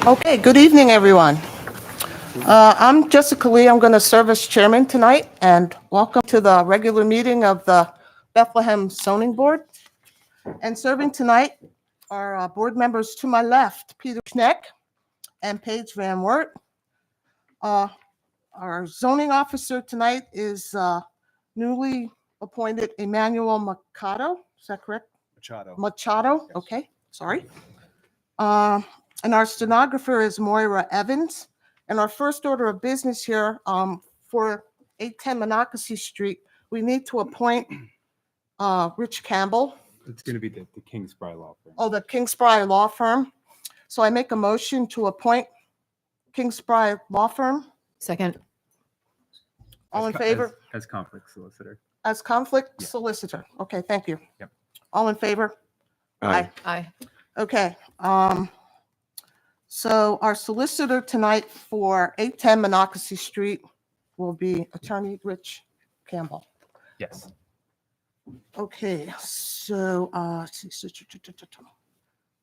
Okay, good evening, everyone. I'm Jessica Lee. I'm going to serve as chairman tonight, and welcome to the regular meeting of the Bethlehem Zoning Board. And serving tonight are board members to my left, Peter Schneck and Paige Van Wert. Our zoning officer tonight is newly appointed Emmanuel Machado. Is that correct? Machado, Yes. okay, sorry. And our stenographer is Moira Evans. And our first order of business here for 810 Monocacy Street, we need to appoint Rich Campbell. It's going to be the Kingsbury Law Firm. Oh, the Kingsbury Law Firm. So I make a motion to appoint Kingsbury Law Firm. Second. All in favor? As conflict solicitor. As conflict Yeah. solicitor. Okay, thank you. Yep. All in favor? Aye. Aye. Okay. So our solicitor tonight for 810 Monocacy Street will be Attorney Rich Campbell. Yes. Okay, so,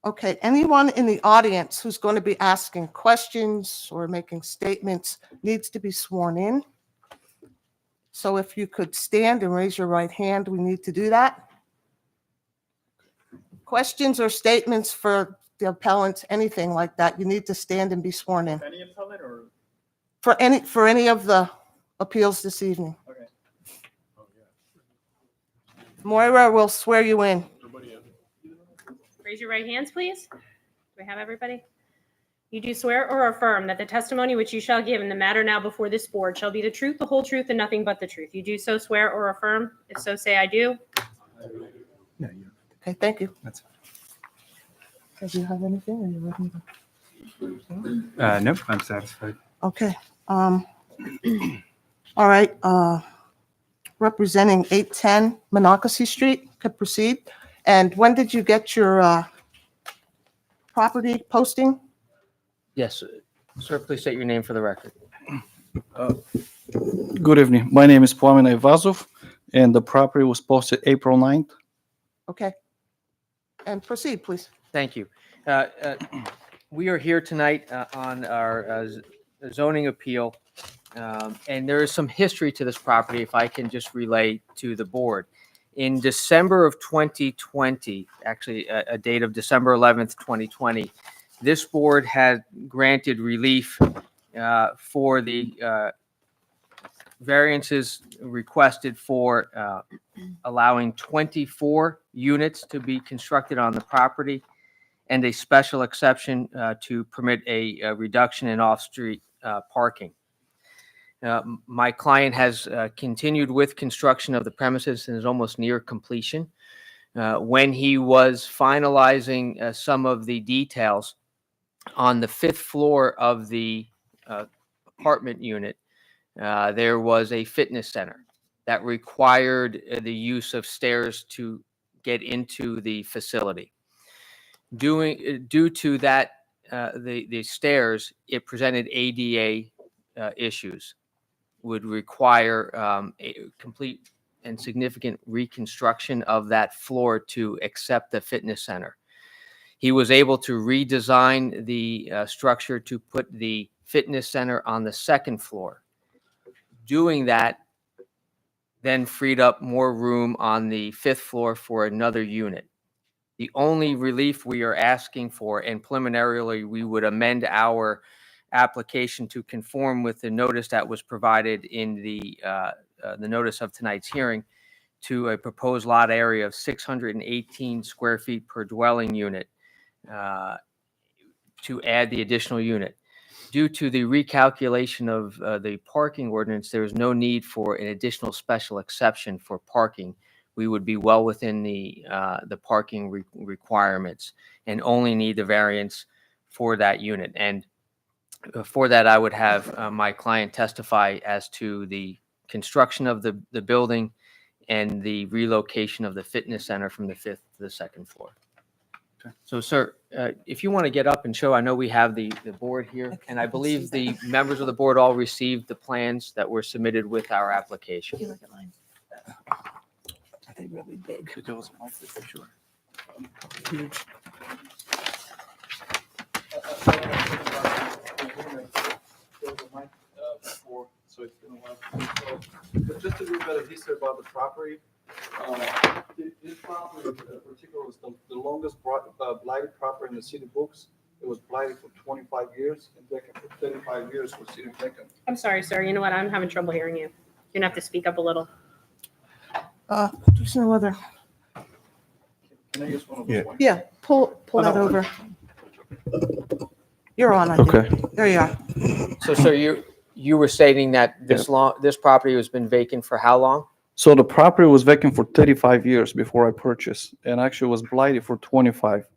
okay, anyone in the audience who's going to be asking questions or making statements needs to be sworn in. So if you could stand and raise your right hand, we need to do that. Questions or statements for the appellant, anything like that, you need to stand and be sworn in. Any appellant or? For any of the appeals this evening. Okay. Moira will swear you in. Raise your right hands, please. Do we have everybody? You do swear or affirm that the testimony which you shall give in the matter now before this board shall be the truth, the whole truth, and nothing but the truth. You do so swear or affirm? If so, say I do. No, you. Okay, thank you. That's fine. Do you have anything? Are you ready? Nope, I'm satisfied. Okay. All right. Representing 810 Monocacy Street, could proceed. And when did you get your property posting? Yes, sir, please state your name for the record. Good evening. My name is Plamen Ivazov, and the property was posted April 9th. Okay. And proceed, please. Thank you. We are here tonight on our zoning appeal, and there is some history to this property, if I can just relay to the board. In December of 2020, actually a date of December 11th, 2020, this board had granted relief for the variances requested for allowing 24 units to be constructed on the property and a special exception to permit a reduction in off-street parking. My client has continued with construction of the premises and is almost near completion. When he was finalizing some of the details on the 5th floor of the apartment unit, there was a fitness center that required the use of stairs to get into the facility. Due to that, the stairs, it presented ADA issues, would require a complete and significant reconstruction of that floor to accept the fitness center. He was able to redesign the structure to put the fitness center on the 2nd floor. Doing that then freed up more room on the 5th floor for another unit. The only relief we are asking for, and preliminarily we would amend our application to conform with the notice that was provided in the notice of tonight's hearing, to a proposed lot area of 618 square feet per dwelling unit to add the additional unit. Due to the recalculation of the parking ordinance, there is no need for an additional special exception for parking. We would be well within the parking requirements and only need the variance for that unit. And for that, I would have my client testify as to the construction of the building and the relocation of the fitness center from the 5th to the 2nd floor. Okay. So, sir, if you want to get up and show, I know we have the board here, and I believe the members of the board all received the plans that were submitted with our application. You look at mine. Are they really big? There was a monthly for sure. Huge. was a mic before, so it's been a while. But just a little bit of history about the property. This property in particular was the longest blighted property in the city books. It was blighted for 25 years and vacant for 35 years for city vacant. I'm sorry, sir. You know what? I'm having trouble hearing you. You're gonna have to speak up a little. Just know whether, Can I use one of Yeah. those ones? yeah, pull that over. You're on, I think. Okay. There you are. So, sir, you were stating that this property has been vacant for how long? So the property was vacant for 35 years before I purchased, and actually was blighted for 25.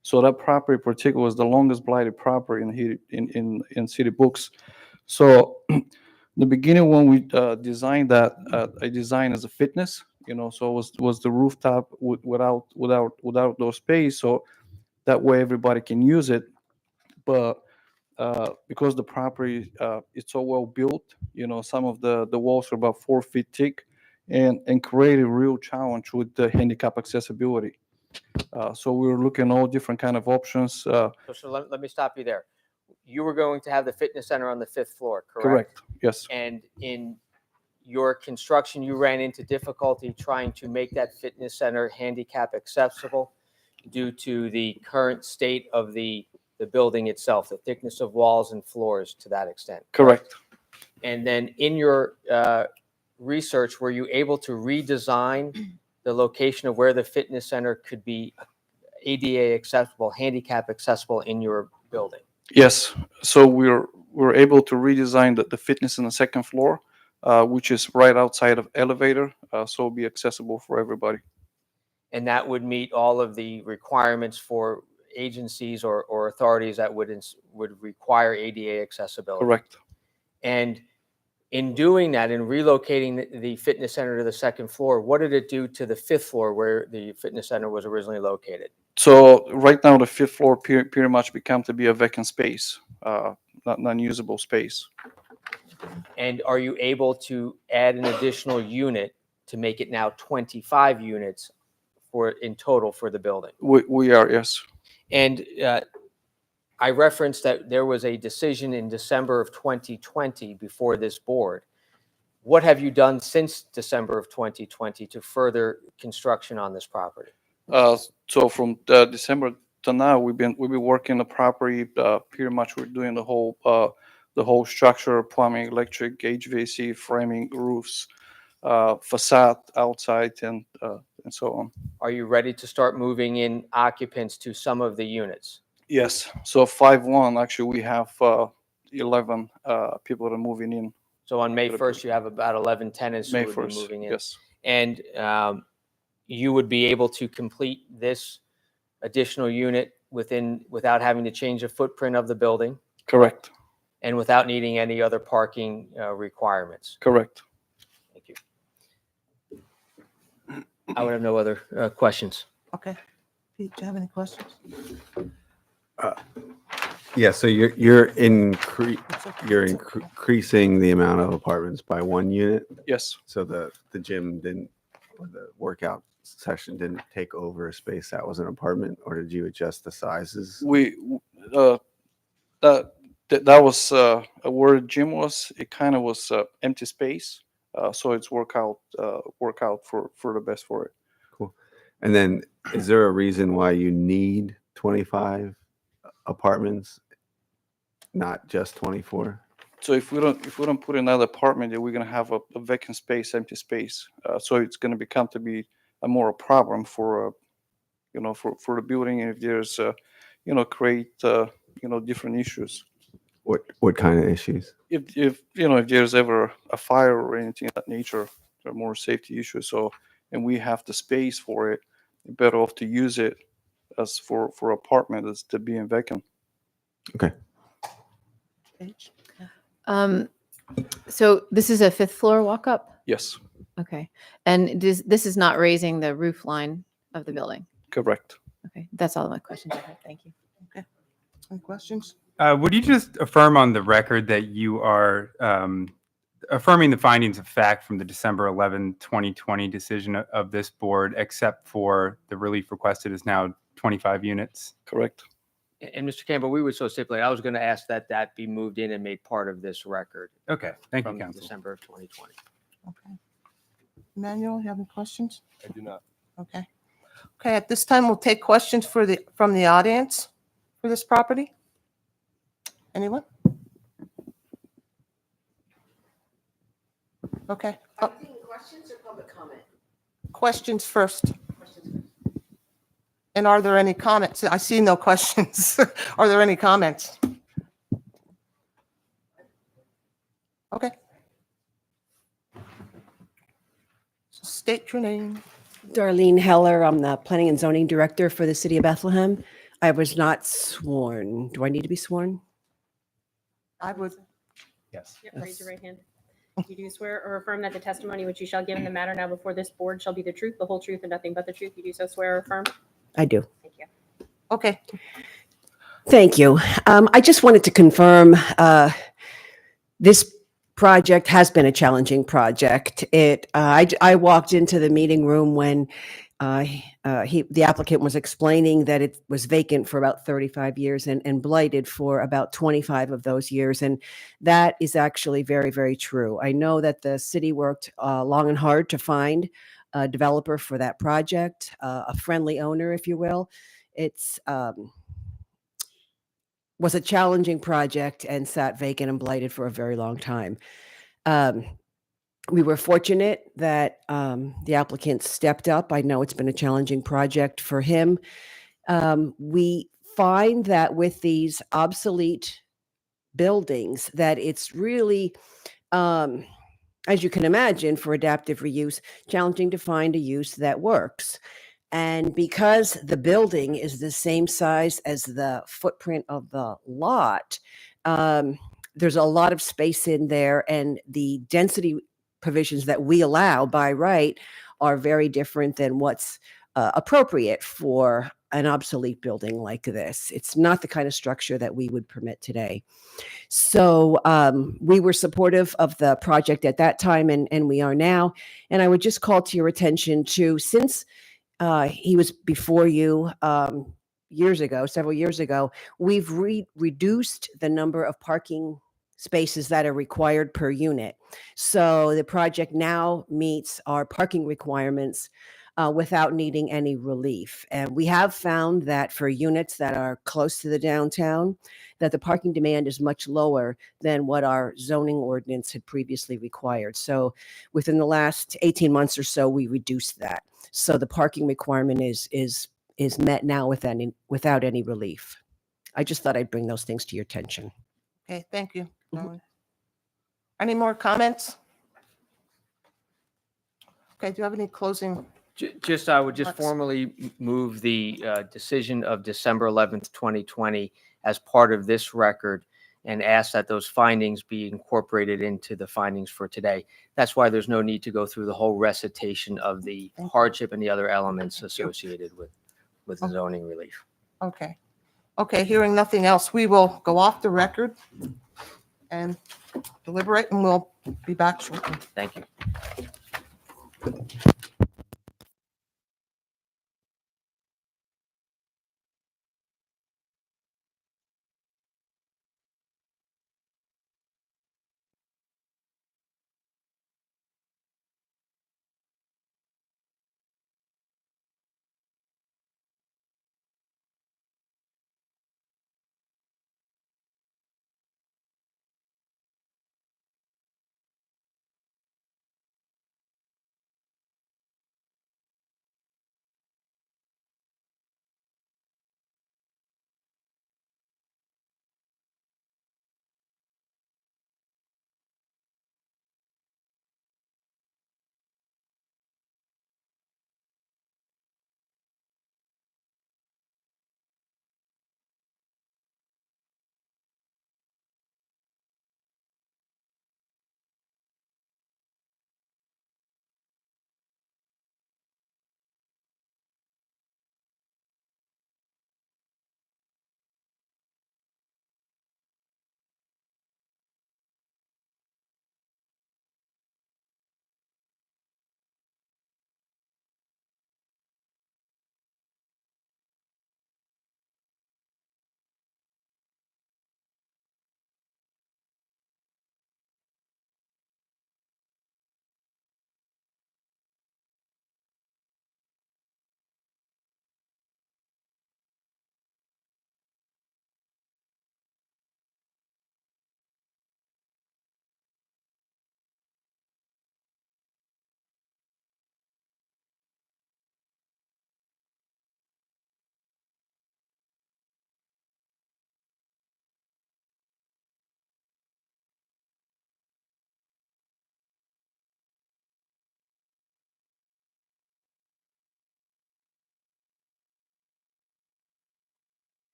So that property in particular was the longest blighted property in city books. So the beginning when we designed that, I designed as a fitness, so it was the rooftop without those space, so that way everybody can use it. But because the property it's so well built, some of the walls are about 4 feet thick, and created a real challenge with the handicap accessibility. So we were looking at all different kind of options. So let me stop you there. You were going to have the fitness center on the 5th floor, correct? Correct. Yes. And in your construction, you ran into difficulty trying to make that fitness center handicap accessible due to the current state of the building itself, the thickness of walls and floors to that extent. Correct. And then in your research, were you able to redesign the location of where the fitness center could be ADA accessible, handicap accessible in your building? Yes. So we're able to redesign the fitness in the 2nd floor, which is right outside of elevator, so it'll be accessible for everybody. And that would meet all of the requirements for agencies or authorities that would require ADA accessibility. Correct. And in doing that, in relocating the fitness center to the 2nd floor, what did it do to the 5th floor where the fitness center was originally located? So right now the 5th floor pretty much become to be a vacant space, not non-usable space. And are you able to add an additional unit to make it now 25 units in total for the building? We are, yes. And I referenced that there was a decision in December of 2020 before this board. What have you done since December of 2020 to further construction on this property? So from December to now, we've been working the property. Pretty much we're doing the whole structure, plumbing, electric, HVAC, framing, roofs, facade outside, and so on. Are you ready to start moving in occupants to some of the units? Yes. So 5-1, actually, we have 11 people that are moving in. So on May 1st, you have about 11 tenants who May would be 1st, moving in. yes. And you would be able to complete this additional unit without having to change the footprint of the building Correct. and without needing any other parking requirements. Correct. Thank you. I would have no other questions. Okay. Pete, do you have any questions? Yeah, so you're increasing the amount of apartments by 1 unit. Yes. So the gym didn't, or the workout session didn't take over a space that was an apartment, or did you adjust the sizes? That was where the gym was. It kind of was empty space, so it's work out for the best for it. Cool. And then, is there a reason why you need 25 apartments, not just 24? So if we don't put another apartment there, we're gonna have a vacant space, empty space. So it's gonna become to be a problem for for the building. And if there's create different issues. What kind of issues? If there's ever a fire or anything of that nature, there are more safety issues. So, and we have the space for it, better off to use it as for apartment as to being vacant. Okay. Paige? So this is a 5th floor walk up? Yes, Okay. And this is not raising the roof line of the building? correct. Okay, that's all my questions I have. Thank you. Any questions? Would you just affirm on the record that you are affirming the findings of fact from the December 11, 2020 decision of this board, except for the relief requested is now 25 units? Correct. And Mr. Campbell, we would so stipulate, I was going to ask that that be moved in and made part of this record Okay, thank you, from counsel. December of 2020. Okay. Emmanuel, you have any questions? I do not. Okay. Okay, at this time, we'll take questions from the audience for this property. Anyone? Okay. Questions or public comment? Questions first. And are there any comments? I see no questions. Are there any comments? Okay. State your name. Darlene Heller, I'm the Planning and Zoning Director for the City of Bethlehem. I was not sworn. Do I need to be sworn? I would, Yes. Yep, raise your right hand. You do swear or affirm that the testimony which you shall give in the matter now before this board shall be the truth, the whole truth, and nothing but the truth. You do so swear or affirm? I do. Thank you. okay. Thank you. I just wanted to confirm this project has been a challenging project. I walked into the meeting room when the applicant was explaining that it was vacant for about 35 years and blighted for about 25 of those years. And that is actually very, very true. I know that the city worked long and hard to find a developer for that project, a friendly owner, if you will. It's was a challenging project and sat vacant and blighted for a very long time. We were fortunate that the applicant stepped up. I know it's been a challenging project for him. We find that with these obsolete buildings, that it's really, as you can imagine, for adaptive reuse, challenging to find a use that works. And because the building is the same size as the footprint of the lot, there's a lot of space in there, and the density provisions that we allow by right are very different than what's appropriate for an obsolete building like this. It's not the kind of structure that we would permit today. So we were supportive of the project at that time, and we are now. And I would just call to your attention to, since he was before you several years ago, we've reduced the number of parking spaces that are required per unit. So the project now meets our parking requirements without needing any relief. And we have found that for units that are close to the downtown, that the parking demand is much lower than what our zoning ordinance had previously required. So within the last 18 months or so, we reduced that. So the parking requirement is met now without any relief. I just thought I'd bring those things to your attention. Okay, thank you. Mhm. Darlene. Any more comments? Okay, do you have any closing? I would just Let's- formally move the decision of December 11th, 2020 as part of this record and ask that those findings be incorporated into the findings for today. That's why there's no need to go through the whole recitation of the Thank you. hardship and the other elements associated with the zoning relief. Okay. Okay, hearing nothing else, we will go off the record and deliberate, and we'll be back shortly. Thank you.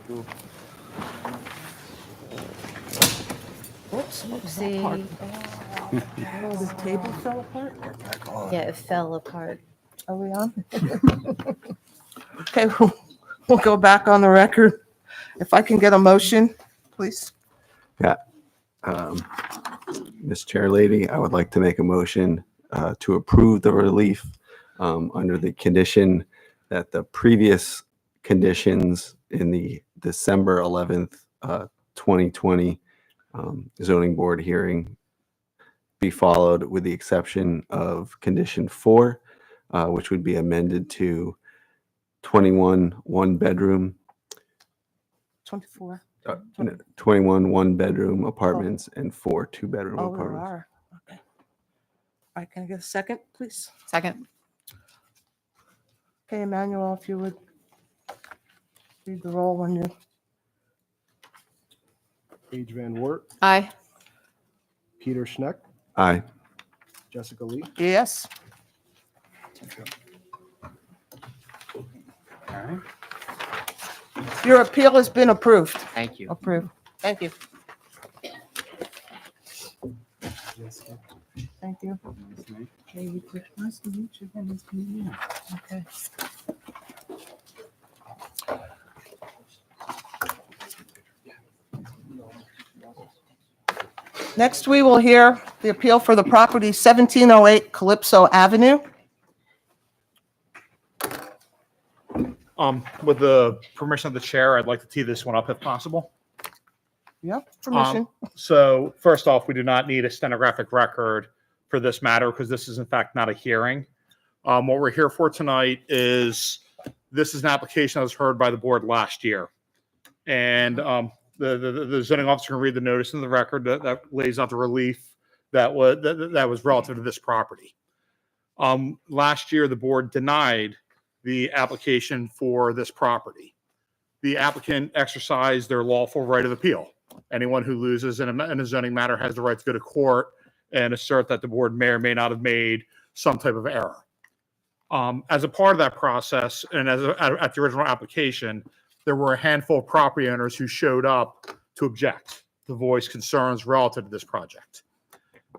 Oops, what was that part? Oopsie. Oh, the table fell apart? Yeah, it fell apart. Are we on? Okay, we'll go back on the record. If I can get a motion, please. Ms. Chair Lady, I would like to make a motion to approve the relief under the condition that the previous conditions in the December 11th, 2020 zoning board hearing be followed, with the exception of condition 4, which would be amended to 21 one-bedroom 24. 21 one-bedroom apartments and 4 two-bedroom Oh, there apartments. are. Okay. All right, can I get a second, please? Second. Okay, Emmanuel, if you would read the roll when you, Paige Van Wert, Aye. Peter Schneck, Aye. Jessica Lee. yes? All right. Your appeal has been approved. Thank you. Approved. Thank you. Thank you. Nice to meet you. Nice to meet you. Okay. Next, we will hear the appeal for the property 1708 Calypso Avenue. With the permission of the chair, I'd like to tee this one up if possible. Yep, permission. So first off, we do not need a stenographic record for this matter because this is in fact not a hearing. What we're here for tonight is this is an application that was heard by the board last year. And the zoning officer can read the notice in the record that lays out the relief that was relative to this property. Last year, the board denied the application for this property. The applicant exercised their lawful right of appeal. Anyone who loses in a zoning matter has the right to go to court and assert that the board may or may not have made some type of error. As a part of that process, and at the original application, there were a handful of property owners who showed up to object, to voice concerns relative to this project.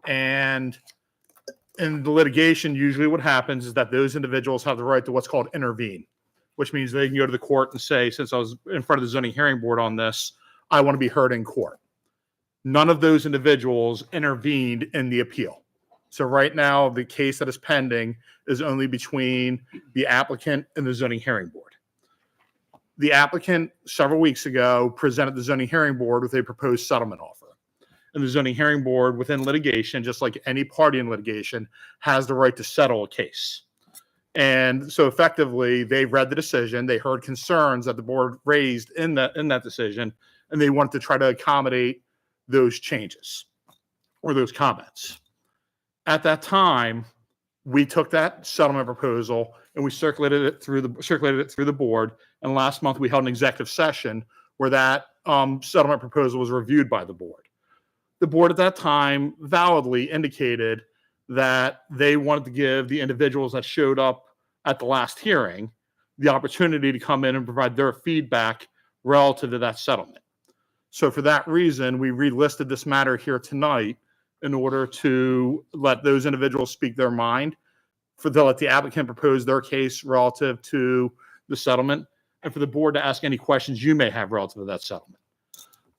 And in the litigation, usually what happens is that those individuals have the right to what's called intervene, which means they can go to the court and say, since I was in front of the zoning hearing board on this, I want to be heard in court. None of those individuals intervened in the appeal. So right now, the case that is pending is only between the applicant and the zoning hearing board. The applicant several weeks ago presented the zoning hearing board with a proposed settlement offer. And the zoning hearing board within litigation, just like any party in litigation, has the right to settle a case. And so effectively, they read the decision, they heard concerns that the board raised in that decision, and they wanted to try to accommodate those changes or those comments. At that time, we took that settlement proposal and we circulated it through the board. And last month, we held an executive session where that settlement proposal was reviewed by the board. The board at that time validly indicated that they wanted to give the individuals that showed up at the last hearing the opportunity to come in and provide their feedback relative to that settlement. So for that reason, we relisted this matter here tonight in order to let those individuals speak their mind, to let the applicant propose their case relative to the settlement, and for the board to ask any questions you may have relative to that settlement.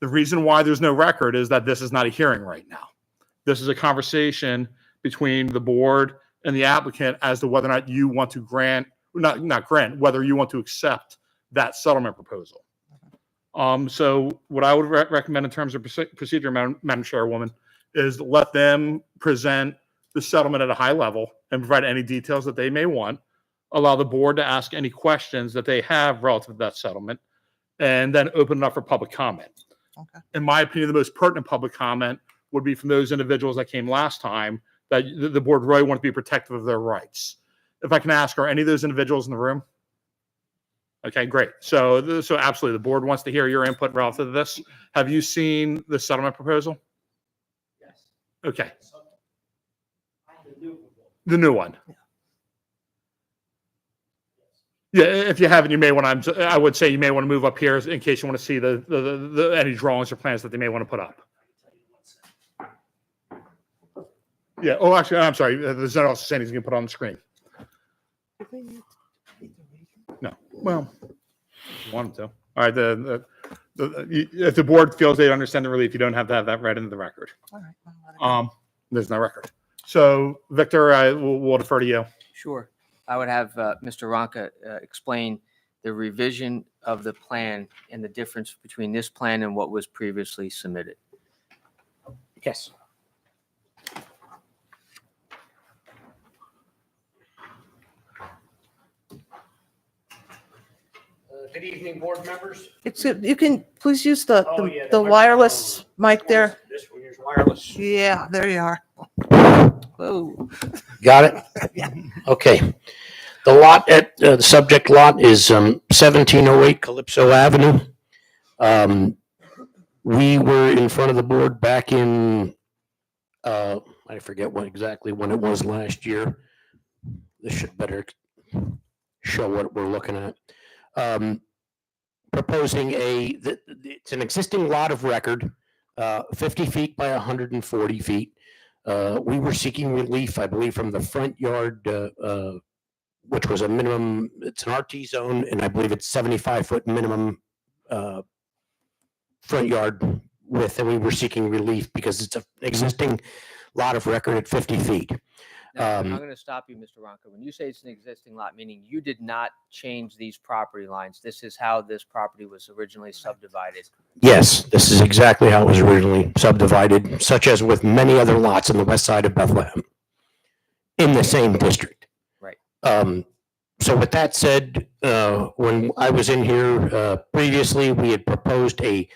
The reason why there's no record is that this is not a hearing right now. This is a conversation between the board and the applicant as to whether or not you want to whether you want to accept that settlement proposal. So what I would recommend in terms of procedure, Madam Chairwoman, is let them present the settlement at a high level and provide any details that they may want, allow the board to ask any questions that they have relative to that settlement, and then open it up for public comment. Okay. In my opinion, the most pertinent public comment would be from those individuals that came last time that the board really want to be protective of their rights. If I can ask, are any of those individuals in the room? Okay, great. So absolutely, the board wants to hear your input relative to this. Have you seen the settlement proposal? Yes. Okay, The new one. the new one. Yeah, if you haven't, you may want to, I would say you may want to move up here in case you want to see the any drawings or plans that they may want to put up. Yeah, oh, actually, I'm sorry, there's not also saying he's going to put on the screen. No, well, want him to. All right, if the board feels they understand the relief, you don't have to have that read into the record. There's no record. So, Victor, we'll defer to you. Sure. I would have Mr. Ronca explain the revision of the plan and the difference between this plan and what was previously submitted. Yes. Good evening, board members. You can please use the, Oh, the, yeah, the the wireless mic there. This one is wireless. Yeah, there you are. Whoa. Got it? Yeah. Okay. The lot the subject lot is 1708 Calypso Avenue. We were in front of the board back in, I forget exactly when it was last year. This should better show what we're looking at. Proposing it's an existing lot of record, 50 feet by 140 feet. We were seeking relief, I believe, from the front yard, which was a minimum, it's an RT zone, and I believe it's 75-foot minimum front yard width, and we were seeking relief because it's an existing lot of record at 50 feet. Now, I'm going to stop you, Mr. Ronca. When you say it's an existing lot, meaning you did not change these property lines. This is how this property was originally subdivided. Yes, this is exactly how it was originally subdivided, such as with many other lots on the west side of Bethlehem in the same district. Right. So with that said, when I was in here previously, we had proposed a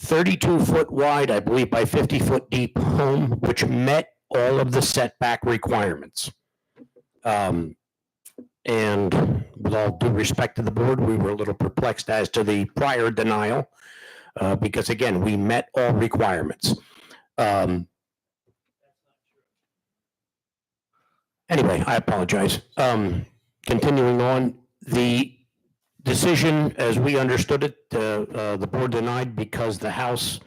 32-foot wide, I believe, by 50-foot deep home, which met all of the setback requirements. And with all due respect to the board, we were a little perplexed as to the prior denial, because again, we met all requirements. Anyway, I apologize. Continuing on, the decision, as we understood it, the board denied because the house,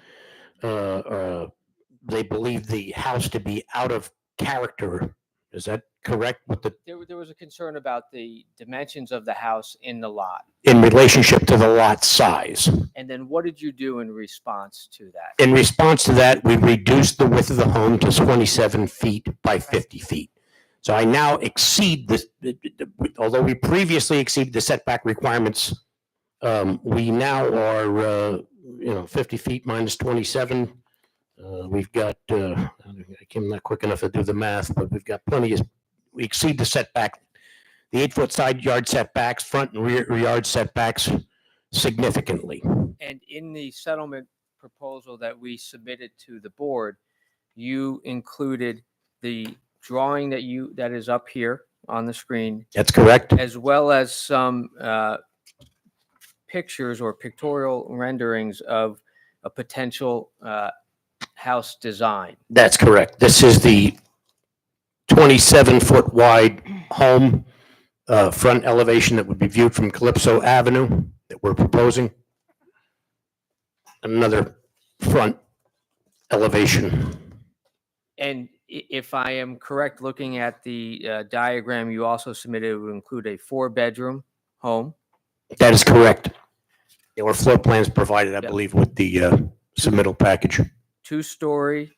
they believe the house to be out of character. Is that correct? There was a concern about the dimensions of the house in the lot. In relationship to the lot size. And then what did you do in response to that? In response to that, we reduced the width of the home to 27 feet by 50 feet. So I now exceed this, although we previously exceeded the setback requirements, we now are, 50 feet minus 27. We've got, I'm not quick enough to do the math, but we've got we exceed the setback, the 8-foot side yard setbacks, front and rear yard setbacks significantly. And in the settlement proposal that we submitted to the board, you included the drawing that is up here on the screen, That's correct. as well as some pictures or pictorial renderings of a potential house design. That's correct. This is the 27-foot wide home front elevation that would be viewed from Calypso Avenue that we're proposing. Another front elevation. And if I am correct, looking at the diagram you also submitted, would include a 4-bedroom home. That is correct. There were floor plans provided, I Yep. believe, with the submittal package. 2-story,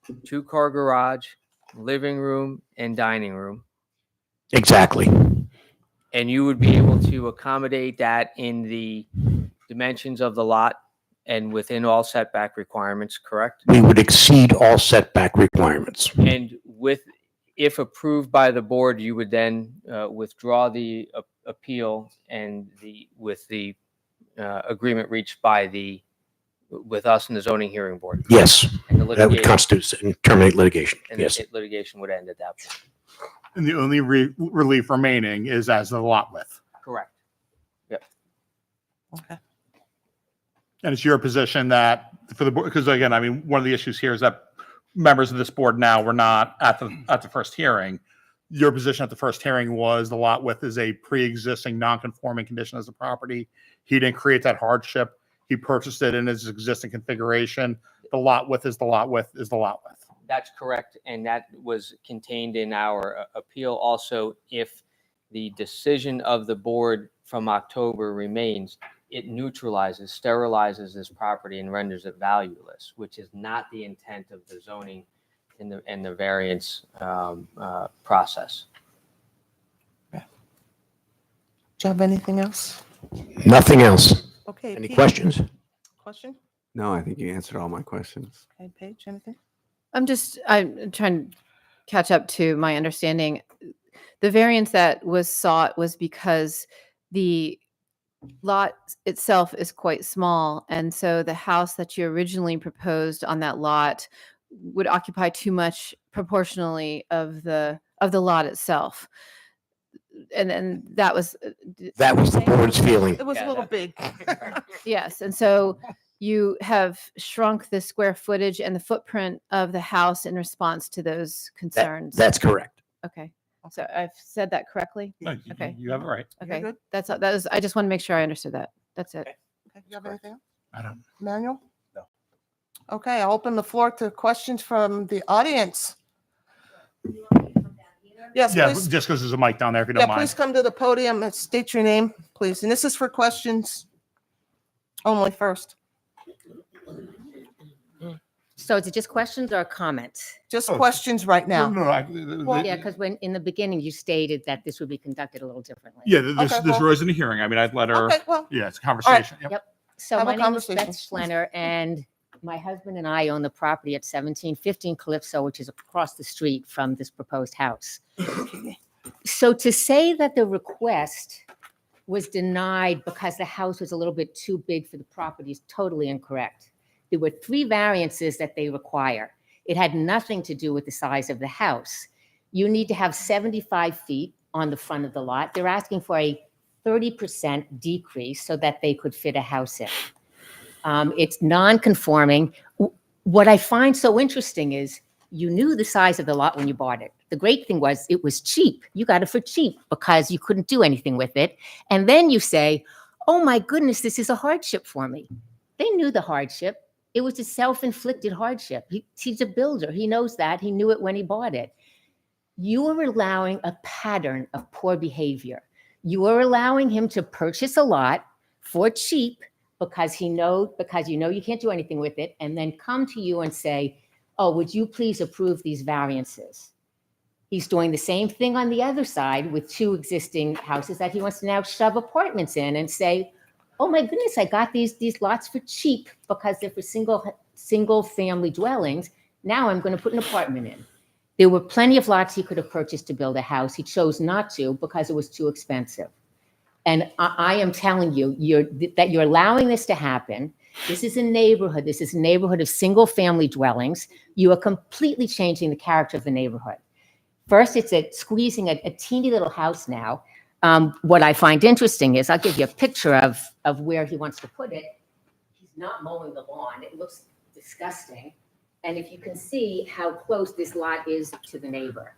2-car garage, living room, and dining room. Exactly. And you would be able to accommodate that in the dimensions of the lot and within all setback requirements, correct? We would exceed all setback requirements. And if approved by the board, you would then withdraw the appeal and with the agreement reached with us and the zoning hearing board. Yes, And the that would litigation, constitute and terminate litigation. and Yes. the litigation would end at that point. And the only relief remaining is as the lot width. Correct. Okay. And it's your position that for the board, because again, I mean, one of the issues here is that members of this board now were not at the first hearing. your position at the first hearing was the lot width is a pre-existing non-conforming condition as a property. He didn't create that hardship. He purchased it in his existing configuration. The lot width is the lot width is the lot width. That's correct, and that was contained in our appeal. Also, if the decision of the board from October remains, it neutralizes, sterilizes this property and renders it valueless, which is not the intent of the zoning and the variance process. Do you have anything else? Nothing else. Okay. Any Pete, questions? Question? No, I think you answered all my questions. Okay, Paige, anything? I'm trying to catch up to my understanding. The variance that was sought was because the lot itself is quite small. And so the house that you originally proposed on that lot would occupy too much proportionally of the lot itself. And then that was That was the board's feeling. It was a Yeah, little that- big. yes. And so you have shrunk the square footage and the footprint of the house in response to those concerns. That's correct. Okay. So I've said that correctly? No, Okay. You have it right. Okay. good? That was, I just want to make sure I understood that. That's it. Okay, you have anything else? I don't. Manuel? No. Okay, I'll open the floor to questions from the audience. Yes, Yeah, please. just because there's a mic down there, if you Yeah, don't mind. please come to the podium and state your name, please. And this is for questions only first. So is it just questions or comments? Just Oh, questions right No, now. no, Yeah, because when, in the beginning, you stated that this would be conducted a little differently. Yeah, this Okay, this well- was in a hearing. I mean, I'd let her, Okay, well, yeah, it's a conversation. Yep. Yep. So Have a my name is Beth conversation. Schlenner, and my husband and I own the property at 1715 Calypso, which is across the street from this proposed house. So to say that the request was denied because the house was a little bit too big for the property is totally incorrect. There were 3 variances that they require. It had nothing to do with the size of the house. You need to have 75 feet on the front of the lot. They're asking for a 30% decrease so that they could fit a house in. It's non-conforming. What I find so interesting is you knew the size of the lot when you bought it. The great thing was it was cheap. You got it for cheap because you couldn't do anything with it. And then you say, oh my goodness, this is a hardship for me. They knew the hardship. It was a self-inflicted hardship. He's a builder. He knows that. He knew it when he bought it. You are allowing a pattern of poor behavior. You are allowing him to purchase a lot for cheap because you know you can't do anything with it, and then come to you and say, oh, would you please approve these variances? He's doing the same thing on the other side with 2 existing houses that he wants to now shove apartments in and say, oh my goodness, I got these lots for cheap because they're for single family dwellings. Now I'm going to put an apartment in. There were plenty of lots he could have purchased to build a house. He chose not to because it was too expensive. And I am telling you, that you're allowing this to happen. This is a neighborhood. This is a neighborhood of single family dwellings. You are completely changing the character of the neighborhood. First, it's squeezing a teeny little house now. What I find interesting is, I'll give you a picture of where he wants to put it. He's not mowing the lawn. It looks disgusting. And if you can see how close this lot is to the neighbor.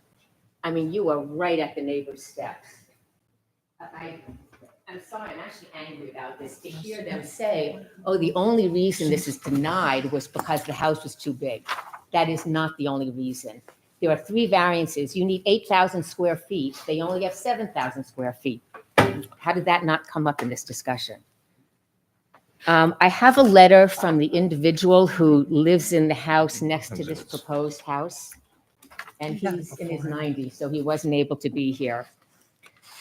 I mean, you are right at the neighbor's steps. I'm sorry, I'm actually angry about this, to hear them say, oh, the only reason this is denied was because the house was too big. That is not the only reason. There are 3 variances. You need 8,000 square feet. They only have 7,000 square feet. How did that not come up in this discussion? I have a letter from the individual who lives in the house next to this proposed house. And he's in his 90s, so he wasn't able to be here.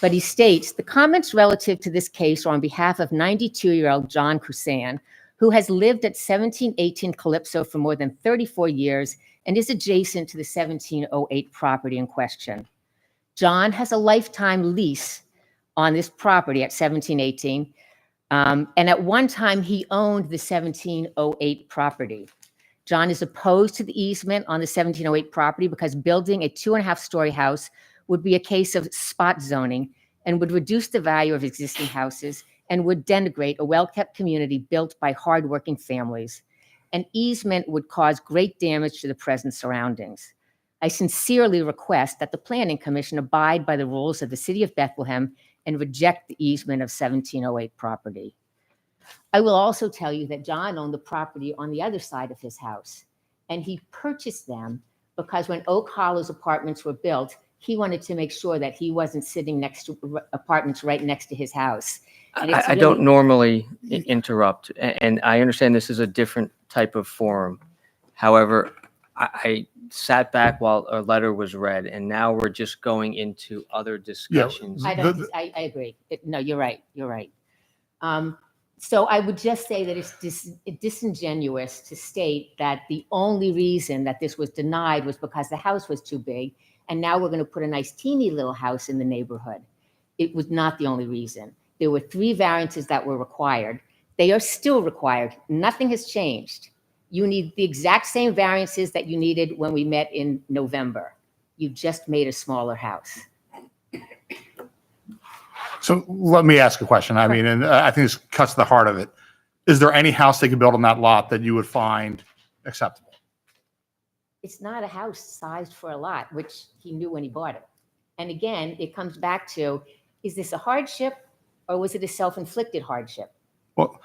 But he states, the comments relative to this case are on behalf of 92-year-old John Crusan, who has lived at 1718 Calypso for more than 34 years and is adjacent to the 1708 property in question. John has a lifetime lease on this property at 1718, and at one time he owned the 1708 property. John is opposed to the easement on the 1708 property because building a 2.5-story house would be a case of spot zoning and would reduce the value of existing houses and would denigrate a well-kept community built by hardworking families. An easement would cause great damage to the present surroundings. I sincerely request that the Planning Commission abide by the rules of the City of Bethlehem and reject the easement of 1708 property. I will also tell you that John owned the property on the other side of his house, and he purchased them because when Oak Hollows apartments were built, he wanted to make sure that he wasn't sitting next to apartments right next to his house. And it's I don't really- normally interrupt, and I understand this is a different type of forum. However, I sat back while a letter was read, and now we're just going into other discussions. I agree. No, you're right. You're right. So I would just say that it's disingenuous to state that the only reason that this was denied was because the house was too big, and now we're going to put a nice teeny little house in the neighborhood. It was not the only reason. There were 3 variances that were required. They are still required. Nothing has changed. You need the exact same variances that you needed when we met in November. You just made a smaller house. So let me ask a question. I mean, and I think this cuts to the heart of it. Is there any house they could build on that lot that you would find acceptable? It's not a house sized for a lot, which he knew when he bought it. And again, it comes back to, is this a hardship or was it a self-inflicted hardship? Well,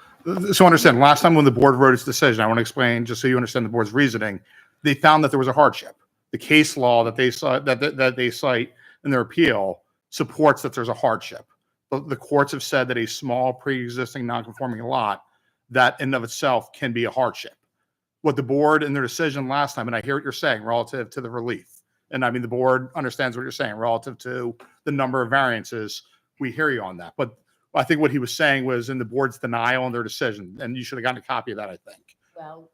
so understand, last time when the board wrote its decision, I want to explain, just so you understand the board's reasoning, they found that there was a hardship. The case law that they cite, that they cite in their appeal supports that there's a hardship. The courts have said that a small pre-existing non-conforming lot, that in and of itself can be a hardship. What the board in their decision last time, and I hear what you're saying relative to the relief, and I mean, the board understands what you're saying relative to the number of variances. We hear you on that. But I think what he was saying was in the board's denial on their decision, and you should have gotten a copy of that, I think. Well,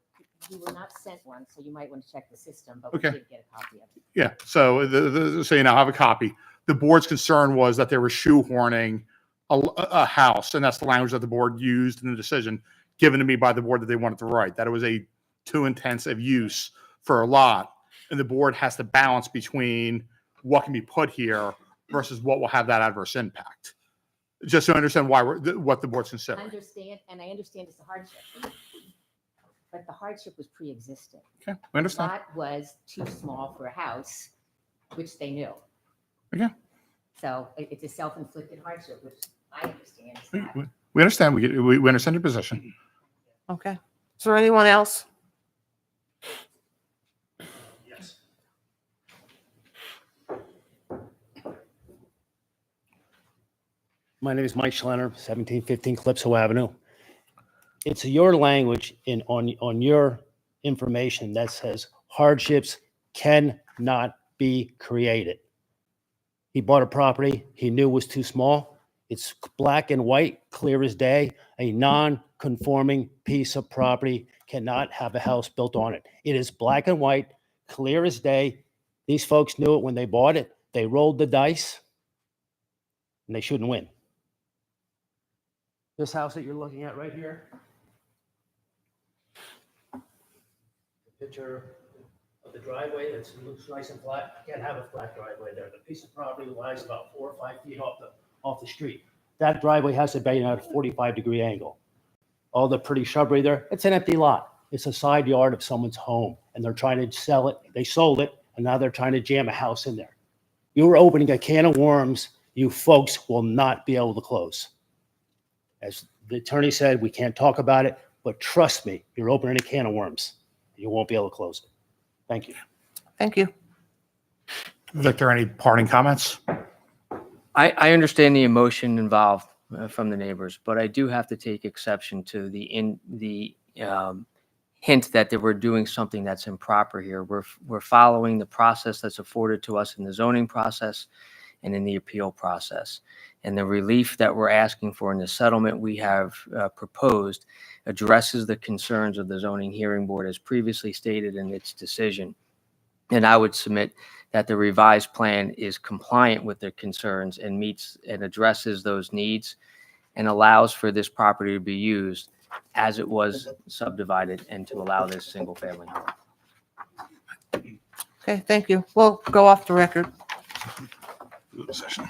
you were not sent one, so you might want to check the system, but Okay. we did get a copy of it. Yeah, so so you now have a copy. The board's concern was that they were shoehorning a house, and that's the language that the board used in the decision given to me by the board that they wanted to write, that it was a too intensive use for a lot, and the board has to balance between what can be put here versus what will have that adverse impact. Just to understand why what the board's I considering. understand, and I understand it's a hardship. But the hardship was pre-existing. Okay, I The understand. lot was too small for a house, which they knew. Okay. So it's a self-inflicted hardship, which I understand. It's not. We understand. We understand your position. Okay. Is there anyone else? My name is Mike Schlenner, 1715 Calypso Avenue. It's your language on your information that says hardships cannot be created. He bought a property he knew was too small. It's black and white, clear as day. A non-conforming piece of property cannot have a house built on it. It is black and white, clear as day. These folks knew it when they bought it. They rolled the dice, and they shouldn't win. This house that you're looking at right here. The picture of the driveway that looks nice and flat. You can't have a flat driveway there. The piece of property lies about 4 or 5 feet off the street. That driveway has to be at a 45-degree angle. All the pretty shrubbery there, it's an empty lot. It's a side yard of someone's home, and they're trying to sell it. They sold it, and now they're trying to jam a house in there. You are opening a can of worms you folks will not be able to close. As the attorney said, we can't talk about it, but trust me, you're opening a can of worms. You won't be able to close it. Thank you. Thank you. Victor, any parting comments? I understand the emotion involved from the neighbors, but I do have to take exception to the hint that they were doing something that's improper here. We're following the process that's afforded to us in the zoning process and in the appeal process. And the relief that we're asking for in the settlement we have proposed addresses the concerns of the zoning hearing board as previously stated in its decision. And I would submit that the revised plan is compliant with their concerns and meets and addresses those needs and allows for this property to be used as it was subdivided and to allow this single family home. Okay, thank you. We'll go off the record. Session.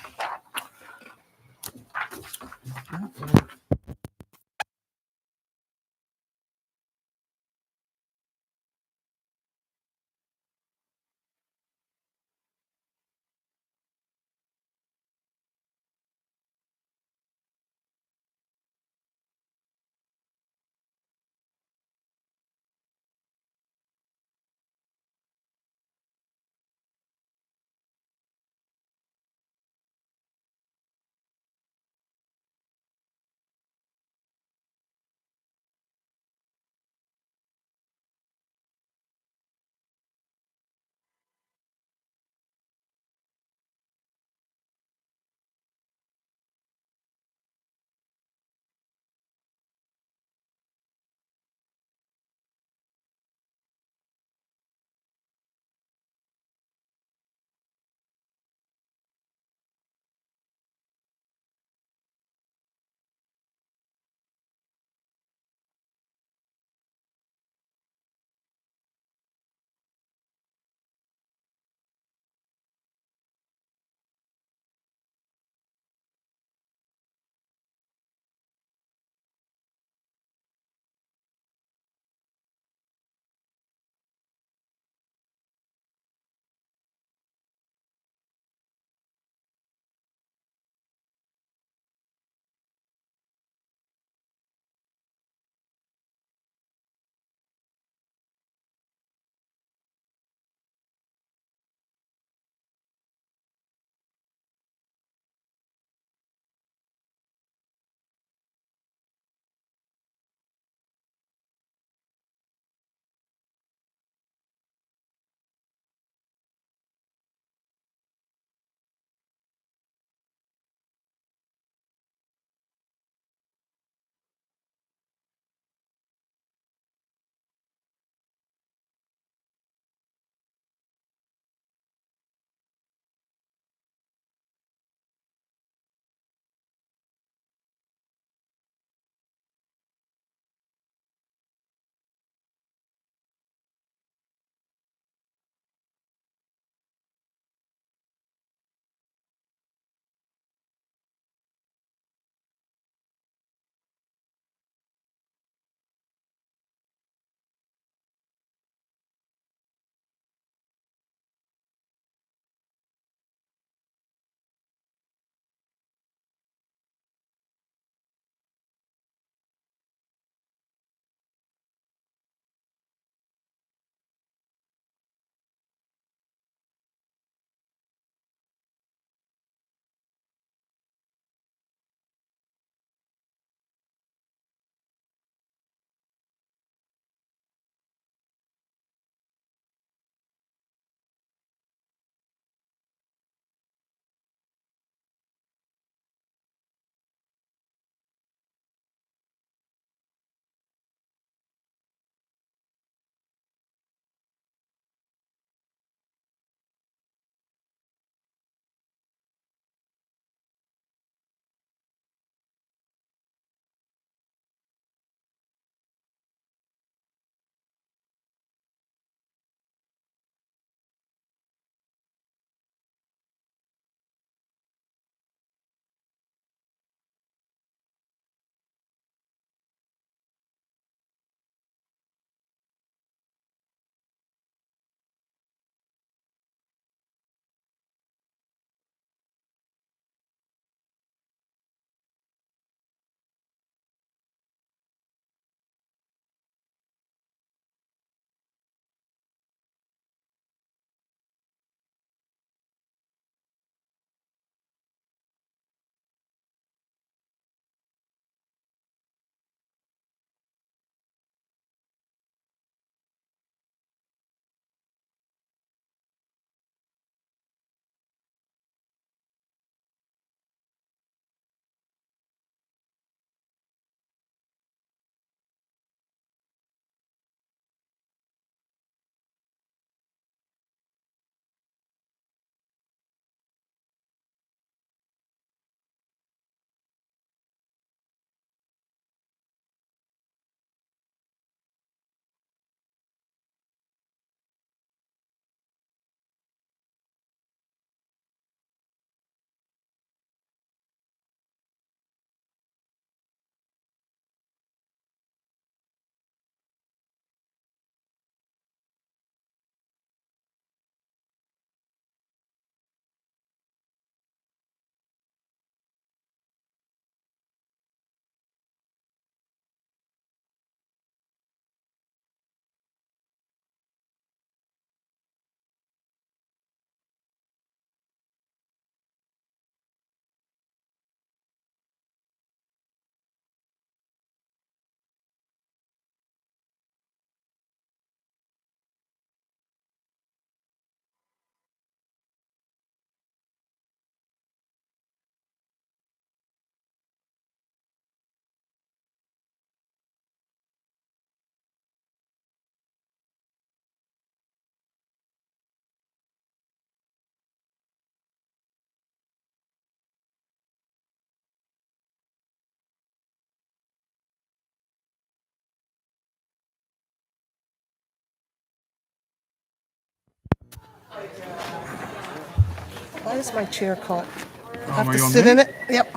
Why is my chair caught? I are have to you on sit me? in it? Yep.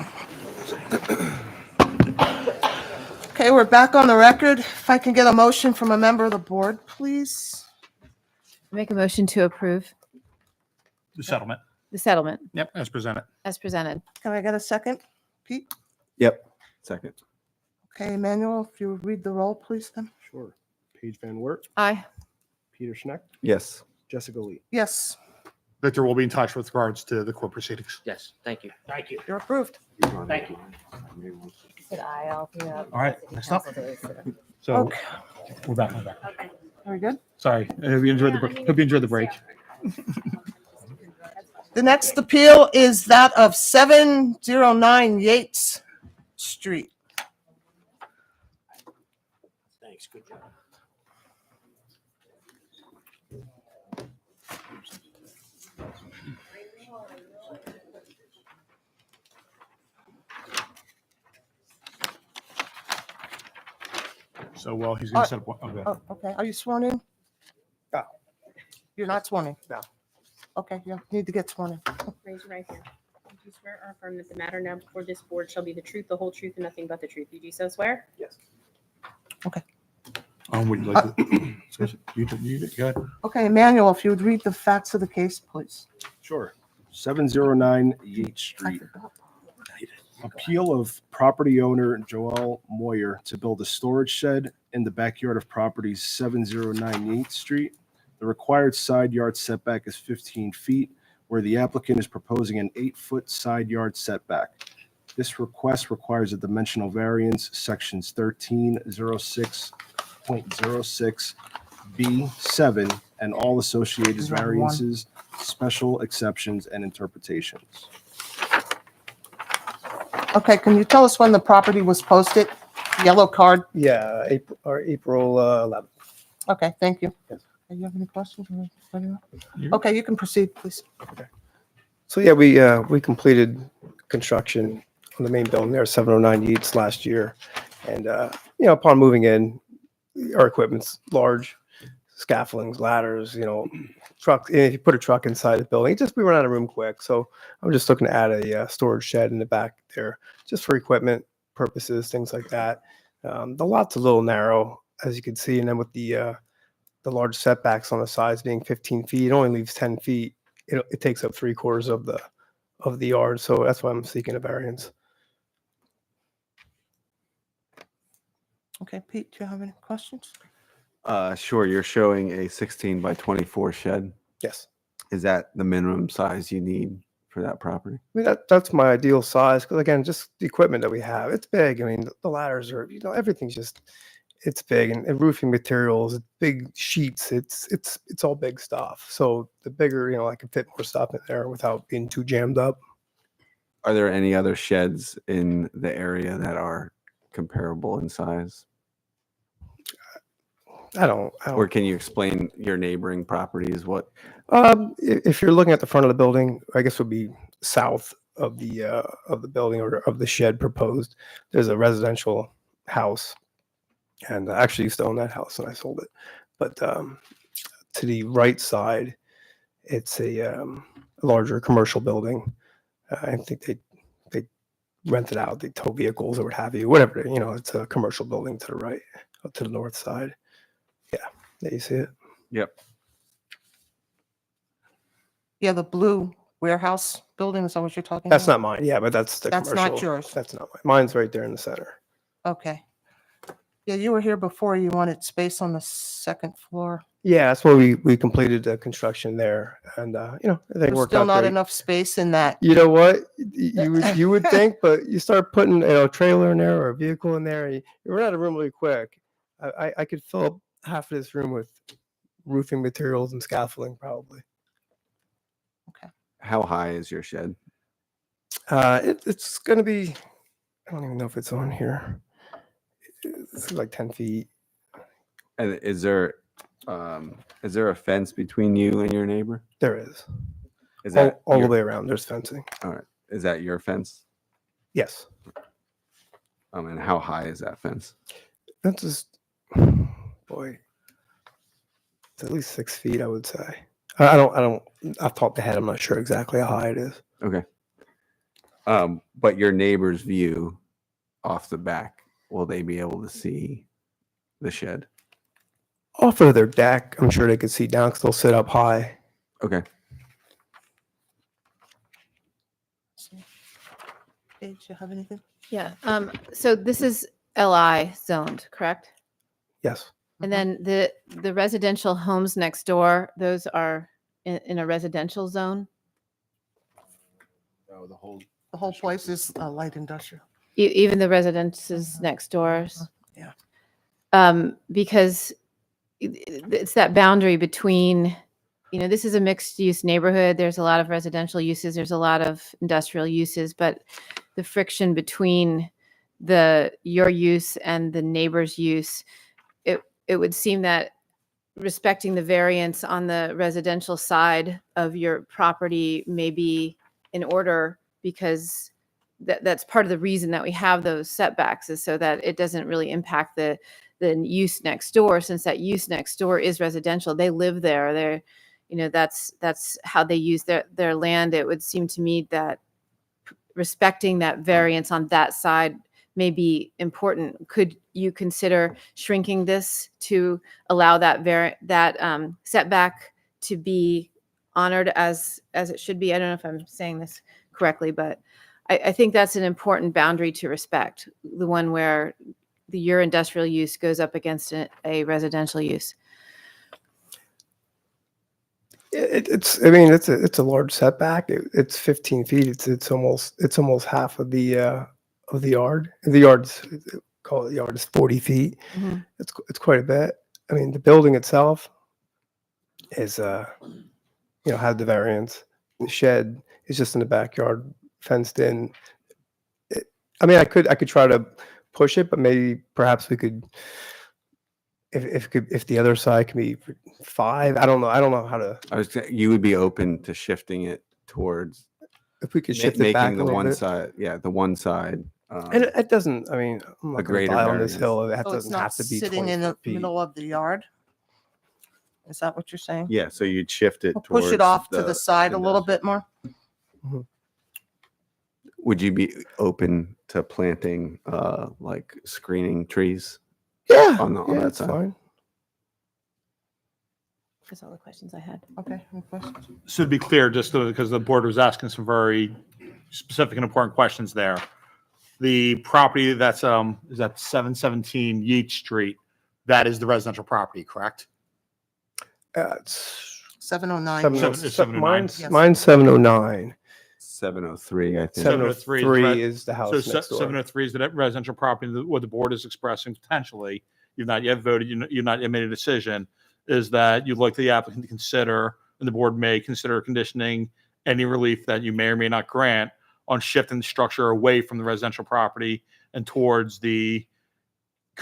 Okay, we're back on the record. If I can get a motion from a member of the board, please. Make a motion to approve The settlement. the settlement Yep, as presented. as presented. Can I get a second? Pete? Yep. Second. Okay, Emmanuel, if you read the roll, please, then. Sure. Paige Van Wert, Aye. Peter Schneck, Yes. Jessica Lee. Yes, Victor will be in touch with regards to the court proceedings. Yes, thank you. Thank you. you're approved. Thank you. All right, next up. So Okay, we're back. We're back. are we good? Sorry. Hope you enjoyed the break. The next appeal is that of 709 Yates Street. Thanks, good job. So, well, he's going to set up one. Okay. Oh, okay, are you sworn in? No. You're not sworn in? No. Okay, you need to get sworn in. Raise your right hand. Do you swear or affirm that the matter now before this board shall be the truth, the whole truth, and nothing but the truth? You do so swear? Yes. Would you like to? You go ahead. Okay, Emmanuel, if you would read the facts of the case, please. Sure. 709 Yates Street. Appeal of property owner Joel Moyer to build a storage shed in the backyard of property 709 Yates Street. The required side yard setback is 15 feet, where the applicant is proposing an 8-foot side yard setback. This request requires a dimensional variance, sections 1306.06B7, and all associated Is that one? variances, special exceptions, and interpretations. Okay, can you tell us when the property was posted? Yellow card? Yeah, April 11th. Okay, thank you. Yes. Do you have any questions? You- Okay, you can proceed, please. So yeah, we completed construction on the main building there, 709 Yates last year. And, upon moving in, our equipment's large, scaffoldings, ladders, trucks. If you put a truck inside the building, we run out of room quick. So I'm just looking to add a storage shed in the back there, just for equipment purposes, things like that. The lot's a little narrow, as you can see, and then with the large setbacks on the sides being 15 feet, it only leaves 10 feet. It takes up 3/4 of the yard, so that's why I'm seeking a variance. Okay, Pete, do you have any questions? Sure. You're showing a 16 by 24 shed. Yes. Is that the minimum size you need for that property? I mean, that's my ideal size, because again, just the equipment that we have, it's big. I mean, the ladders are, everything's it's big, and roofing materials, big sheets, it's all big stuff. So the bigger, I can fit more stuff in there without being too jammed up. Are there any other sheds in the area that are comparable in size? I don't. Or can you explain your neighboring properties? What? If you're looking at the front of the building, I guess would be south of the building or of the shed proposed. There's a residential house, and I actually used to own that house and I sold it. But to the right side, it's a larger commercial building. I think they rent it out. They tow vehicles or what have you. Whatever. It's a commercial building to the right, to the north side. Yeah, you see it. Yep. Yeah, the blue warehouse building, is that what you're talking That's about? not mine. Yeah, but that's the That's not commercial. yours. That's not mine. Mine's right there in the center. Okay. Yeah, you were here before. You wanted space on the second floor. Yeah, that's where we completed the construction there, and I think it There's worked still out not great. enough space in that. You know what? You would think, but you start putting a trailer in there or a vehicle in there, you run out of room really quick. I could fill up half of this room with roofing materials and scaffolding probably. How high is your shed? It's going to be, I don't even know if it's on here. It's like 10 feet. And is there a fence between you and your neighbor? There is. Is that all the your- way around? There's fencing. All right. Is that your fence? Yes. And how high is that fence? That's just, boy, it's at least 6 feet, I would say. I don't, off the top of the head, I'm not sure exactly how high it is. Okay. But your neighbor's view off the back, will they be able to see the shed? Off of their deck, I'm sure they could see down because they'll sit up high. Okay. Paige, you have anything? Yeah. So this is LI zoned, correct? Yes. And then the residential homes next door, those are in a residential zone? No, the whole. The whole place is light industrial. Even the residences next doors? Yeah. Because it's that boundary between, this is a mixed use neighborhood. There's a lot of residential uses. There's a lot of industrial uses, but the friction between your use and the neighbor's use, it would seem that respecting the variance on the residential side of your property may be in order, because that's part of the reason that we have those setbacks, is so that it doesn't really impact the use next door, since that use next door is residential. They live there. That's how they use their land. It would seem to me that respecting that variance on that side may be important. Could you consider shrinking this to allow that setback to be honored as it should be? I don't know if I'm saying this correctly, but I think that's an important boundary to respect, the one where your industrial use goes up against a residential use. It's a large setback. It's 15 feet. It's almost half of the yard. The yard's, call it yard, is 40 feet. Mm-hmm. It's quite a bit. I mean, the building itself is had the variance. The shed is just in the backyard, fenced in. I could try to push it, but maybe perhaps we could, if the other side can be 5. I don't know how to. You would be open to shifting it towards, If we could shift it back making a the little one bit. side, the one side. And it doesn't. I mean, I'm not going to greater die on this variance. hill. That So it's doesn't not have to be sitting in 20 the feet. middle of the yard? Is that what you're saying? Yeah, so you'd shift it Or towards. push it off to the side a little bit more? Would you be open to planting like screening trees? Yeah, on yeah, that it's side? fine. That's all the questions I had. Okay, any questions? So to be clear, just because the board was asking some very specific and important questions there. The property that's, is that 717 Yeats Street, that is the residential property, correct? It's 709. It's 709. Mine's 709. 703, I think. 703 is the house So next door. 703 is the residential property, what the board is expressing potentially, you've not yet voted, you've not yet made a decision, is that you'd like the applicant to consider, and the board may consider conditioning any relief that you may or may not grant on shifting the structure away from the residential property and towards the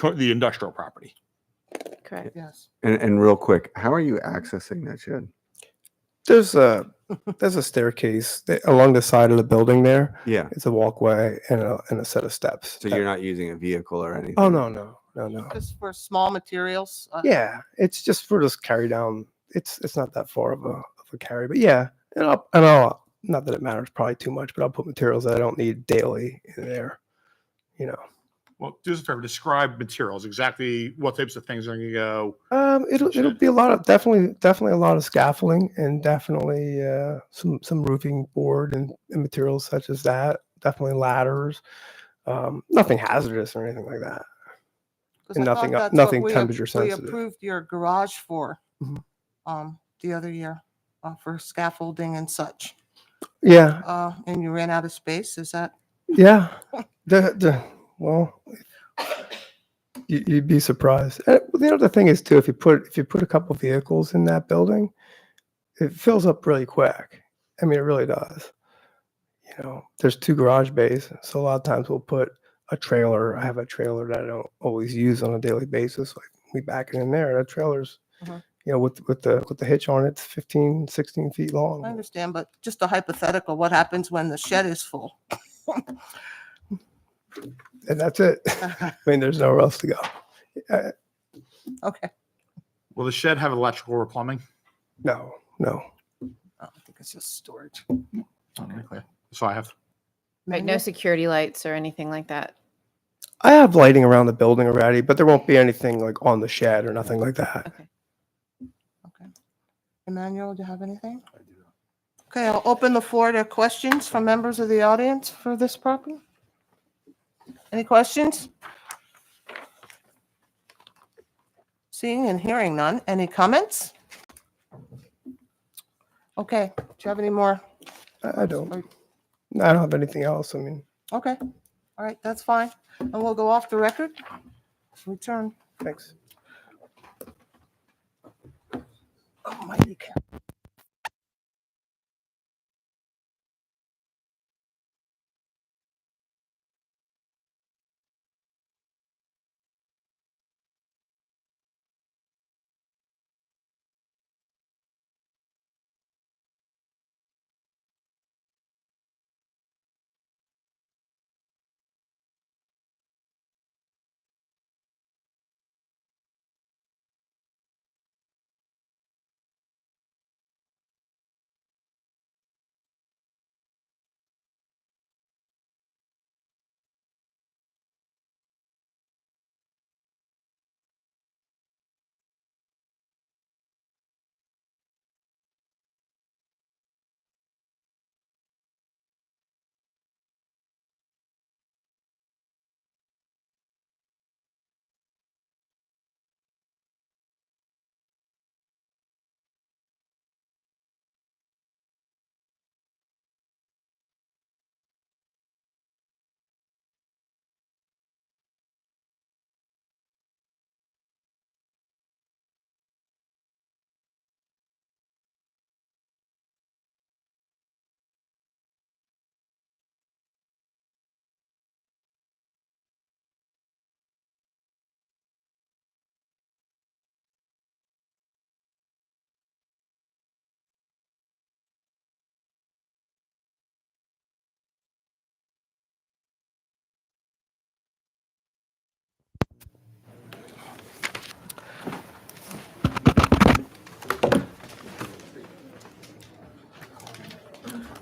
industrial property. Correct. Yes. And real quick, how are you accessing that shed? There's a staircase along the side of the building there. Yeah. It's a walkway and a set of steps. So you're not using a vehicle or anything? Oh, no. Just for small materials? Yeah, it's just for this carry down. It's not that far of a carry, but yeah, and I'll not that it matters probably too much, but I'll put materials that I don't need daily in there. Well, do us a favor, describe materials, exactly what types of things are going to go. It'll be a lot of definitely a lot of scaffolding and definitely some roofing board and materials such as that. Definitely ladders. Nothing hazardous or anything like that. 'Cause And I thought that's nothing what temperature We sensitive. approved your garage for Mhm. the other year for scaffolding and such. Yeah, And you ran out of space, is that? yeah. Well, you'd be surprised. The other thing is too, if you put a couple vehicles in that building, it fills up really quick. I mean, it really does. There's 2 garage bays, so a lot of times we'll put a trailer. I have a trailer that I don't always use on a daily basis. Like we back it in there. That trailer's, Mhm. with the hitch on it, it's 15, 16 feet long. I understand, but just a hypothetical, what happens when the shed is full? And that's it. I mean, there's nowhere else to go. Okay. Will the shed have electrical or plumbing? No, No. I think it's just storage. Okay, clear. So I have, Right, no security lights or anything like that. I have lighting around the building already, but there won't be anything like on the shed or nothing like that. Okay. Okay. Emmanuel, do you have anything? Okay, I'll open the floor to questions from members of the audience for this property. Any questions? Seeing and hearing none. Any comments? Okay, do you have any more? I don't. I don't have anything else. I mean, Okay, all right, that's fine. And we'll go off the record. Return. thanks. Almighty cow.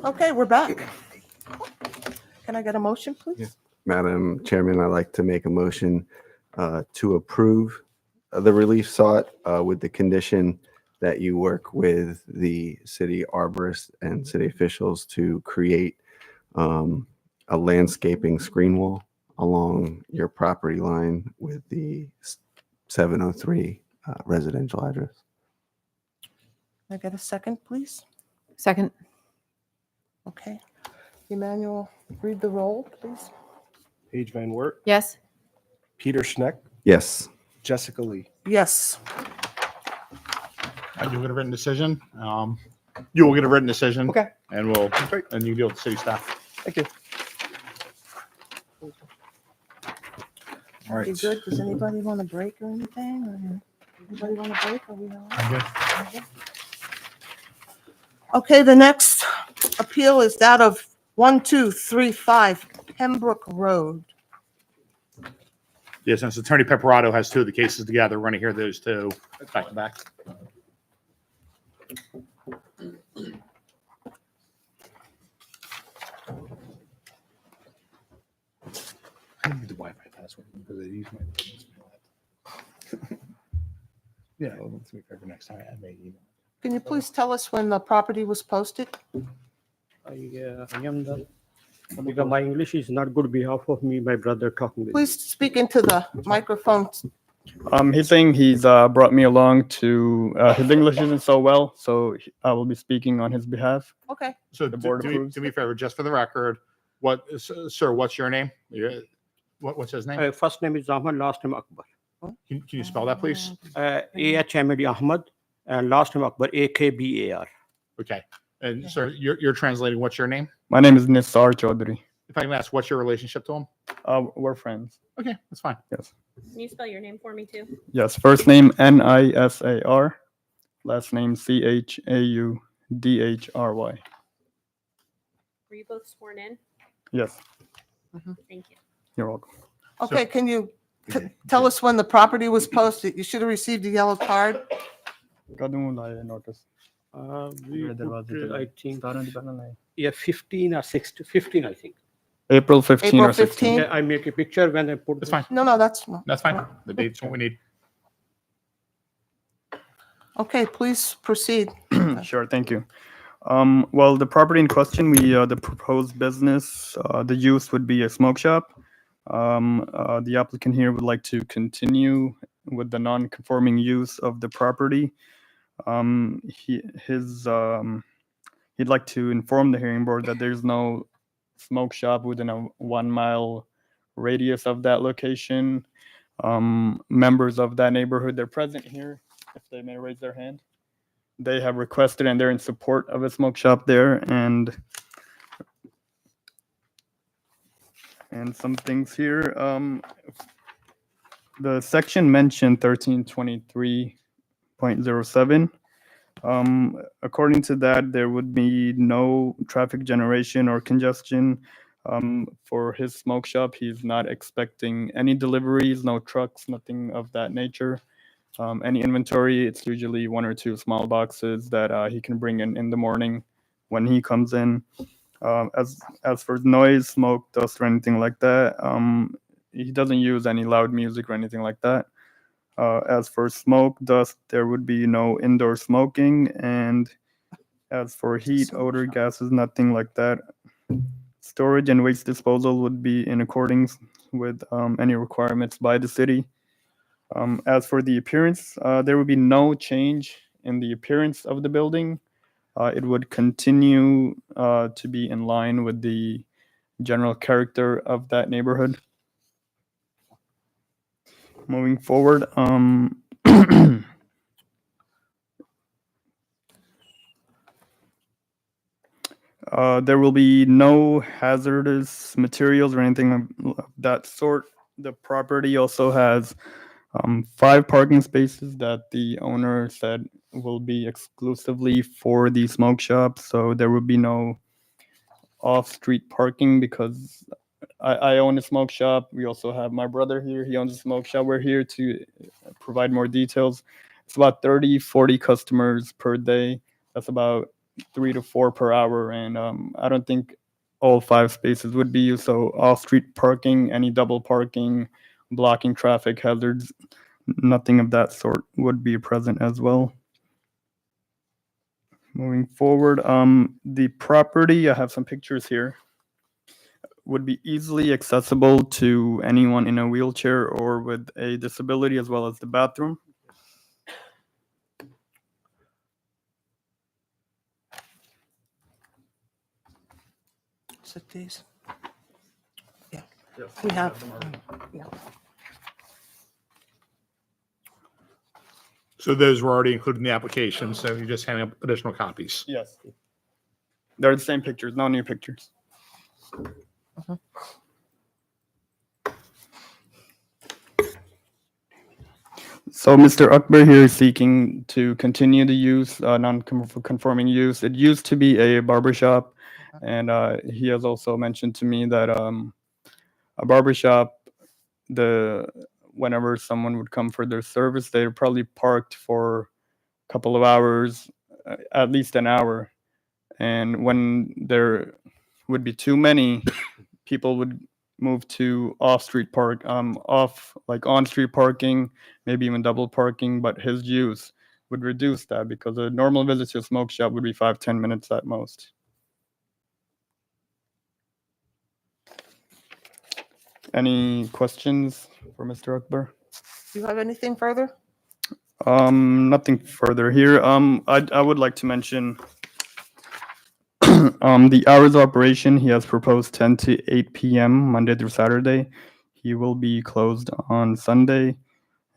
Okay, we're back. Can I get a motion, please? Madam Chairman, I'd like to make a motion to approve the relief sought with the condition that you work with the city arborist and city officials to create a landscaping screen wall along your property line with the 703 residential address. Can I get a second, please? Second. Okay. Emmanuel, read the roll, please. Paige Van Wert, Yes. Peter Schneck, Yes. Jessica Lee. Yes. you'll get a written decision. You will get a written decision. Okay. And we'll, Great. and you deal with the city staff. Thank you. All right. You good? Does anybody want a break or anything? Anybody want a break? Are we all right? I'm good. Okay, the next appeal is that of 1235 Pembroke Road. Yeah, since Attorney Peperato has two of the cases together, we're going to hear those two back to back. I need the Wi-Fi password because I use my. Yeah, let's make it for next time. I may email. Can you please tell us when the property was posted? I am the, because my English is not good behalf of me, my brother talking with me. Please speak into the microphone. He's saying he's brought me along to, his English isn't so well, so I will be speaking on his behalf. Okay. So The board approves. do me a favor, just for the record, sir, what's your name? What's his name? First name is Ahmad, last name Akbar. Can you spell that, please? A-H-M-A-D Ahmad, and last name Akbar, A-K-B-A-R. Okay. And sir, you're translating. What's your name? My name is Nisar Chaudhary. If I can ask, what's your relationship to him? We're friends. Okay, that's fine. Yes. Can you spell your name for me too? Yes. First name Nisar, last name Chaudhry. Were you both sworn in? Yes. Thank you. You're welcome. Okay, can you tell us when the property was posted? You should have received a yellow card. Kadun I notice. We Darwaze put, to I think, start on the bottom line. yeah, 15 or 16, 15, I think. April 15 April or 16. 15? Yeah, I make a picture when I put. That's fine. No, that's, That's fine. The date's what we need. okay, please proceed. Sure, thank you. Well, the property in question, the proposed business, the use would be a smoke shop. The applicant here would like to continue with the non-conforming use of the property. He'd like to inform the hearing board that there's no smoke shop within a 1 mile radius of that location. Members of that neighborhood, they're present here, if they may raise their hand. They have requested and they're in support of a smoke shop there, and some things here. The section mentioned 1323.07. According to that, there would be no traffic generation or congestion for his smoke shop. He's not expecting any deliveries, no trucks, nothing of that nature. Any inventory, it's usually 1 or 2 small boxes that he can bring in the morning when he comes in. As for noise, smoke, dust, or anything like that, he doesn't use any loud music or anything like that. As for smoke, dust, there would be no indoor smoking. And as for heat, odor, gases, nothing like that. Storage and waste disposal would be in accordance with any requirements by the city. As for the appearance, there would be no change in the appearance of the building. It would continue to be in line with the general character of that neighborhood. Moving forward, there will be no hazardous materials or anything of that sort. The property also has 5 parking spaces that the owner said will be exclusively for the smoke shop. So there will be no off-street parking because I own a smoke shop. We also have my brother here. He owns a smoke shop. We're here to provide more details. It's about 30, 40 customers per day. That's about 3 to 4 per hour. And I don't think all 5 spaces would be used. So off-street parking, any double parking, blocking traffic hazards, nothing of that sort would be present as well. Moving forward, the property, I have some pictures here, would be easily accessible to anyone in a wheelchair or with a disability, as well as the bathroom. Is it these? Yeah, we have, yeah. So those were already included in the application, so you're just handing up additional copies. Yes. They're the same pictures, no new pictures. So Mr. Akbar here is seeking to continue the use, non-conforming use. It used to be a barbershop, and he has also mentioned to me that a barbershop, whenever someone would come for their service, they're probably parked for a couple of hours, at least an hour. And when there would be too many, people would move to on-street parking, maybe even double parking, but his use would reduce that because a normal visit to a smoke shop would be 5-10 minutes at most. Any questions for Mr. Akbar? Do you have anything further? Nothing further here. I would like to mention the hours of operation. He has proposed 10 to 8 p.m. Monday through Saturday. He will be closed on Sunday.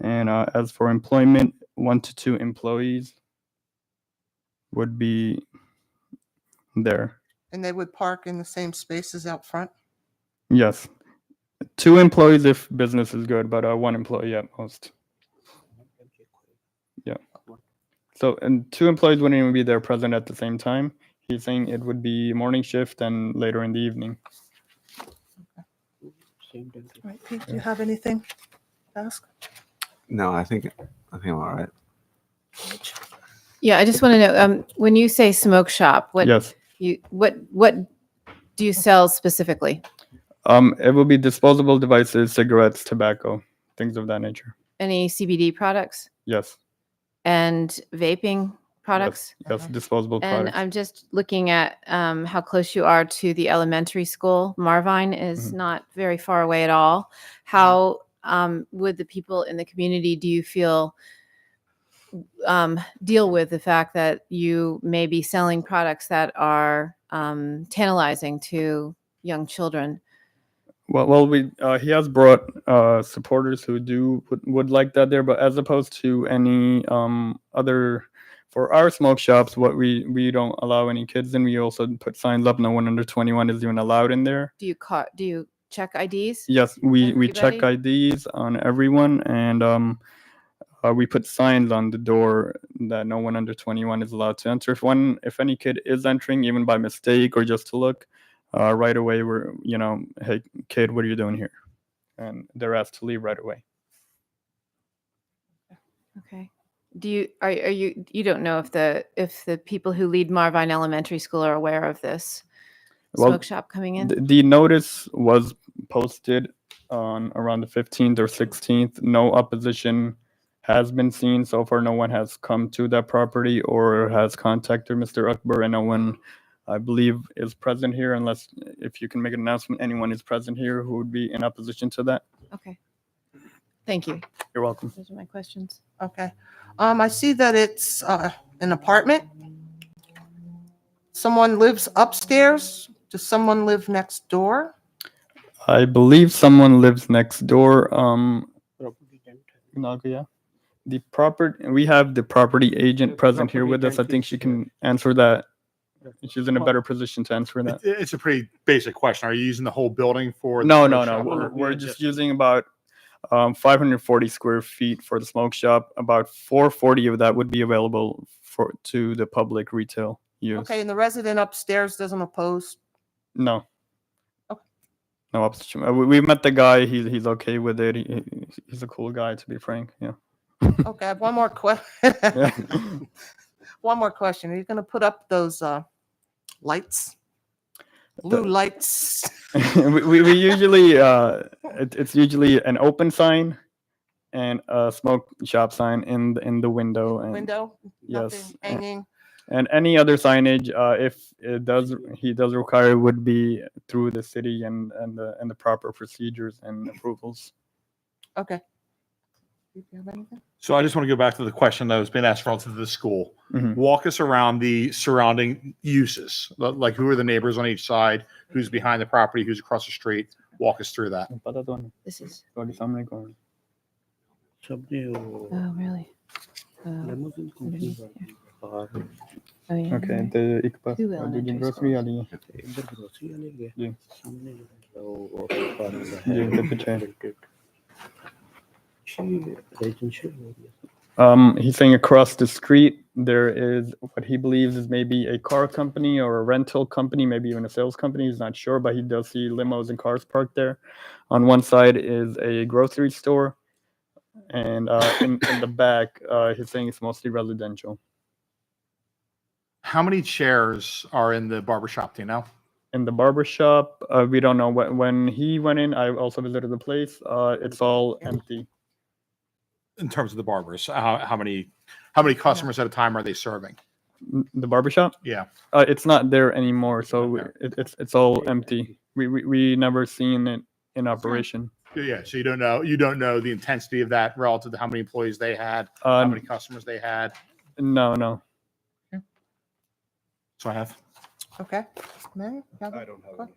And as for employment, 1 to 2 employees would be there. And they would park in the same spaces out front? Yes. 2 employees if business is good, but 1 employee at most. Yeah. So, and 2 employees wouldn't even be there present at the same time. He's saying it would be morning shift and later in the evening. All right, Pete, do you have anything to ask? No, I think I'm all right. Yeah, I just want to know, when you say smoke shop, what Yes. what do you sell specifically? It will be disposable devices, cigarettes, tobacco, things of that nature. Any CBD products Yes. and vaping products? Yes, disposable And products. I'm just looking at how close you are to the elementary school. Marvine is not very far away at all. How would the people in the community, do you feel, deal with the fact that you may be selling products that are tantalizing to young children? Well, he has brought supporters who would like that there, but as opposed to any other, for our smoke shops, what we don't allow any kids in. We also put signs up, no one under 21 is even allowed in there. Do you check IDs? Yes, we check Everybody? IDs on everyone, and we put signs on the door that no one under 21 is allowed to enter. If any kid is entering, even by mistake or just to look, right away we're, hey kid, what are you doing here? And they're asked to leave right away. Okay. You don't know if the people who lead Marvine Elementary School are aware of this smoke shop coming in? The notice was posted on around the 15th or 16th. No opposition has been seen so far. No one has come to that property or has contacted Mr. Akbar, and no one, I believe, is present here, unless if you can make an announcement, anyone is present here who would be in opposition to that. Okay. Thank you. You're welcome. Those are my questions. Okay. I see that it's an apartment. Someone lives upstairs. Does someone live next door? I believe someone lives next door. Nagoya. We have the property agent present here with us. I think she can answer that. She's in a better position to answer that. It's a pretty basic question. Are you using the whole building for? No. smoke shop? We're just using about 540 square feet for the smoke shop. About 440 of that would be available to the public retail use. Okay, and the resident upstairs doesn't oppose? No. Okay. No opposition. We met the guy. He's okay with it. He's a cool guy, to be frank. Yeah. Okay, I have one more question. One more question. Are you going to put up those lights? Blue lights? we usually it's usually an open sign and a smoke shop sign in the window. And Window? yes, Nothing hanging? and any other signage, if he does require, would be through the city and the proper procedures and approvals. Okay. Do you have anything? So I just want to go back to the question that was being asked relative to the school. Mhm. Walk us around the surrounding uses, like who are the neighbors on each side, who's behind the property, who's across the street. Walk us through that. This is. Oh, really? Underneath here. Oh, yeah. Okay. The Ikpa, Two the elementary grocery schools. alley. Yeah. Yeah, the picture. He's saying across the street there is what he believes is maybe a car company or a rental company, maybe even a sales company. He's not sure, but he does see limos and cars parked there. On one side is a grocery store, and in the back, he's saying it's mostly residential. How many chairs are in the barber shop? Do you know? In the barber shop, we don't know. When he went in, I also visited the place. It's all empty. In terms of the barbers, how many customers at a time are they serving? The barbershop? Yeah. It's not there anymore, so it's all empty. We never seen it in operation. Yeah. So you don't know the intensity of that relative to how many employees they had, how many customers they had. No. So I have. Okay. Mary, I don't have.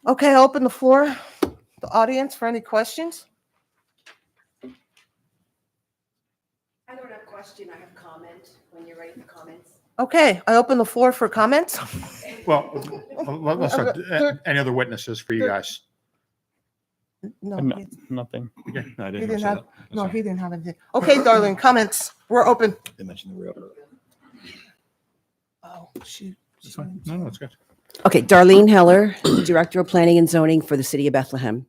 Okay, I'll open the floor, the audience, for any questions. I don't have a question, I have comment when you're ready for comments. Okay, I open the floor for comments. Well, let's start. Any other witnesses for you guys? No, Nothing. Yeah, no, I he didn't didn't say have. that. That's No, fine. he didn't have anything. Okay, Darlene, comments. We're open. They mentioned the real. Oh, shoot. That's fine. No, that's good. Okay, Darlene Heller, Director of Planning and Zoning for the City of Bethlehem.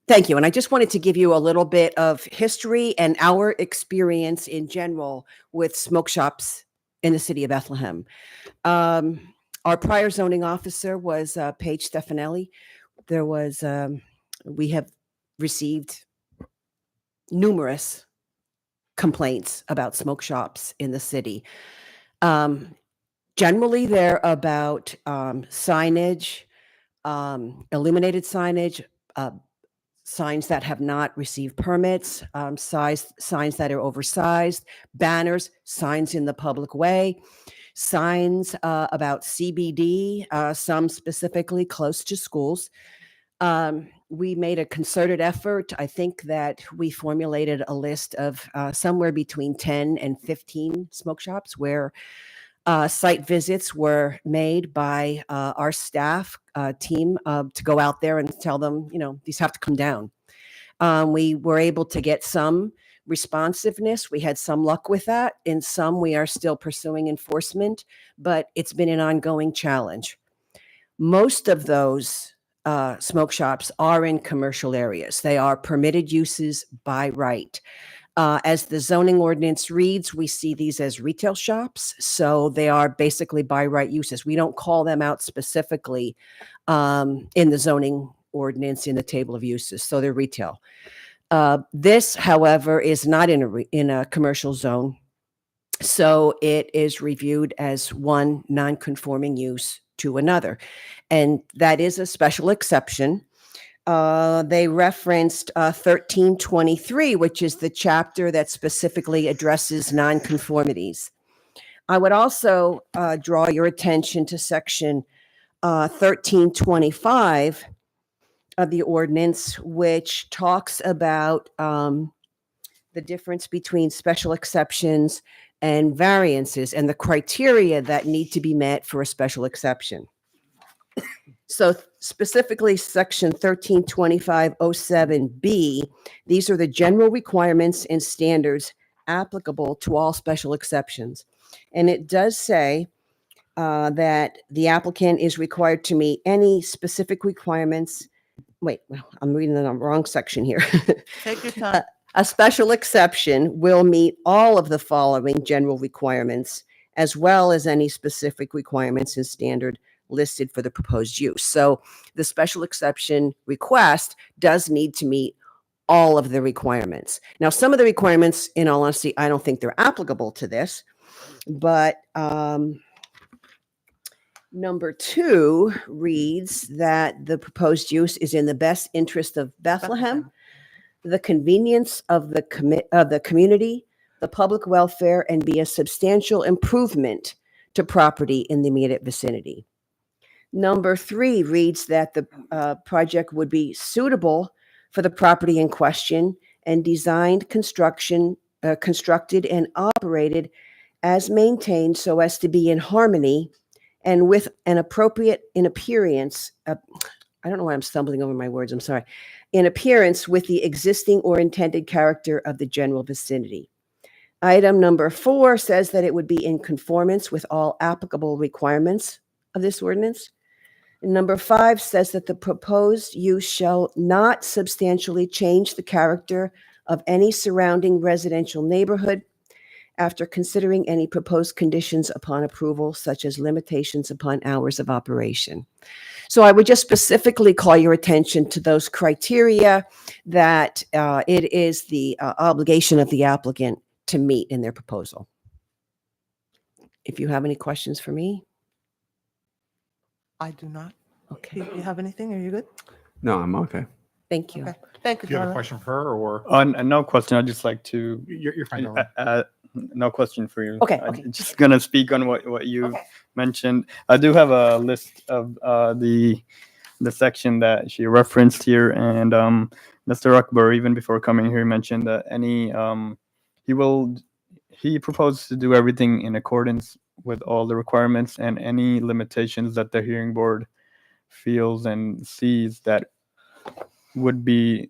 Thank you. And I just wanted to give you a little bit of history and our experience in general with smoke shops in the city of Bethlehem. Our prior zoning officer was Paige Stefanelli. There was, we have received numerous complaints about smoke shops in the city. Generally, they're about signage, illuminated signage, signs that have not received permits, signs that are oversized, banners, signs in the public way, signs about CBD, some specifically close to schools. We made a concerted effort. I think that we formulated a list of somewhere between 10 and 15 smoke shops where site visits were made by our staff team to go out there and tell them, these have to come down. We were able to get some responsiveness. We had some luck with that. In some, we are still pursuing enforcement, but it's been an ongoing challenge. Most of those smoke shops are in commercial areas. They are permitted uses by right. As the zoning ordinance reads, we see these as retail shops. So they are basically by right uses. We don't call them out specifically in the zoning ordinance in the table of uses. So they're retail. This, however, is not in a commercial zone. So it is reviewed as one non-conforming use to another. And that is a special exception. They referenced 1323, which is the chapter that specifically addresses nonconformities. I would also draw your attention to section 1325 of the ordinance, which talks about the difference between special exceptions and variances and the criteria that need to be met for a special exception. So specifically section 132507B, these are the general requirements and standards applicable to all special exceptions. And it does say that the applicant is required to meet any specific requirements. Wait, I'm reading the wrong section here. Take your time. A special exception will meet all of the following general requirements, as well as any specific requirements and standard listed for the proposed use. So the special exception request does need to meet all of the requirements. Now, some of the requirements, in all honesty, I don't think they're applicable to this, but number 2 reads that the proposed use is in the best interest of Bethlehem, the convenience of the community, the public welfare, and be a substantial improvement to property in the immediate vicinity. Number 3 reads that the project would be suitable for the property in question and designed, constructed, and operated as maintained so as to be in harmony and with an appropriate in appearance. I don't know why I'm stumbling over my words. I'm sorry. In appearance with the existing or intended character of the general vicinity. Item number 4 says that it would be in conformance with all applicable requirements of this ordinance. And number 5 says that the proposed use shall not substantially change the character of any surrounding residential neighborhood after considering any proposed conditions upon approval, such as limitations upon hours of operation. So I would just specifically call your attention to those criteria that it is the obligation of the applicant to meet in their proposal. If you have any questions for me. I do not. Okay. Do you have anything? Are you good? No, I'm okay. Thank you. Okay. Thank you, Do you have a Jonathan. question for her or? No question. I'd just like to. You're fine. Darla. No question for you. Okay, I'm okay. just gonna speak on what you Okay. mentioned. I do have a list of the section that she referenced here, and Mr. Akbar, even before coming here, mentioned that he proposed to do everything in accordance with all the requirements and any limitations that the hearing board feels and sees that would be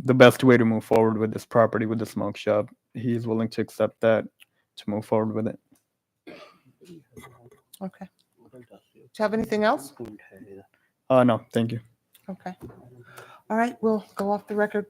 the best way to move forward with this property, with the smoke shop. He's willing to accept that to move forward with it. Okay. Do you have anything else? No, thank you. Okay. All right, we'll go off the record.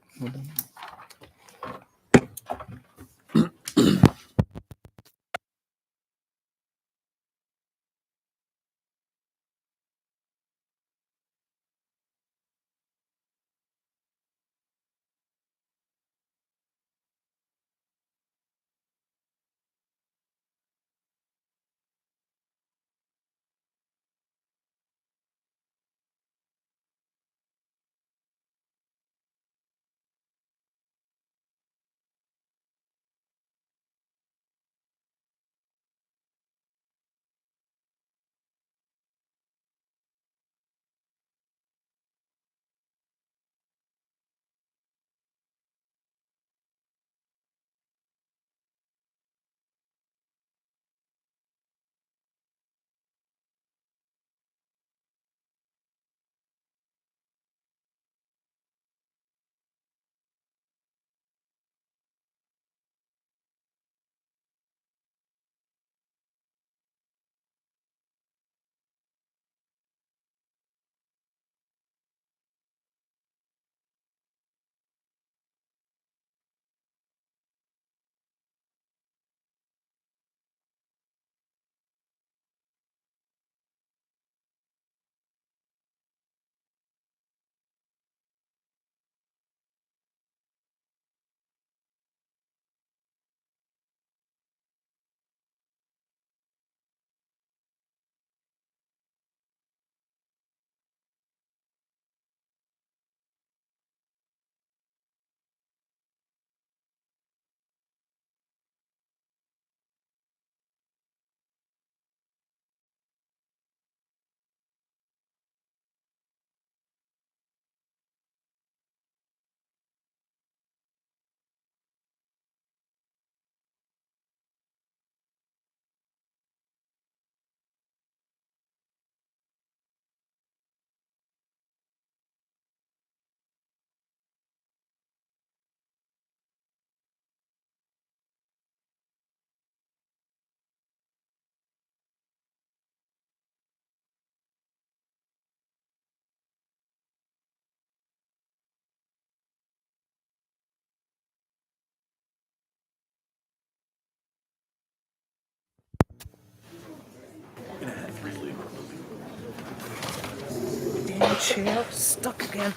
Damn chair, stuck again.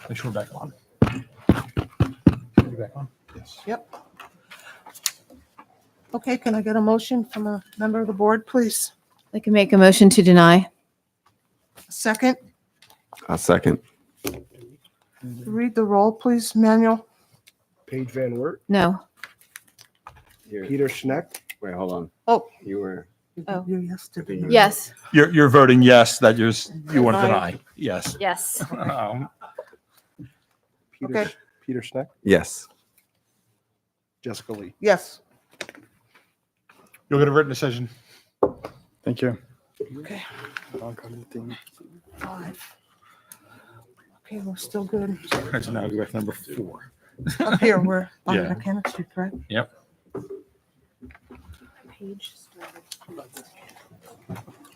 Make sure we're back on. You back on? Yes. Yep. Okay, can I get a motion from a member of the board, please? I can make a motion to deny. Second, A second. read the roll, please, Manuel. Paige Van Wert, No. Peter Schneck, Wait, hold on. Oh. You were. Oh. You yesterday. Yes. You're voting yes, that you want to deny. Yes. Yes. Peter, Okay. Peter Schneck, Yes. Jessica Lee. Yes. You'll get a written decision. Thank you. Okay. 5. Okay, we're still good. So now go back to number 4. Up here, we're on Yeah. Mechanic Street, correct? Yep. Page started.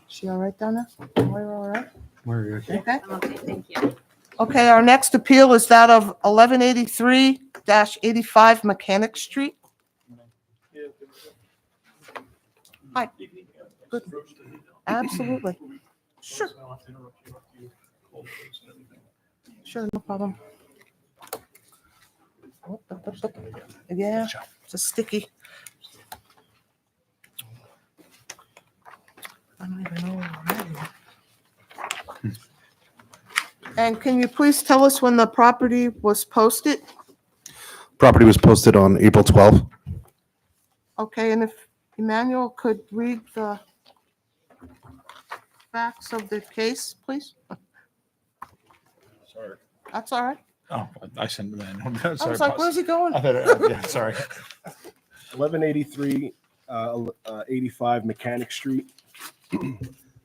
She all right down there? We're all right? Where are you? Okay. Okay, thank you. Okay, our next appeal is that of 1183-85 Mechanic Street. Hi. Good. Absolutely. Sure. Sure, no problem. Yeah, it's a sticky. I don't even know where we're at here. And can you please tell us when the property was posted? Property was posted on April 12th. Okay, and if Emmanuel could read the facts of the case, please? Sorry. That's all right. Oh, I sent them in. I was like, where's he going? I thought, yeah, sorry. 1183, 85 Mechanic Street.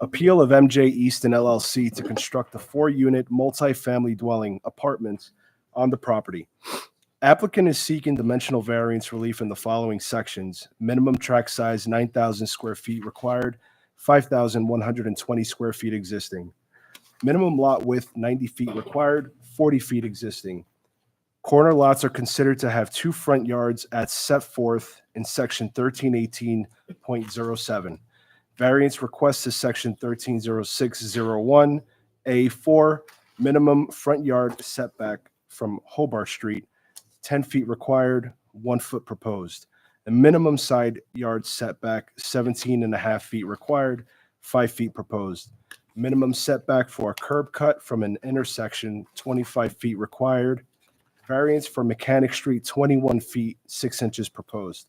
Appeal of MJ Easton LLC to construct a 4-unit multifamily dwelling apartments on the property. Applicant is seeking dimensional variance relief in the following sections. Minimum tract size 9,000 square feet required. 5,120 square feet existing. Minimum lot width 90 feet required, 40 feet existing. Corner lots are considered to have 2 front yards as set forth in section 1318.07. Variance request to section 130601A4, minimum front yard setback from Hobart Street, 10 feet required, 1 foot proposed. The minimum side yard setback, 17 and a half feet required, 5 feet proposed. Minimum setback for a curb cut from an intersection, 25 feet required. Variance for Mechanic Street, 21 feet, 6 inches proposed.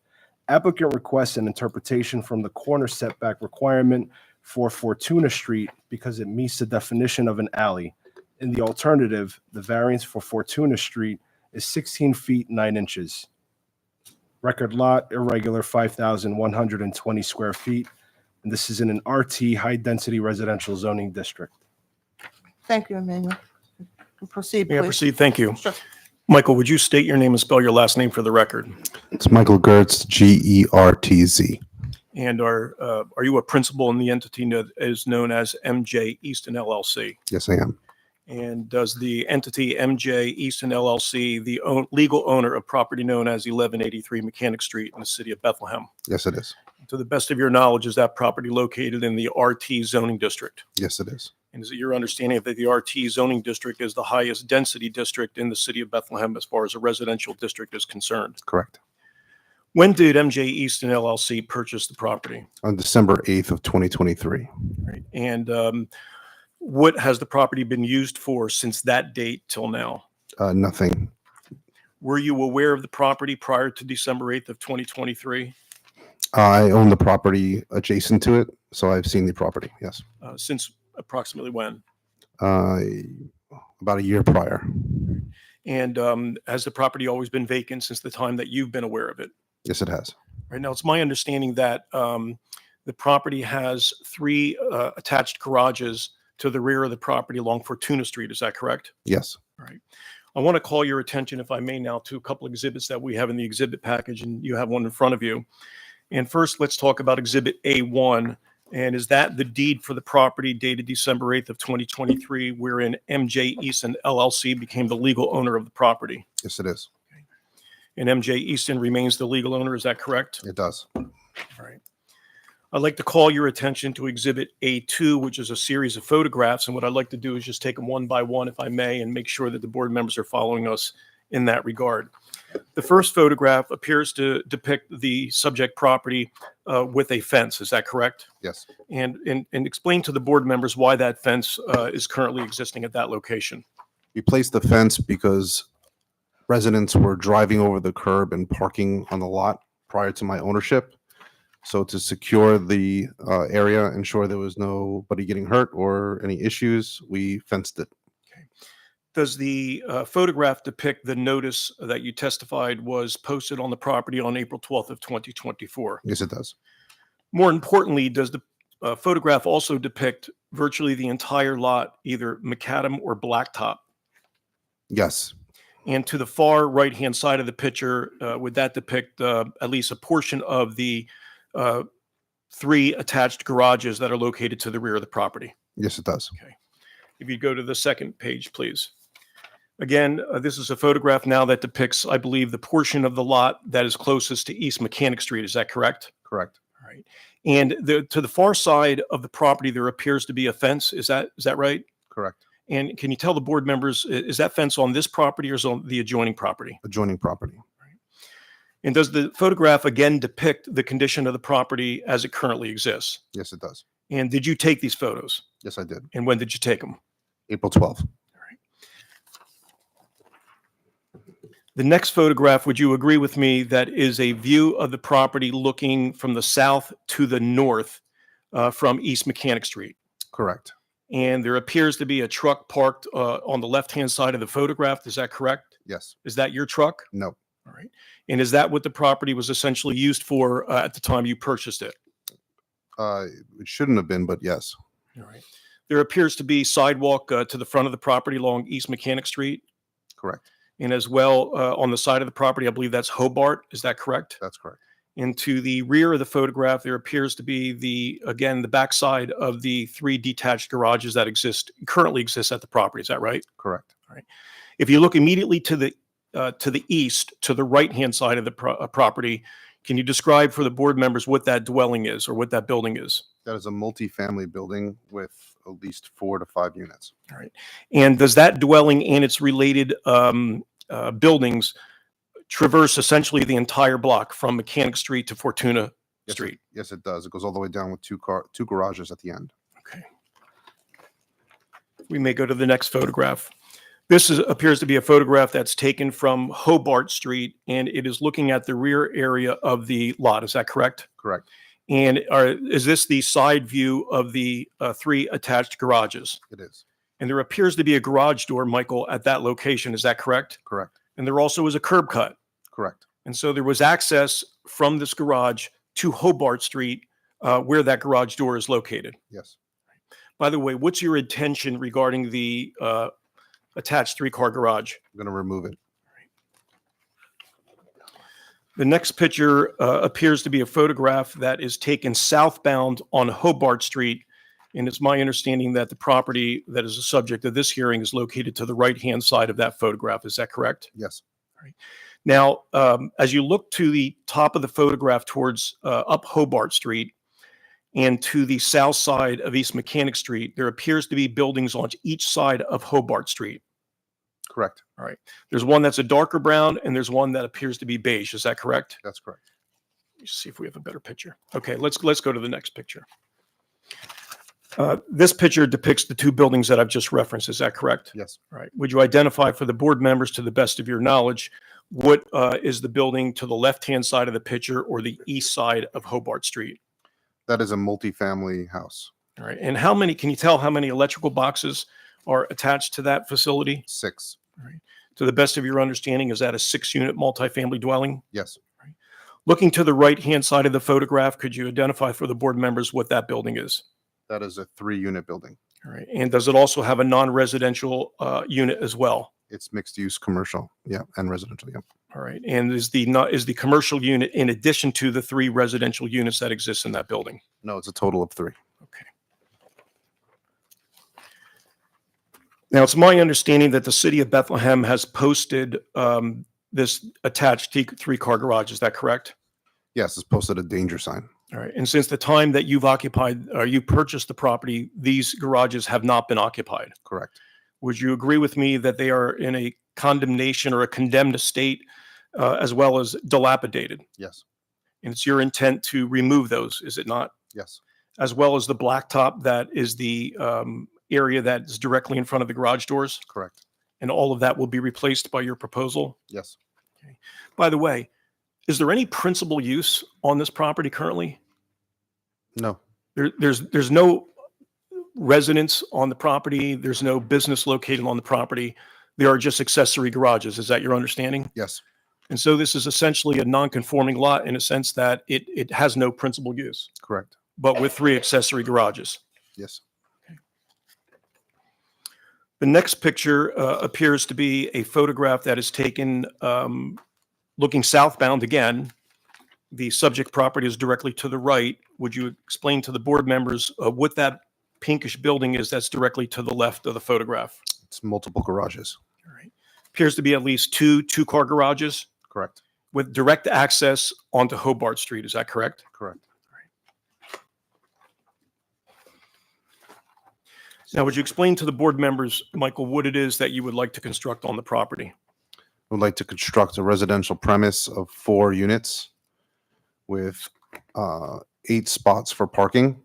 Applicant requests an interpretation from the corner setback requirement for Fortuna Street because it meets the definition of an alley. In the alternative, the variance for Fortuna Street is 16 feet, 9 inches. Record lot, irregular, 5,120 square feet. And this is in an RT, high-density residential zoning district. Thank you, Emmanuel. Proceed, May I please. proceed? Thank you. Sure. Michael, would you state your name and spell your last name for the record? It's Michael Gertz, Gertz. And are you a principal in the entity that is known as MJ Easton LLC? Yes, I am. And does the entity MJ Easton LLC, the legal owner of property known as 1183 Mechanic Street in the city of Bethlehem? Yes, it is. To the best of your knowledge, is that property located in the RT zoning district? Yes, it is. And is it your understanding that the RT zoning district is the highest density district in the city of Bethlehem as far as a residential district is concerned? Correct. When did MJ Easton LLC purchase the property? On December 8th of 2023. Right. And what has the property been used for since that date till now? Nothing. Were you aware of the property prior to December 8th of 2023? I own the property adjacent to it, so I've seen the property, yes. Since approximately when? About a year prior. And has the property always been vacant since the time that you've been aware of it? Yes, it has. Right now, it's my understanding that the property has 3 attached garages to the rear of the property along Fortuna Street. Is that correct? Yes. All right. I want to call your attention, if I may now, to a couple exhibits that we have in the exhibit package, and you have one in front of you. And first, let's talk about Exhibit A1. And is that the deed for the property dated December 8th of 2023, wherein MJ Easton LLC became the legal owner of the property? Yes, it is. And MJ Easton remains the legal owner, is that correct? It does. All right. I'd like to call your attention to Exhibit A2, which is a series of photographs. And what I'd like to do is just take them one by one, if I may, and make sure that the board members are following us in that regard. The first photograph appears to depict the subject property with a fence. Is that correct? Yes. And explain to the board members why that fence is currently existing at that location. We placed the fence because residents were driving over the curb and parking on the lot prior to my ownership. So to secure the area, ensure there was nobody getting hurt or any issues, we fenced it. Does the photograph depict the notice that you testified was posted on the property on April 12th of 2024? Yes, it does. More importantly, does the photograph also depict virtually the entire lot, either macadam or blacktop? Yes. And to the far right-hand side of the picture, would that depict at least a portion of the 3 attached garages that are located to the rear of the property? Yes, it does. Okay. If you go to the second page, please. Again, this is a photograph now that depicts, I believe, the portion of the lot that is closest to East Mechanic Street. Is that correct? Correct. All right. And to the far side of the property, there appears to be a fence. Is that right? Correct. And can you tell the board members, is that fence on this property or is it on the adjoining property? Adjoining property. And does the photograph again depict the condition of the property as it currently exists? Yes, it does. And did you take these photos? Yes, I did. And when did you take them? April 12th. The next photograph, would you agree with me that is a view of the property looking from the south to the north from East Mechanic Street? Correct. And there appears to be a truck parked on the left-hand side of the photograph. Is that correct? Yes. Is that your truck? No. All right. And is that what the property was essentially used for at the time you purchased it? It shouldn't have been, but yes. All right. There appears to be sidewalk to the front of the property along East Mechanic Street. Correct. And as well on the side of the property, I believe that's Hobart. Is that correct? That's correct. And to the rear of the photograph, there appears to be the backside of the 3 detached garages that currently exist at the property. Is that right? Correct. All right. If you look immediately to the east, to the right-hand side of the property, can you describe for the board members what that dwelling is or what that building is? That is a multifamily building with at least 4 to 5 units. All right. And does that dwelling and its related buildings traverse essentially the entire block from Mechanic Street to Fortuna Street? Yes, it does. It goes all the way down with two garages at the end. Okay. We may go to the next photograph. This appears to be a photograph that's taken from Hobart Street, and it is looking at the rear area of the lot. Is that correct? Correct. And is this the side view of the 3 attached garages? It is. And there appears to be a garage door, Michael, at that location. Is that correct? Correct. And there also is a curb cut. Correct. And so there was access from this garage to Hobart Street, where that garage door is located. Yes. By the way, what's your intention regarding the attached 3-car garage? I'm going to remove it. The next picture appears to be a photograph that is taken southbound on Hobart Street. And it's my understanding that the property that is the subject of this hearing is located to the right-hand side of that photograph. Is that correct? Yes. All right. Now, as you look to the top of the photograph towards up Hobart Street and to the south side of East Mechanic Street, there appears to be buildings on each side of Hobart Street. Correct. All right. There's one that's a darker brown and there's one that appears to be beige. Is that correct? That's correct. Let's see if we have a better picture. Okay, let's go to the next picture. This picture depicts the 2 buildings that I've just referenced. Is that correct? Yes. All right. Would you identify for the board members, to the best of your knowledge, what is the building to the left-hand side of the picture or the east side of Hobart Street? That is a multifamily house. All right. And can you tell how many electrical boxes are attached to that facility? 6. All right. To the best of your understanding, is that a 6-unit multifamily dwelling? Yes. Right. Looking to the right-hand side of the photograph, could you identify for the board members what that building is? That is a 3-unit building. All right. And does it also have a non-residential unit as well? It's mixed use commercial. Yeah. And residential. Yeah. All right. And is the commercial unit in addition to the 3 residential units that exist in that building? No, it's a total of 3. Okay. Now, it's my understanding that the city of Bethlehem has posted this attached 3-car garage. Is that correct? Yes. It's posted a danger sign. All right. And since the time that you've occupied or you purchased the property, these garages have not been occupied. Correct. Would you agree with me that they are in a condemnation or a condemned state, as well as dilapidated? Yes. And it's your intent to remove those, is it not? Yes. As well as the blacktop that is the area that is directly in front of the garage doors? Correct. And all of that will be replaced by your proposal? Yes. Okay. By the way, is there any principal use on this property currently? No. There's no residence on the property. There's no business located on the property. There are just accessory garages. Is that your understanding? Yes. And so this is essentially a non-conforming lot in a sense that it has no principal use, Correct. but with 3 accessory garages. Yes. The next picture appears to be a photograph that is taken looking southbound again. The subject property is directly to the right. Would you explain to the board members what that pinkish building is that's directly to the left of the photograph? It's multiple garages. All right. Appears to be at least 2-car garages Correct. with direct access onto Hobart Street. Is that correct? Correct. Now, would you explain to the board members, Michael, what it is that you would like to construct on the property? Would like to construct a residential premise of 4 units with 8 spots for parking.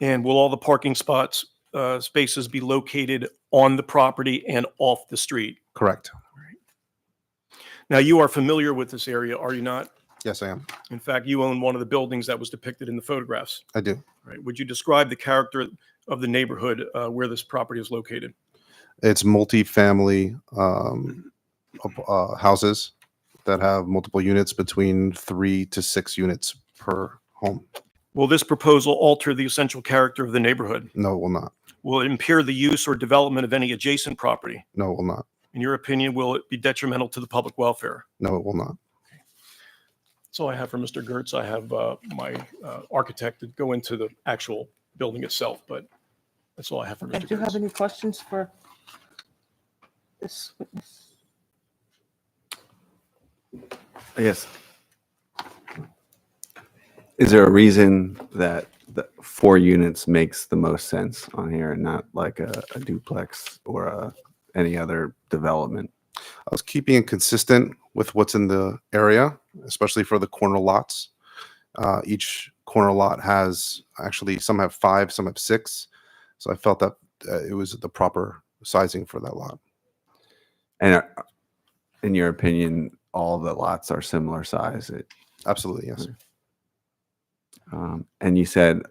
And will all the parking spaces be located on the property and off the street? Correct. Now, you are familiar with this area, are you not? Yes, I am. In fact, you own one of the buildings that was depicted in the photographs. I do. Right. Would you describe the character of the neighborhood where this property is located? It's multi-family houses that have multiple units, between 3 to 6 units per home. Will this proposal alter the essential character of the neighborhood? No, it will not. Will it impair the use or development of any adjacent property? No, it will not. In your opinion, will it be detrimental to the public welfare? No, it will not. That's all I have for Mr. Gertz. I have my architect to go into the actual building itself, but that's all I have for Okay, Mr. do you have Gertz. any questions for this witness? I guess. Is there a reason that the 4 units makes the most sense on here and not like a duplex or any other development? I was keeping it consistent with what's in the area, especially for the corner lots. Each corner lot has actually, some have 5, some have 6. So I felt that it was the proper sizing for that lot. And in your opinion, all the lots are similar size? Absolutely, yes. And you said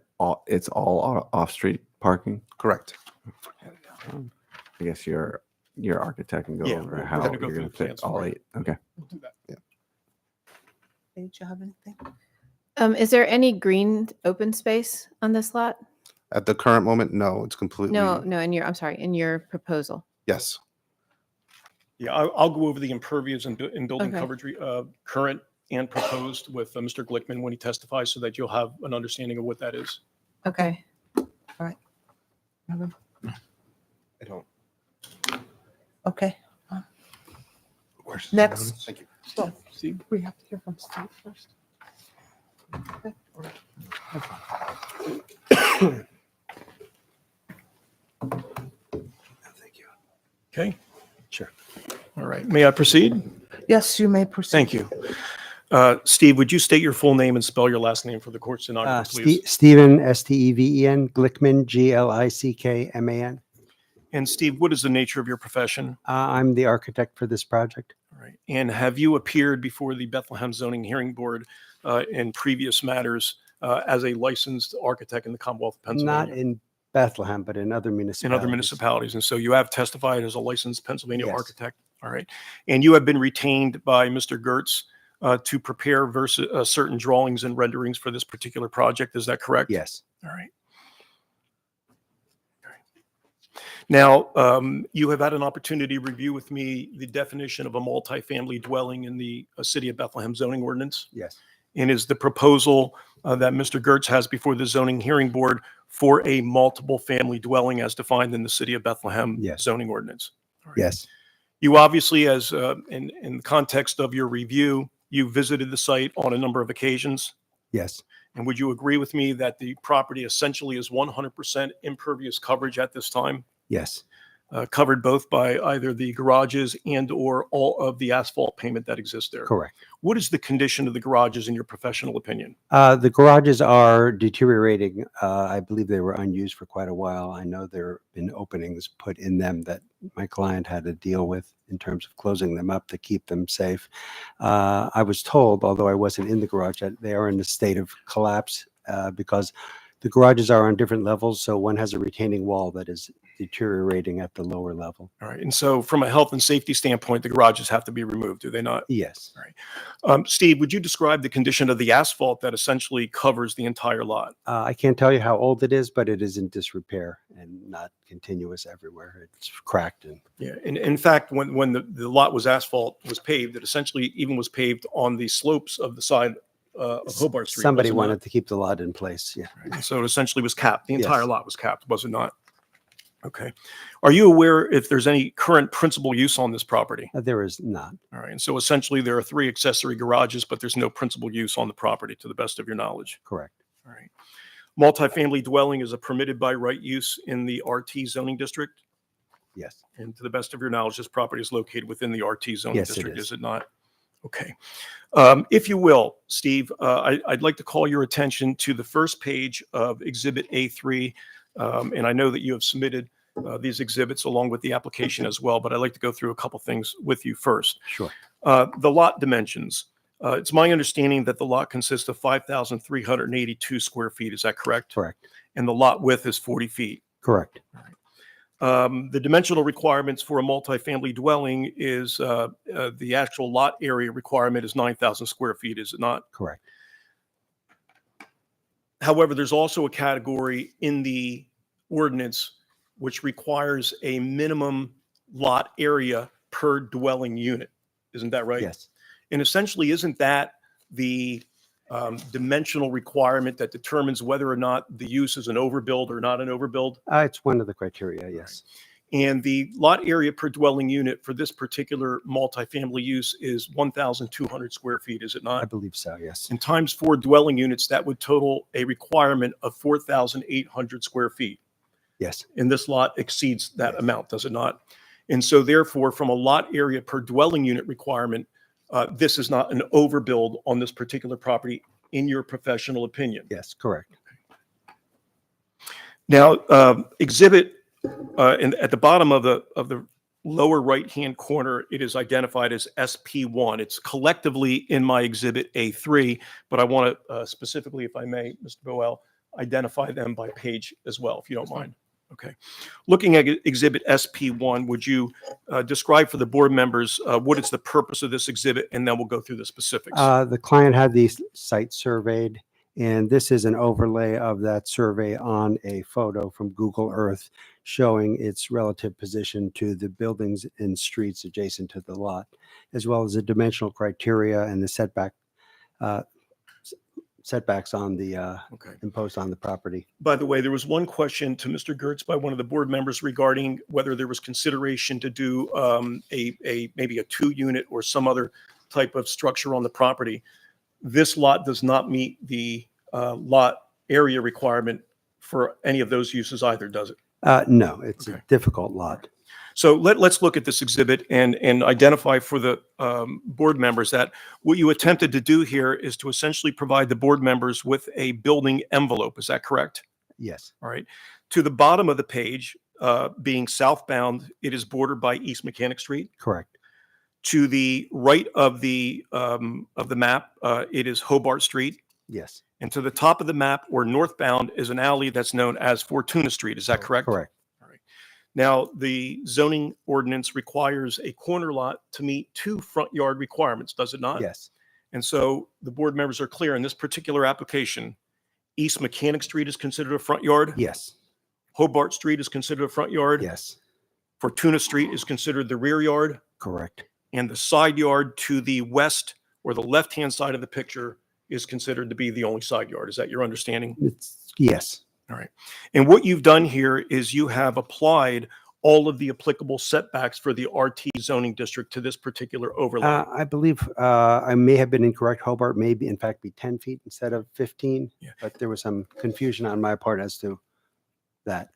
it's all off-street parking? Correct. I guess your architect can go Yeah, over we're how gonna you're go through going the to fit plans all for 8. Okay. We'll do that. Did you have anything? Is there any green open space on this lot? At the current moment, no, it's completely. No, I'm sorry, in your proposal. Yes. Yeah, I'll go over the impervious and building Okay. coverage, current and proposed with Mr. Glickman when he testifies so that you'll have an understanding of what that is. Okay. Evan? I don't. Okay. Questions? Next. Thank you. So, we have to hear from Steve first. Okay. Okay? Sure. All right. May I proceed? Yes, you may proceed. Thank you. Steve, would you state your full name and spell your last name for the court stenographer, please? Stephen, Steven, Glickman, Glickman. And Steve, what is the nature of your profession? I'm the architect for this project. All right. And have you appeared before the Bethlehem Zoning Hearing Board in previous matters as a licensed architect in the Commonwealth of Pennsylvania? Not in Bethlehem, but in other municipalities. In other municipalities. And so you have testified as a licensed Pennsylvania Yes. architect. All right. And you have been retained by Mr. Gertz to prepare certain drawings and renderings for this particular project. Is that correct? Yes. All right. Now, you have had an opportunity to review with me the definition of a multifamily dwelling in the City of Bethlehem zoning ordinance. Yes. And is the proposal that Mr. Gertz has before the zoning hearing board for a multiple family dwelling as defined in the City of Bethlehem Yes. zoning ordinance? Yes. You obviously, as in the context of your review, you visited the site on a number of occasions. Yes. And would you agree with me that the property essentially is 100% impervious coverage at this time? Yes. Covered both by either the garages and or all of the asphalt pavement that exists there. Correct. What is the condition of the garages in your professional opinion? The garages are deteriorating. I believe they were unused for quite a while. I know there have been openings put in them that my client had to deal with in terms of closing them up to keep them safe. I was told, although I wasn't in the garage, that they are in a state of collapse because the garages are on different levels. So one has a retaining wall that is deteriorating at the lower level. All right. And so from a health and safety standpoint, the garages have to be removed, do they not? Yes. All right. Steve, would you describe the condition of the asphalt that essentially covers the entire lot? I can't tell you how old it is, but it is in disrepair and not continuous everywhere. It's cracked and Yeah. And in fact, when the lot was paved, it essentially even was paved on the slopes of the side of Hobart Street. somebody was it wanted not? to keep the lot in place. Yeah. Right. So it essentially was capped. The Yes. entire lot was capped, was it not? Okay. Are you aware if there's any current principal use on this property? There is not. All right. And so essentially there are 3 accessory garages, but there's no principal use on the property to the best of your knowledge. Correct. All right. Multifamily dwelling is a permitted by right use in the RT zoning district. Yes. And to the best of your knowledge, this property is located within the RT zoning Yes, it district, is. is it not? Okay. If you will, Steve, I'd like to call your attention to the first page of Exhibit A3. And I know that you have submitted these exhibits along with the application as well, but I'd like to go through a couple things with you first. Sure. The lot dimensions. It's my understanding that the lot consists of 5,382 square feet. Is that correct? Correct. And the lot width is 40 feet. Correct. The dimensional requirements for a multifamily dwelling is the actual lot area requirement is 9,000 square feet, is it not? Correct. However, there's also a category in the ordinance which requires a minimum lot area per dwelling unit. Isn't that right? Yes. And essentially, isn't that the dimensional requirement that determines whether or not the use is an overbuild or not an overbuild? It's one of the criteria, yes. And the lot area per dwelling unit for this particular multifamily use is 1,200 square feet, is it I not? believe so, yes. And times 4 dwelling units, that would total a requirement of 4,800 square feet. Yes. And this lot exceeds that amount, does it not? And so therefore, from a lot area per dwelling unit requirement, this is not an overbuild on this particular property, in your professional opinion. Yes, correct. Now, exhibit at the bottom of the lower right-hand corner, it is identified as SP1. It's collectively in my exhibit A3, but I want to specifically, if I may, Mr. Boel, identify them by page as well, if you don't mind. Okay. Looking at exhibit SP1, would you describe for the board members what is the purpose of this exhibit, and then we'll go through the specifics. The client had the site surveyed, and this is an overlay of that survey on a photo from Google Earth showing its relative position to the buildings and streets adjacent to the lot, as well as the dimensional criteria and the setbacks on the imposed on the property. By the way, there was one question to Mr. Gertz by one of the board members regarding whether there was consideration to do maybe a 2-unit or some other type of structure on the property. This lot does not meet the lot area requirement for any of those uses either, does it? No, it's a difficult lot. So let's look at this exhibit and identify for the board members that what you attempted to do here is to essentially provide the board members with a building envelope. Is that correct? Yes. All right. To the bottom of the page, being southbound, it is bordered by East Mechanic Street. Correct. To the right of the map, it is Hobart Street. Yes. And to the top of the map, or northbound, is an alley that's known as Fortuna Street. Is that correct? Correct. Now, the zoning ordinance requires a corner lot to meet 2 front yard requirements, does it not? Yes. And so the board members are clear in this particular application, East Mechanic Street is considered a front yard? Yes. Hobart Street is considered a front yard? Yes. Fortuna Street is considered the rear yard? Correct. And the side yard to the west or the left-hand side of the picture is considered to be the only side yard. Is that your understanding? Yes. All right. And what you've done here is you have applied all of the applicable setbacks for the RT zoning district to this particular overlay. I believe I may have been incorrect. Hobart may be, in fact, be 10 feet instead of 15, but there was some confusion on my part as to that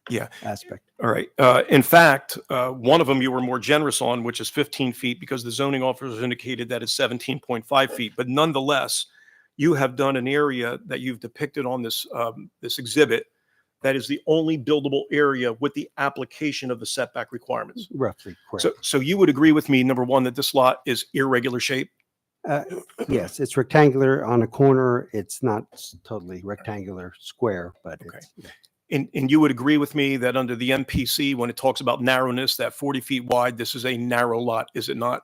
aspect. All right. In fact, one of them you were more generous on, which is 15 feet, because the zoning officers indicated that it's 17.5 feet. But nonetheless, you have done an area that you've depicted on this this exhibit that is the only buildable area with the application of the setback requirements. Roughly, correct. So you would agree with me, number one, that this lot is irregular shape? Yes, it's rectangular on a corner. It's not totally rectangular square, but it's. And you would agree with me that under the MPC, when it talks about narrowness, that 40 feet wide, this is a narrow lot, is it not?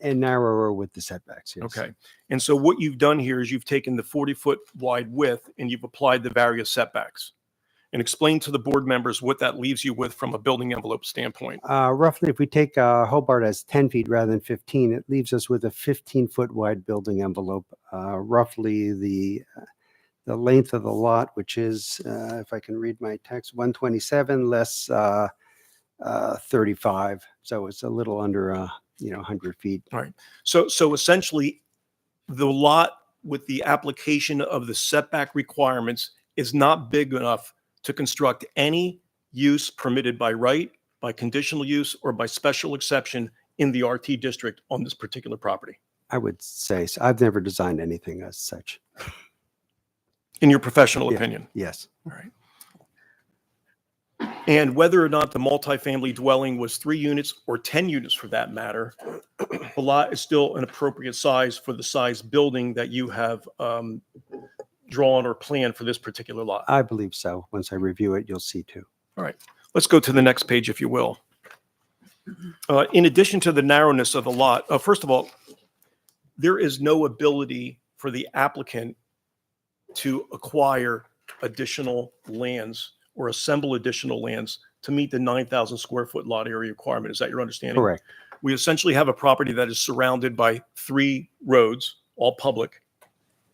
And narrower with the setbacks, yes. Okay. And so what you've done here is you've taken the 40-foot wide width and you've applied the various setbacks. And explain to the board members what that leaves you with from a building envelope standpoint. Roughly, if we take Hobart as 10 feet rather than 15, it leaves us with a 15-foot wide building envelope. Roughly the length of the lot, which is, if I can read my text, 127 less 35. So it's a little under 100 feet. All right. So essentially, the lot with the application of the setback requirements is not big enough to construct any use permitted by right, by conditional use, or by special exception in the RT district on this particular property. I would say so. I've never designed anything as such. In your professional opinion? Yes. All right. And whether or not the multifamily dwelling was 3 units or 10 units for that matter, the lot is still an appropriate size for the size building that you have drawn or planned for this particular lot. I believe so. Once I review it, you'll see too. All right. Let's go to the next page, if you will. In addition to the narrowness of the lot, first of all, there is no ability for the applicant to acquire additional lands or assemble additional lands to meet the 9,000 square foot lot area requirement. Is that your understanding? Correct. We essentially have a property that is surrounded by 3 roads, all public,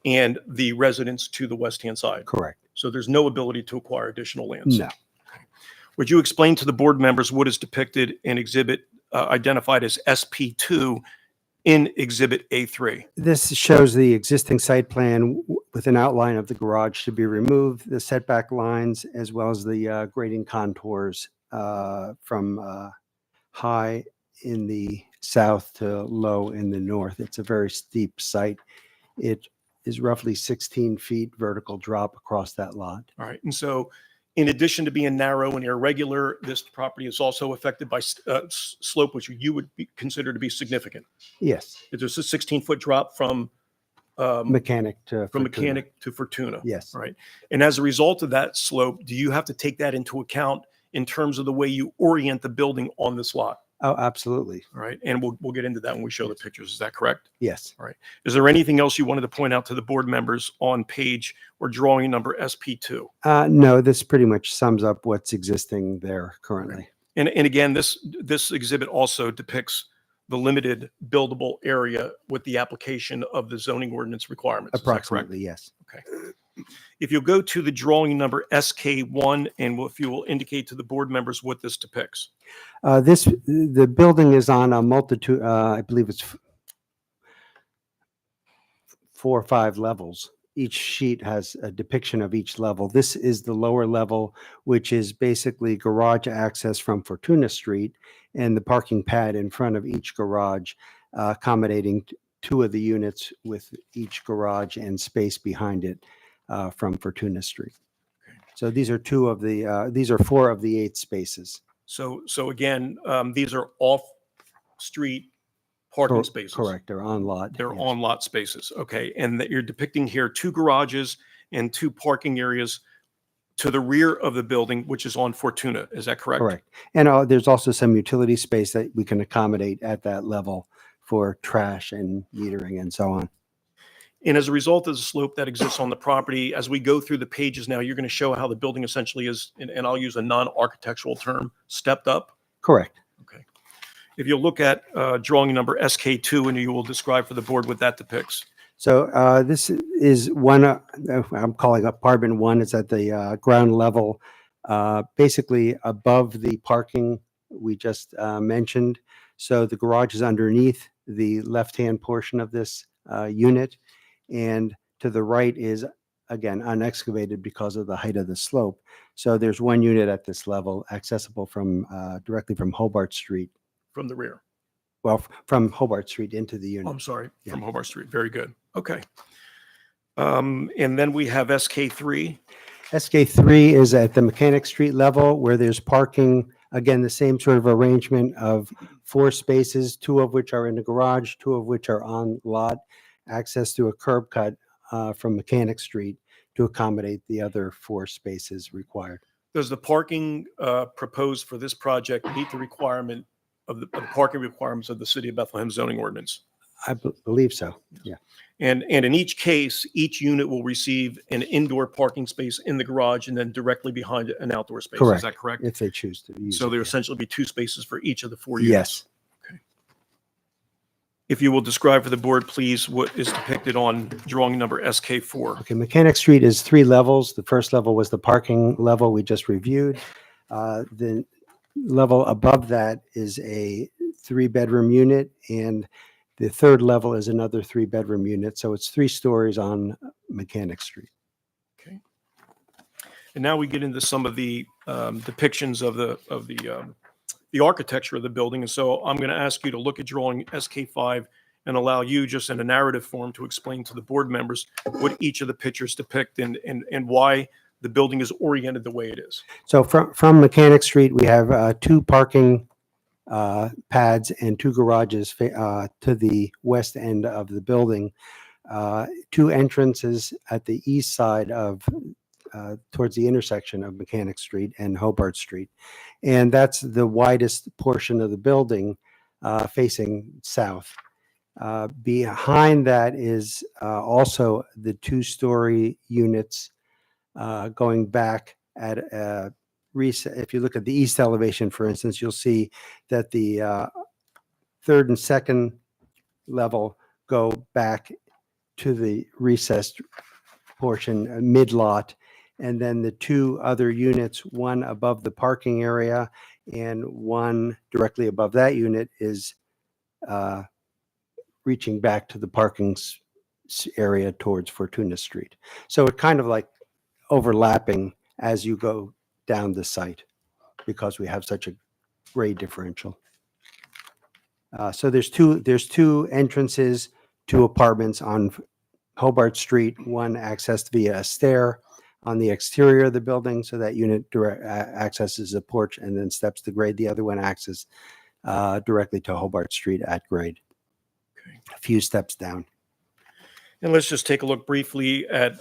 and the residence to the west-hand side. Correct. So there's no ability to acquire additional lands. No. Would you explain to the board members what is depicted in exhibit identified as SP2 in exhibit A3? This shows the existing site plan with an outline of the garage to be removed, the setback lines, as well as the grading contours from high in the south to low in the north. It's a very steep site. It is roughly 16 feet vertical drop across that lot. All right. And so in addition to being narrow and irregular, this property is also affected by slope, which you would consider to be significant. Yes. There's a 16-foot drop from Mechanic to Fortuna. Mechanic to Fortuna. Yes. All right. And as a result of that slope, do you have to take that into account in terms of the way you orient the building on this lot? Oh, absolutely. All right. And we'll get into that when we show the pictures. Is that correct? Yes. All right. Is there anything else you wanted to point out to the board members on page or drawing number SP2? No, this pretty much sums up what's existing there currently. And again, this exhibit also depicts the limited buildable area with the application of the zoning ordinance requirements. Is that correct? Approximately, yes. Okay. If you'll go to the drawing number SK1, and if you will indicate to the board members what this depicts. The building is on a multitude, I believe it's 4 or 5 levels. Each sheet has a depiction of each level. This is the lower level, which is basically garage access from Fortuna Street and the parking pad in front of each garage, accommodating 2 of the units with each garage and space behind it from Fortuna Street. So these are 4 of the 8 spaces. So again, these are off-street parking spaces. Correct. They're on lot. They're on lot spaces. Okay. And that you're depicting here 2 garages and 2 parking areas to the rear of the building, which is on Fortuna. Is that correct? Correct. And there's also some utility space that we can accommodate at that level for trash and metering and so on. And as a result of the slope that exists on the property, as we go through the pages now, you're going to show how the building essentially is, and I'll use a non-architectural term, stepped up. Correct. Okay. If you'll look at drawing number SK2, and you will describe for the board what that depicts. So this is one, I'm calling apartment 1. It's at the ground level, basically above the parking we just mentioned. So the garage is underneath the left-hand portion of this unit. And to the right is, again, unexcavated because of the height of the slope. So there's 1 unit at this level accessible from directly from Hobart Street. From the rear. Well, from Hobart Street into the unit. Oh, I'm sorry, Yeah. from Hobart Street. Very good. Okay. And then we have SK3. SK3 is at the Mechanic Street level where there's parking, again, the same sort of arrangement of 4 spaces, 2 of which are in the garage, 2 of which are on lot, access to a curb cut from Mechanic Street to accommodate the other 4 spaces required. Does the parking proposed for this project meet the requirement of the parking requirements of the City of Bethlehem zoning ordinance? I believe so, yeah. And in each case, each unit will receive an indoor parking space in the garage and then directly behind it, an outdoor space. Correct. Is that correct? If they choose to use So it, there yeah. essentially be 2 spaces for each of the 4 units. Yes. If you will describe for the board, please, what is depicted on drawing number SK4. Okay, Mechanic Street is 3 levels. The first level was the parking level we just reviewed. The level above that is a 3-bedroom unit, and the 3rd level is another 3-bedroom unit. So it's 3 stories on Mechanic Street. Okay. And now we get into some of the depictions of the architecture of the building. And so I'm going to ask you to look at drawing SK5 and allow you just in a narrative form to explain to the board members what each of the pictures depict and why the building is oriented the way it is. So from Mechanic Street, we have 2 parking pads and 2 garages to the west end of the building. 2 entrances at the east side of towards the intersection of Mechanic Street and Hobart Street. And that's the widest portion of the building facing south. Behind that is also the 2-story units going back at if you look at the east elevation, for instance, you'll see that the 3rd and 2nd level go back to the recessed portion, mid-lot. And then the two other units, one above the parking area and one directly above that unit, is reaching back to the parking area towards Fortuna Street. So it kind of like overlapping as you go down the site because we have such a grade differential. So there's two entrances to apartments on Hobart Street. One accessed via a stair on the exterior of the building, so that unit direct accesses a porch and then steps to grade. The other one accesses directly to Hobart Street at grade. A few steps down. And let's just take a look briefly at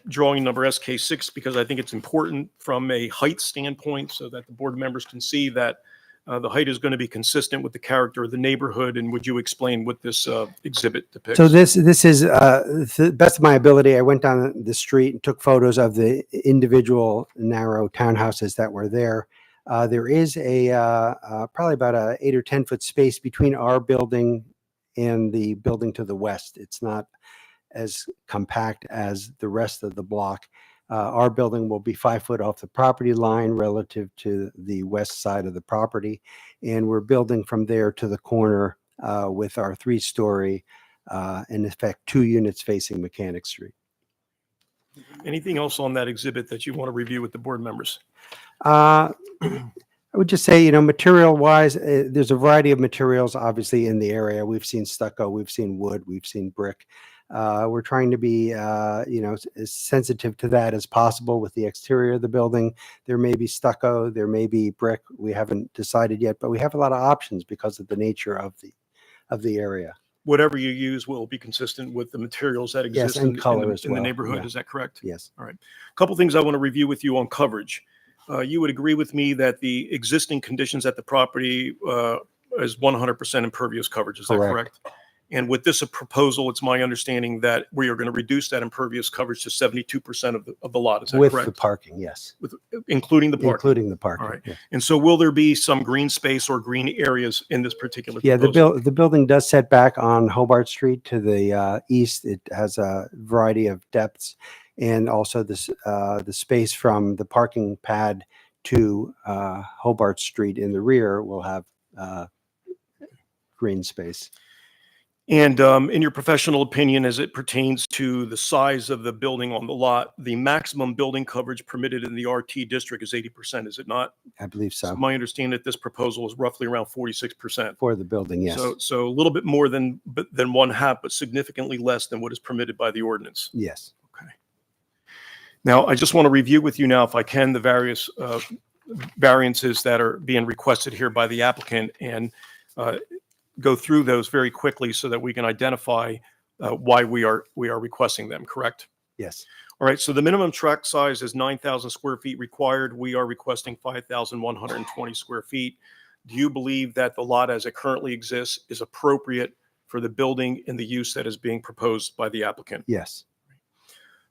drawing number SK6, because I think it's important from a height standpoint so that the board members can see that the height is going to be consistent with the character of the neighborhood. And would you explain what this exhibit depicts? So this is to the best of my ability. I went down the street and took photos of the individual narrow townhouses that were there. There is probably about a 8 or 10 foot space between our building and the building to the west. It's not as compact as the rest of the block. Our building will be 5 foot off the property line relative to the west side of the property. And we're building from there to the corner with our 3-story, in effect, 2 units facing Mechanic Street. Anything else on that exhibit that you want to review with the board members? I would just say, material wise, there's a variety of materials obviously in the area. We've seen stucco, we've seen wood, we've seen brick. We're trying to be, as sensitive to that as possible with the exterior of the building. There may be stucco, there may be brick. We haven't decided yet, but we have a lot of options because of the nature of the area. Whatever you use will be consistent with the materials that exist Yes, and color as in the well, neighborhood. yeah. Is that correct? Yes. All right. A couple things I want to review with you on coverage. You would agree with me that the existing conditions at the property is 100% impervious coverage. Is that correct? And with this proposal, it's my understanding that we are going to reduce that impervious coverage to 72% of the lot. Is that With correct? the parking, yes. Including the parking? Including the parking. All right. Yeah. And so will there be some green space or green areas in this particular Yeah, proposal? the building does set back on Hobart Street to the east. It has a variety of depths, and also this the space from the parking pad to Hobart Street in the rear will have green space. And in your professional opinion, as it pertains to the size of the building on the lot, the maximum building coverage permitted in the RT district is 80%, is it not? I believe so. My understanding that this proposal is roughly around 46%. For the building, yes. So a little bit more than 1/2, but significantly less than what is permitted by the ordinance. Yes. Okay. Now, I just want to review with you now, if I can, the various variances that are being requested here by the applicant, and go through those very quickly so that we can identify why we are requesting them, correct? Yes. All right, so the minimum tract size is 9,000 square feet required. We are requesting 5,120 square feet. Do you believe that the lot as it currently exists is appropriate for the building and the use that is being proposed by the applicant? Yes.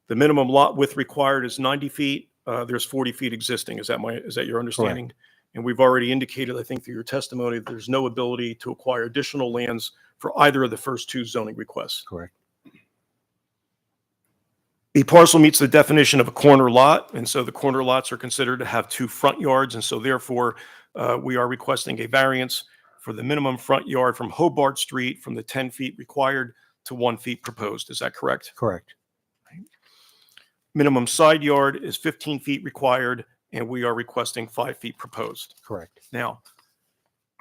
The minimum lot width required is 90 feet. There's 40 feet existing. Is that your understanding? And we've already indicated, I think, through your testimony, that there's no ability to acquire additional lands for either of the first 2 zoning requests. Correct. The parcel meets the definition of a corner lot, and so the corner lots are considered to have 2 front yards, and so therefore we are requesting a variance for the minimum front yard from Hobart Street from the 10 feet required to 1 feet proposed. Is that correct? Correct. Minimum side yard is 15 feet required, and we are requesting 5 feet proposed. Correct. Now,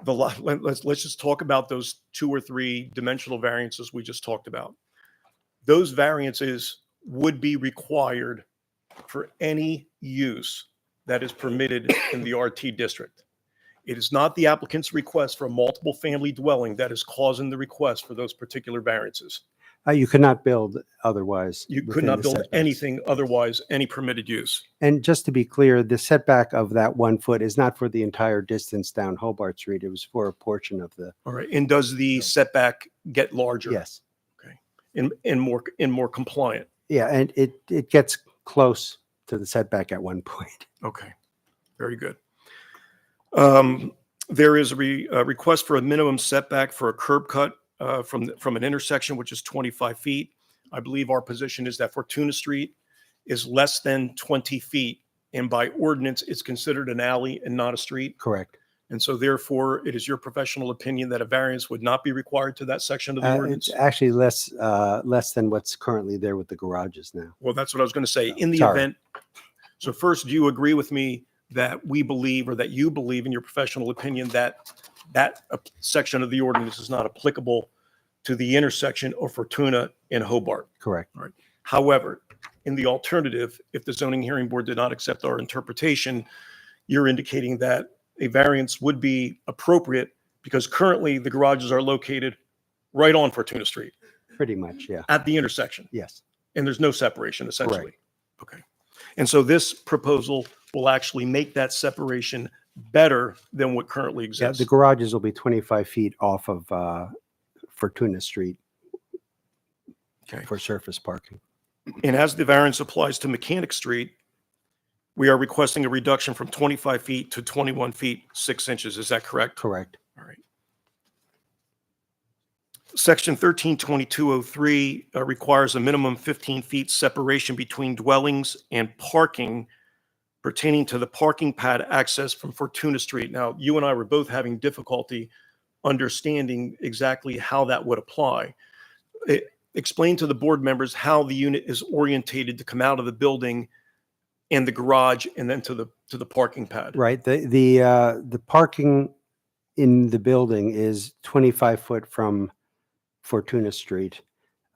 the lot, let's just talk about those 2 or 3 dimensional variances we just talked about. Those variances would be required for any use that is permitted in the RT district. It is not the applicant's request for a multiple family dwelling that is causing the request for those particular variances. You could not build otherwise. You could within not the build setbacks. anything otherwise, any permitted use. And just to be clear, the setback of that 1 foot is not for the entire distance down Hobart Street. It was for a portion of the. All right. And does the setback get larger? Yes. Okay. And more compliant? Yeah, and it gets close to the setback at one point. Okay. Very good. There is a request for a minimum setback for a curb cut from an intersection, which is 25 feet. I believe our position is that Fortuna Street is less than 20 feet. And by ordinance, it's considered an alley and not a street. Correct. And so therefore, it is your professional opinion that a variance would not be required to that section of the ordinance? It's actually less than what's currently there with the garages now. Well, that's what I was going to say. In the Sorry. event, so first, do you agree with me that we believe, or that you believe in your professional opinion, that that section of the ordinance is not applicable to the intersection of Fortuna and Hobart? Correct. All right. However, in the alternative, if the zoning hearing board did not accept our interpretation, you're indicating that a variance would be appropriate because currently the garages are located right on Fortuna Street Pretty much, yeah. at the intersection. Yes. And there's no separation essentially. Correct. Okay. And so this proposal will actually make that separation better than what currently Yeah, exists. the garages will be 25 feet off of Fortuna Street Okay. for surface parking. And as the variance applies to Mechanic Street, we are requesting a reduction from 25 feet to 21 feet, 6 inches. Is that correct? Correct. All right. Section 132203 requires a minimum 15 feet separation between dwellings and parking pertaining to the parking pad access from Fortuna Street. Now, you and I were both having difficulty understanding exactly how that would apply. Explain to the board members how the unit is orientated to come out of the building and the garage and then to the parking pad. Right. The parking in the building is 25 foot from Fortuna Street.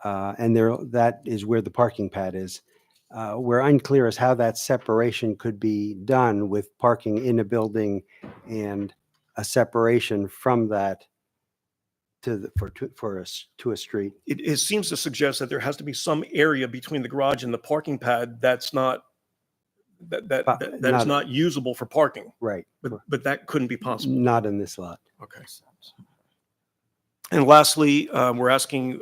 And that is where the parking pad is. We're unclear as how that separation could be done with parking in a building and a separation from that to a street. It seems to suggest that there has to be some area between the garage and the parking pad that's not that is not usable for parking. Right. But that couldn't be possible. Not in this lot. Okay. And lastly, we're asking,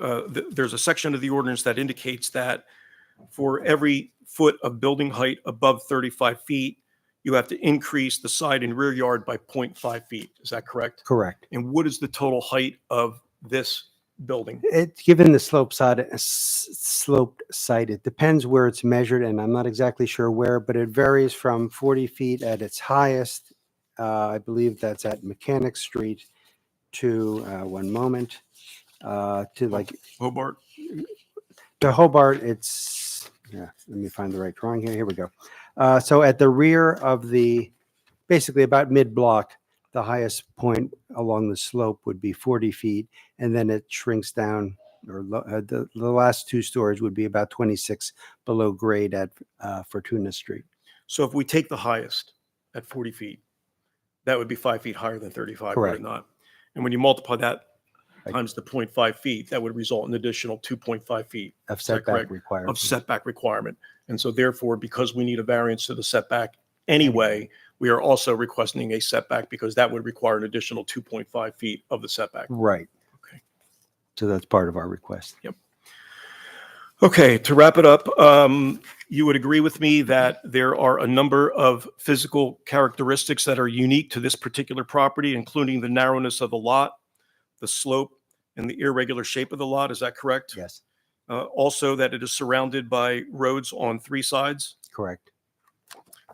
there's a section of the ordinance that indicates that for every foot of building height above 35 feet, you have to increase the side and rear yard by 0.5 feet. Is that correct? Correct. And what is the total height of this building? It's given the sloped site, it depends where it's measured, and I'm not exactly sure where, but it varies from 40 feet at its highest. I believe that's at Mechanic Street to, one moment, to like Hobart. To Hobart, it's, yeah, let me find the right drawing here. Here we go. So at the rear of basically about mid-block, the highest point along the slope would be 40 feet, and then it shrinks down, or the last two stories would be about 26 below grade at Fortuna Street. So if we take the highest at 40 feet, that would be 5 feet higher than 35, would Correct. it not? And when you multiply that times the 0.5 feet, that would result in an additional 2.5 feet. Of Is that setback correct? requirement. Of setback requirement. And so therefore, because we need a variance to the setback anyway, we are also requesting a setback because that would require an additional 2.5 feet of the setback. Right. Okay. So that's part of our request. Yep. Okay, to wrap it up, you would agree with me that there are a number of physical characteristics that are unique to this particular property, including the narrowness of the lot, the slope, and the irregular shape of the lot. Is that correct? Yes. Also, that it is surrounded by roads on 3 sides. Correct.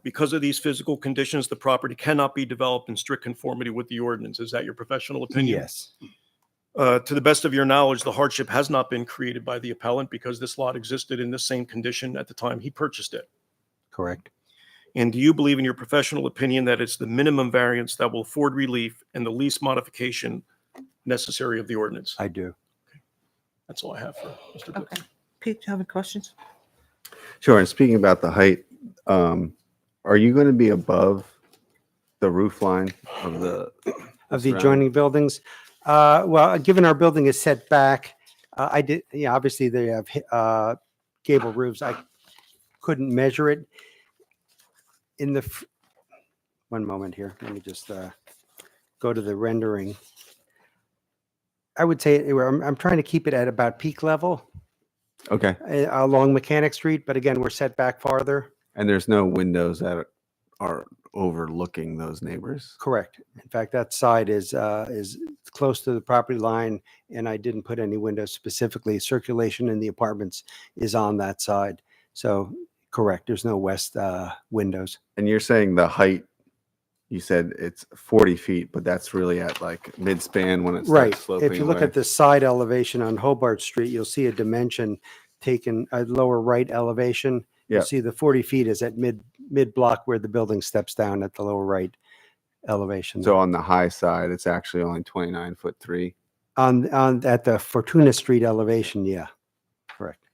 Because of these physical conditions, the property cannot be developed in strict conformity with the ordinance. Is that your professional opinion? Yes. To the best of your knowledge, the hardship has not been created by the appellant because this lot existed in the same condition at the time he purchased it. Correct. And do you believe in your professional opinion that it's the minimum variance that will afford relief and the least modification necessary of the ordinance? I do. That's all I have for Mr. Goodman. Okay. Pete, do you have any questions? Sure. And speaking about the height, are you going to be above the roof line of the surrounding- adjoining buildings? Well, given our building is set back, obviously they have gable roofs. I couldn't measure it in one moment here. Let me just go to the rendering. I would say I'm trying to keep it at about peak level Okay. along Mechanic Street, but again, we're set back farther. And there's no windows that are overlooking those neighbors. Correct. In fact, that side is close to the property line, and I didn't put any windows specifically. Circulation in the apartments is on that side. So correct, there's no west windows. And you're saying the height, you said it's 40 feet, but that's really at like mid-span when it starts Right. sloping If you look away. at the side elevation on Hobart Street, you'll see a dimension taken, a lower right elevation. You'll Yeah. see the 40 feet is at mid block where the building steps down at the lower right elevation. So on the high side, it's actually only 29'3". On at the Fortuna Street elevation, yeah, correct.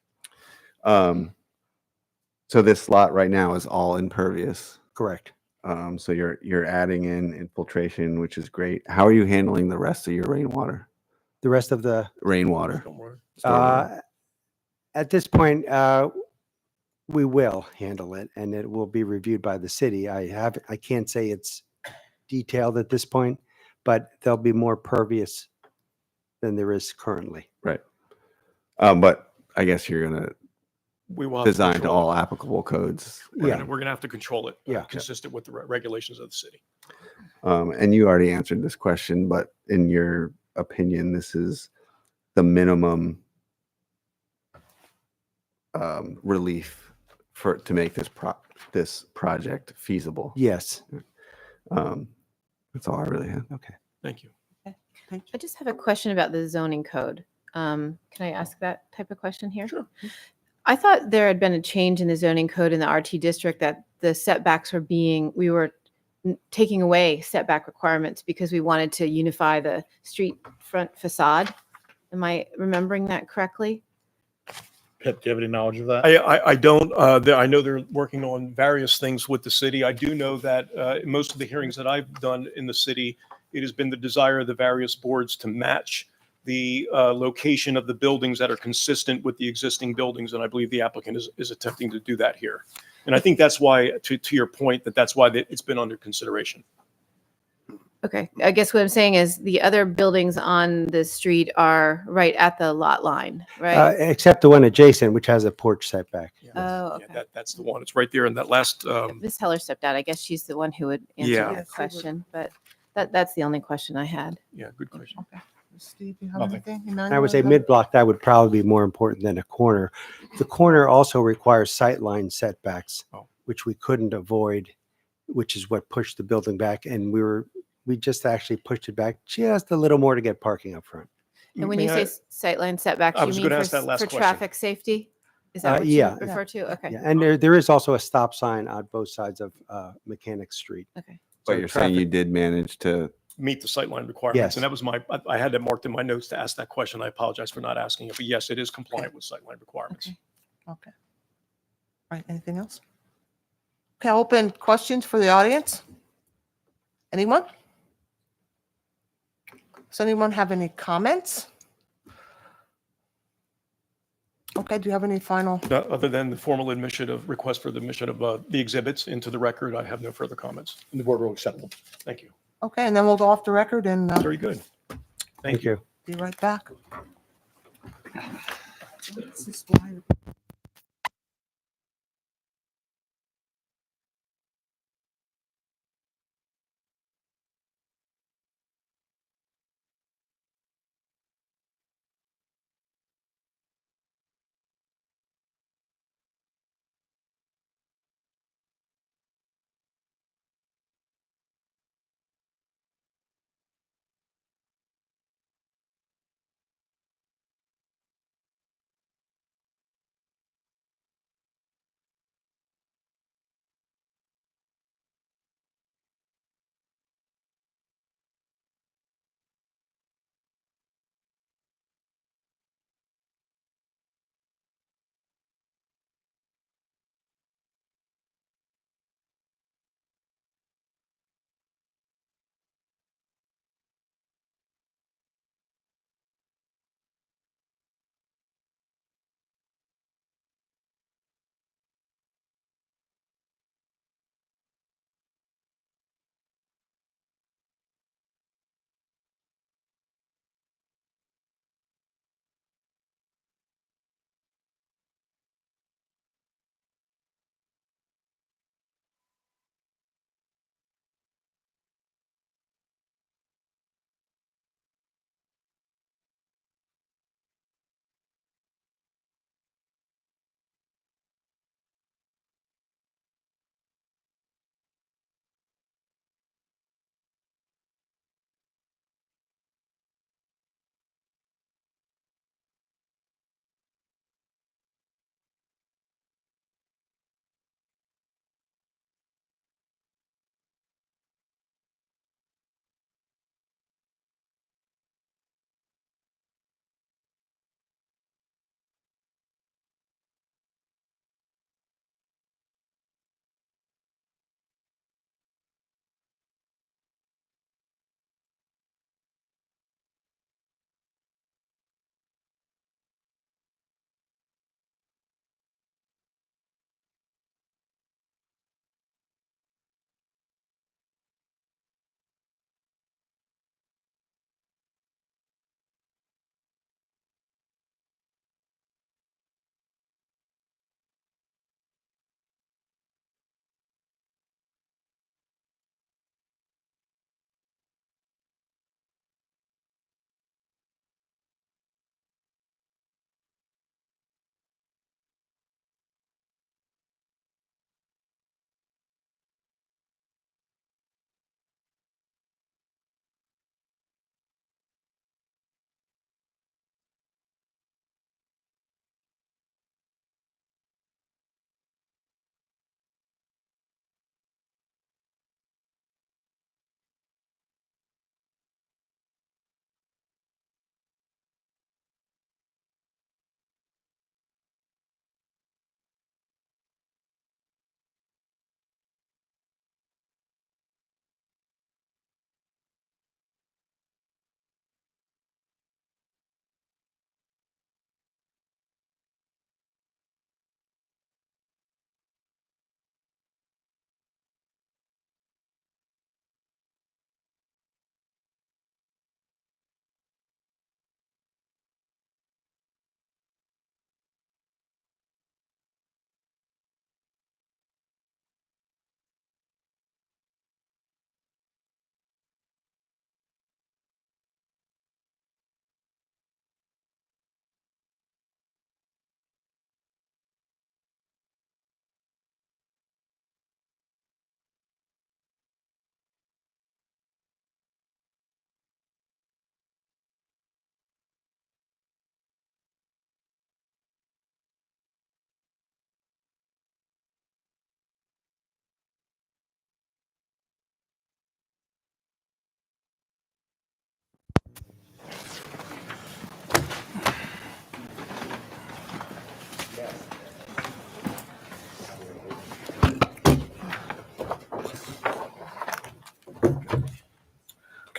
So this lot right now is all impervious. Correct. So you're adding in infiltration, which is great. How are you handling the rest of your rainwater? The rest of the Rainwater. at this point, we will handle it, and it will be reviewed by the city. I can't say it's detailed at this point, but there'll be more pervious than there is currently. Right. But I guess you're gonna We will have to design to control all applicable codes. We're gonna have to control it. Yeah. Consistent with the regulations of the city. And you already answered this question, but in your opinion, this is the minimum relief to make this project feasible. Yes. That's all I really had. Okay. Thank you. I just have a question about the zoning code. Can I ask that type of question here? Sure. I thought there had been a change in the zoning code in the RT district that the setbacks we were taking away setback requirements because we wanted to unify the street front facade. Am I remembering that correctly? Pip, do you have any knowledge of that? I don't. I know they're working on various things with the city. I do know that in most of the hearings that I've done in the city, it has been the desire of the various boards to match the location of the buildings that are consistent with the existing buildings, and I believe the applicant is attempting to do that here. And I think that's why, to your point, that's why it's been under consideration. Okay, I guess what I'm saying is the other buildings on the street are right at the lot line, right? Except the one adjacent, which has a porch setback. Oh, okay. That's the one. It's right there in that last. Miss Heller stepped out. I guess she's the one who would answer Yeah. that question, but that's the only question I had. Yeah, good question. Steve, you have Nothing. anything? I would say mid-block, that would probably be more important than a corner. The corner also requires sightline setbacks, which we couldn't avoid, which is what pushed the building back. And we just actually pushed it back just a little more to get parking up front. And when you say sightline setbacks, I you was mean gonna for ask that last for question. traffic safety? Is that what yeah. you refer to? Okay. Yeah, and there is also a stop sign on both sides of Mechanic Street. Okay. But So you're saying you traffic- did manage to. Meet the sightline requirements. Yes. And that was I had that marked in my notes to ask that question. I apologize for not asking it, but yes, it is compliant with sightline requirements. Okay. All right, anything else? Okay, I'll open questions for the audience. Anyone? Does anyone have any comments? Okay, do you have any final? No, other than the formal admission of request for the admission of the exhibits into the record, I have no further comments. The board will accept them. Thank you. Okay, and then we'll go off the record and Very good. Thank you. be right back.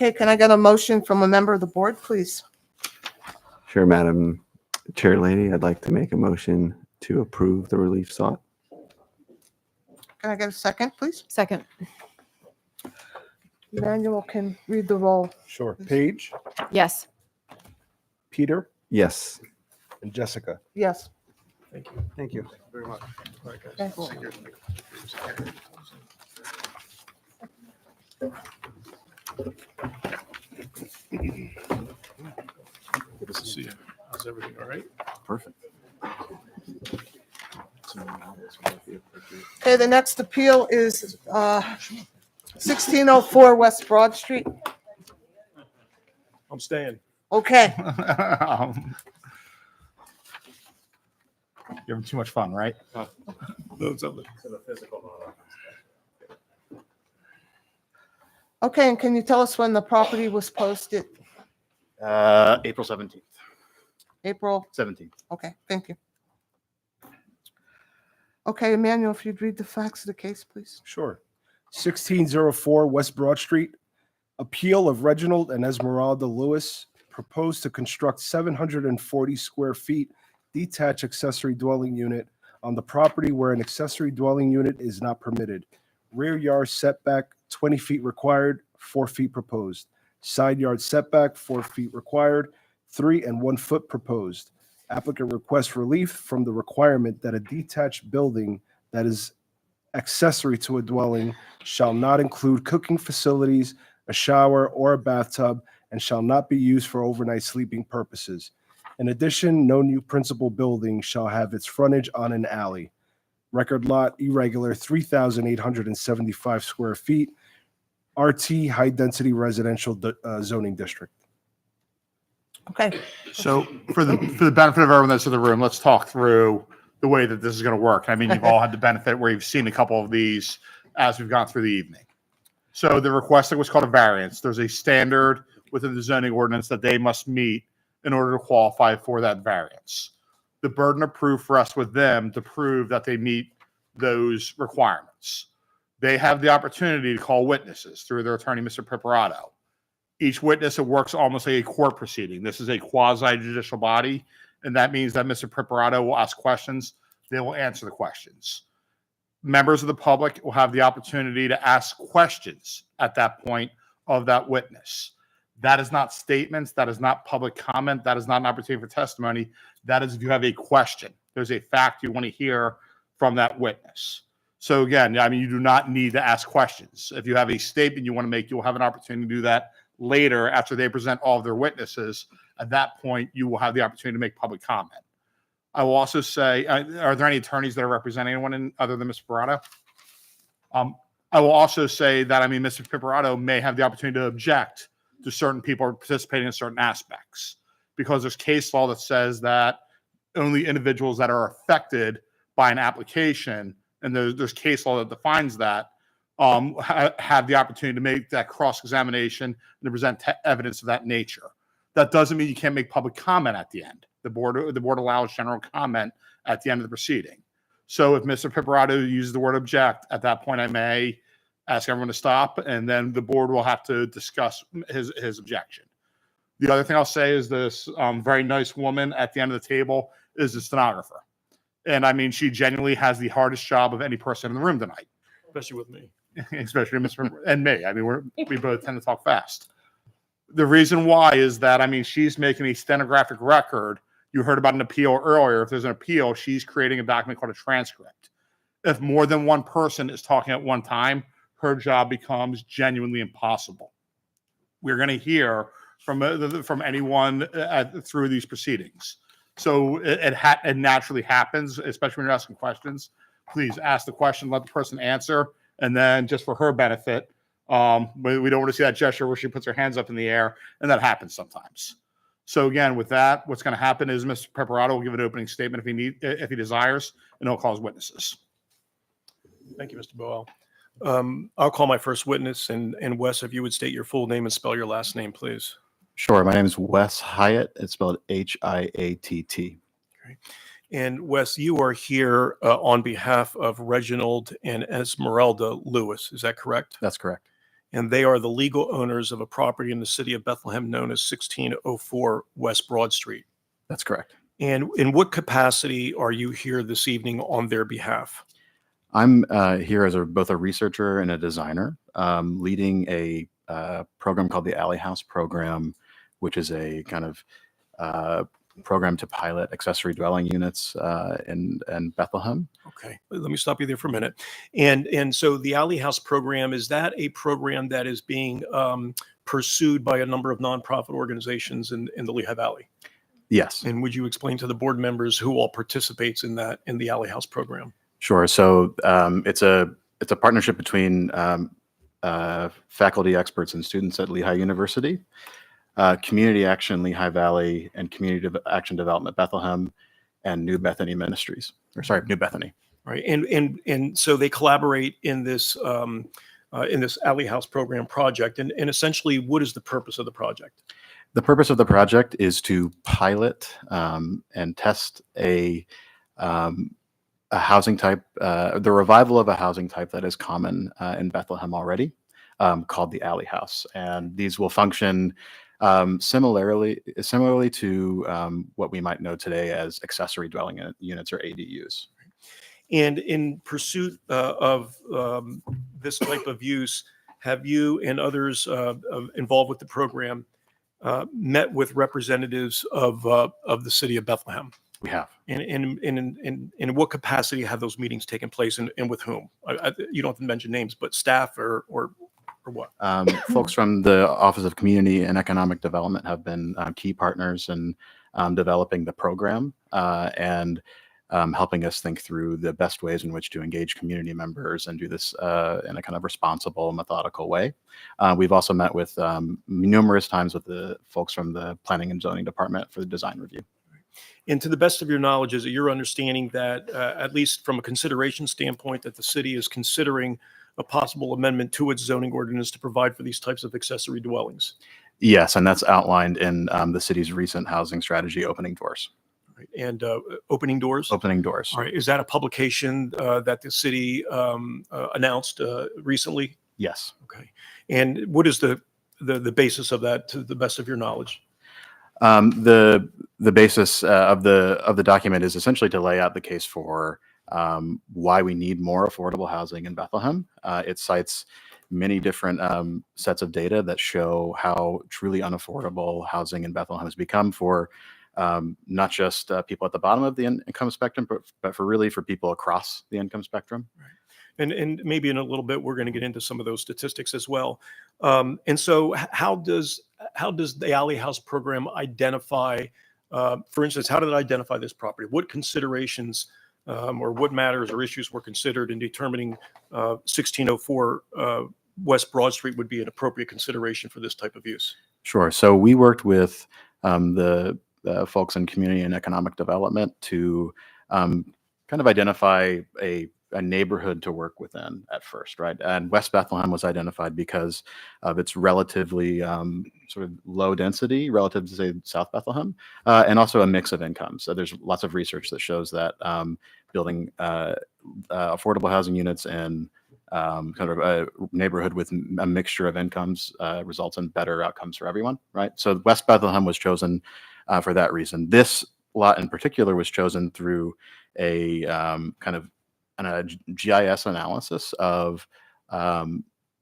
Okay, can I get a motion from a member of the board, please? Sure, Madam Chair Lady, I'd like to make a motion to approve the relief sought. Can I get a second, please? Second. Emmanuel can read the roll. Sure. Paige, Yes. Peter, Yes. and Jessica. Yes. Thank you. Thank you. Very much. All right, guys. Thank you. Good to see you. How's everything? All right? Perfect. Okay, the next appeal is 1604 West Broad Street. I'm staying. Okay. You're having too much fun, right? Okay, and can you tell us when the property was posted? April 17th, April? 17th. Okay, thank you. Okay, Emmanuel, if you'd read the facts of the case, please. Sure. 1604 West Broad Street. Appeal of Reginald and Esmeralda Lewis proposed to construct 740 square feet detached accessory dwelling unit on the property where an accessory dwelling unit is not permitted. Rear yard setback 20 feet required, 4 feet proposed. Side yard setback 4 feet required, 3 and 1 foot proposed. Applicant requests relief from the requirement that a detached building that is accessory to a dwelling shall not include cooking facilities, a shower, or a bathtub, and shall not be used for overnight sleeping purposes. In addition, no new principal building shall have its frontage on an alley. Record lot irregular 3,875 square feet, RT high density residential zoning district. Okay. So for the benefit of everyone that's in the room, let's talk through the way that this is going to work. I mean, you've all had the benefit where you've seen a couple of these as we've gone through the evening. So the requesting was called a variance. There's a standard within the zoning ordinance that they must meet in order to qualify for that variance. The burden of proof rests with them to prove that they meet those requirements. They have the opportunity to call witnesses through their attorney, Mr. Piparato. Each witness, it works almost like a court proceeding. This is a quasi-judicial body, and that means that Mr. Piparato will ask questions. They will answer the questions. Members of the public will have the opportunity to ask questions at that point of that witness. That is not statements. That is not public comment. That is not an opportunity for testimony. That is if you have a question. There's a fact you want to hear from that witness. So again, I mean, you do not need to ask questions. If you have a statement you want to make, you'll have an opportunity to do that later after they present all of their witnesses. At that point, you will have the opportunity to make public comment. I will also say, are there any attorneys that are representing anyone other than Mr. Piparato? I will also say that, I mean, Mr. Piparato may have the opportunity to object to certain people participating in certain aspects, because there's case law that says that only individuals that are affected by an application, and there's case law that defines that, have the opportunity to make that cross-examination and to present evidence of that nature. That doesn't mean you can't make public comment at the end. The board allows general comment at the end of the proceeding. So if Mr. Piparato uses the word object, at that point I may ask everyone to stop, and then the board will have to discuss his objection. The other thing I'll say is this very nice woman at the end of the table is the stenographer. And I mean, she genuinely has the hardest job of any person in the room tonight. Especially with me. Especially Mr. and me. I mean, we both tend to talk fast. The reason why is that, I mean, she's making a stenographic record. You heard about an appeal earlier. If there's an appeal, she's creating a document called a transcript. If more than one person is talking at one time, her job becomes genuinely impossible. We're going to hear from anyone through these proceedings. So it naturally happens, especially when you're asking questions. Please ask the question, let the person answer, and then just for her benefit, we don't want to see that gesture where she puts her hands up in the air, and that happens sometimes. So again, with that, what's going to happen is Mr. Piparato will give an opening statement if he desires, and he'll call his witnesses. Thank you, Mr. Boel. I'll call my first witness, and Wes, if you would state your full name and spell your last name, please. Sure. My name is Wes Hyatt. It's spelled Hiatt. Okay. And Wes, you are here on behalf of Reginald and Esmeralda Lewis. Is that correct? That's correct. and they are the legal owners of a property in the city of Bethlehem known as 1604 West Broad Street. That's correct. And in what capacity are you here this evening on their behalf? I'm here as both a researcher and a designer, leading a program called the Alley House program, which is a kind of program to pilot accessory dwelling units in Bethlehem. Okay, let me stop you there for a minute. And so the Alley House program, is that a program that is being pursued by a number of nonprofit organizations in the Lehigh Valley? Yes. And would you explain to the board members who all participates in the Alley House program? Sure. So it's a partnership between faculty, experts, and students at Lehigh University, Community Action Lehigh Valley, and Community Action Development Bethlehem, and New Bethany Ministries. Or sorry, New Bethany. Right. And so they collaborate in this Alley House program project. And essentially, what is the purpose of the project? The purpose of the project is to pilot and test a housing type, the revival of a housing type that is common in Bethlehem already, called the Alley House. And these will function similarly to what we might know today as accessory dwelling units or ADUs. And in pursuit of this type of use, have you and others involved with the program met with representatives of the city of Bethlehem? We have. And in what capacity have those meetings taken place, and with whom? You don't have to mention names, but staff or what? Folks from the Office of Community and Economic Development have been key partners in developing the program and helping us think through the best ways in which to engage community members and do this in a kind of responsible, methodical way. We've also met with numerous times with the folks from the Planning and Zoning Department for the design review. And to the best of your knowledge, is it your understanding that, at least from a consideration standpoint, that the city is considering a possible amendment to its zoning ordinance to provide for these types of accessory dwellings? Yes, and that's outlined in the city's recent housing strategy, Opening Doors. Right. And Opening Doors? Opening Doors. All right. Is that a publication that the city announced recently? Yes. Okay. And what is the basis of that, to the best of your knowledge? The basis of the document is essentially to lay out the case for why we need more affordable housing in Bethlehem. It cites many different sets of data that show how truly unaffordable housing in Bethlehem has become for not just people at the bottom of the income spectrum, but for people across the income spectrum. Right. And maybe in a little bit, we're going to get into some of those statistics as well. And so how does the Alley House program identify, for instance, how did it identify this property? What considerations or what matters or issues were considered in determining 1604 West Broad Street would be an appropriate consideration for this type of use? Sure. So we worked with the folks in community and economic development to kind of identify a neighborhood to work within at first, right? And West Bethlehem was identified because of its relatively sort of low density relative to, say, South Bethlehem, and also a mix of incomes. So there's lots of research that shows that building affordable housing units in kind of a neighborhood with a mixture of incomes results in better outcomes for everyone, right? So West Bethlehem was chosen for that reason. This lot in particular was chosen through a kind of a GIS analysis of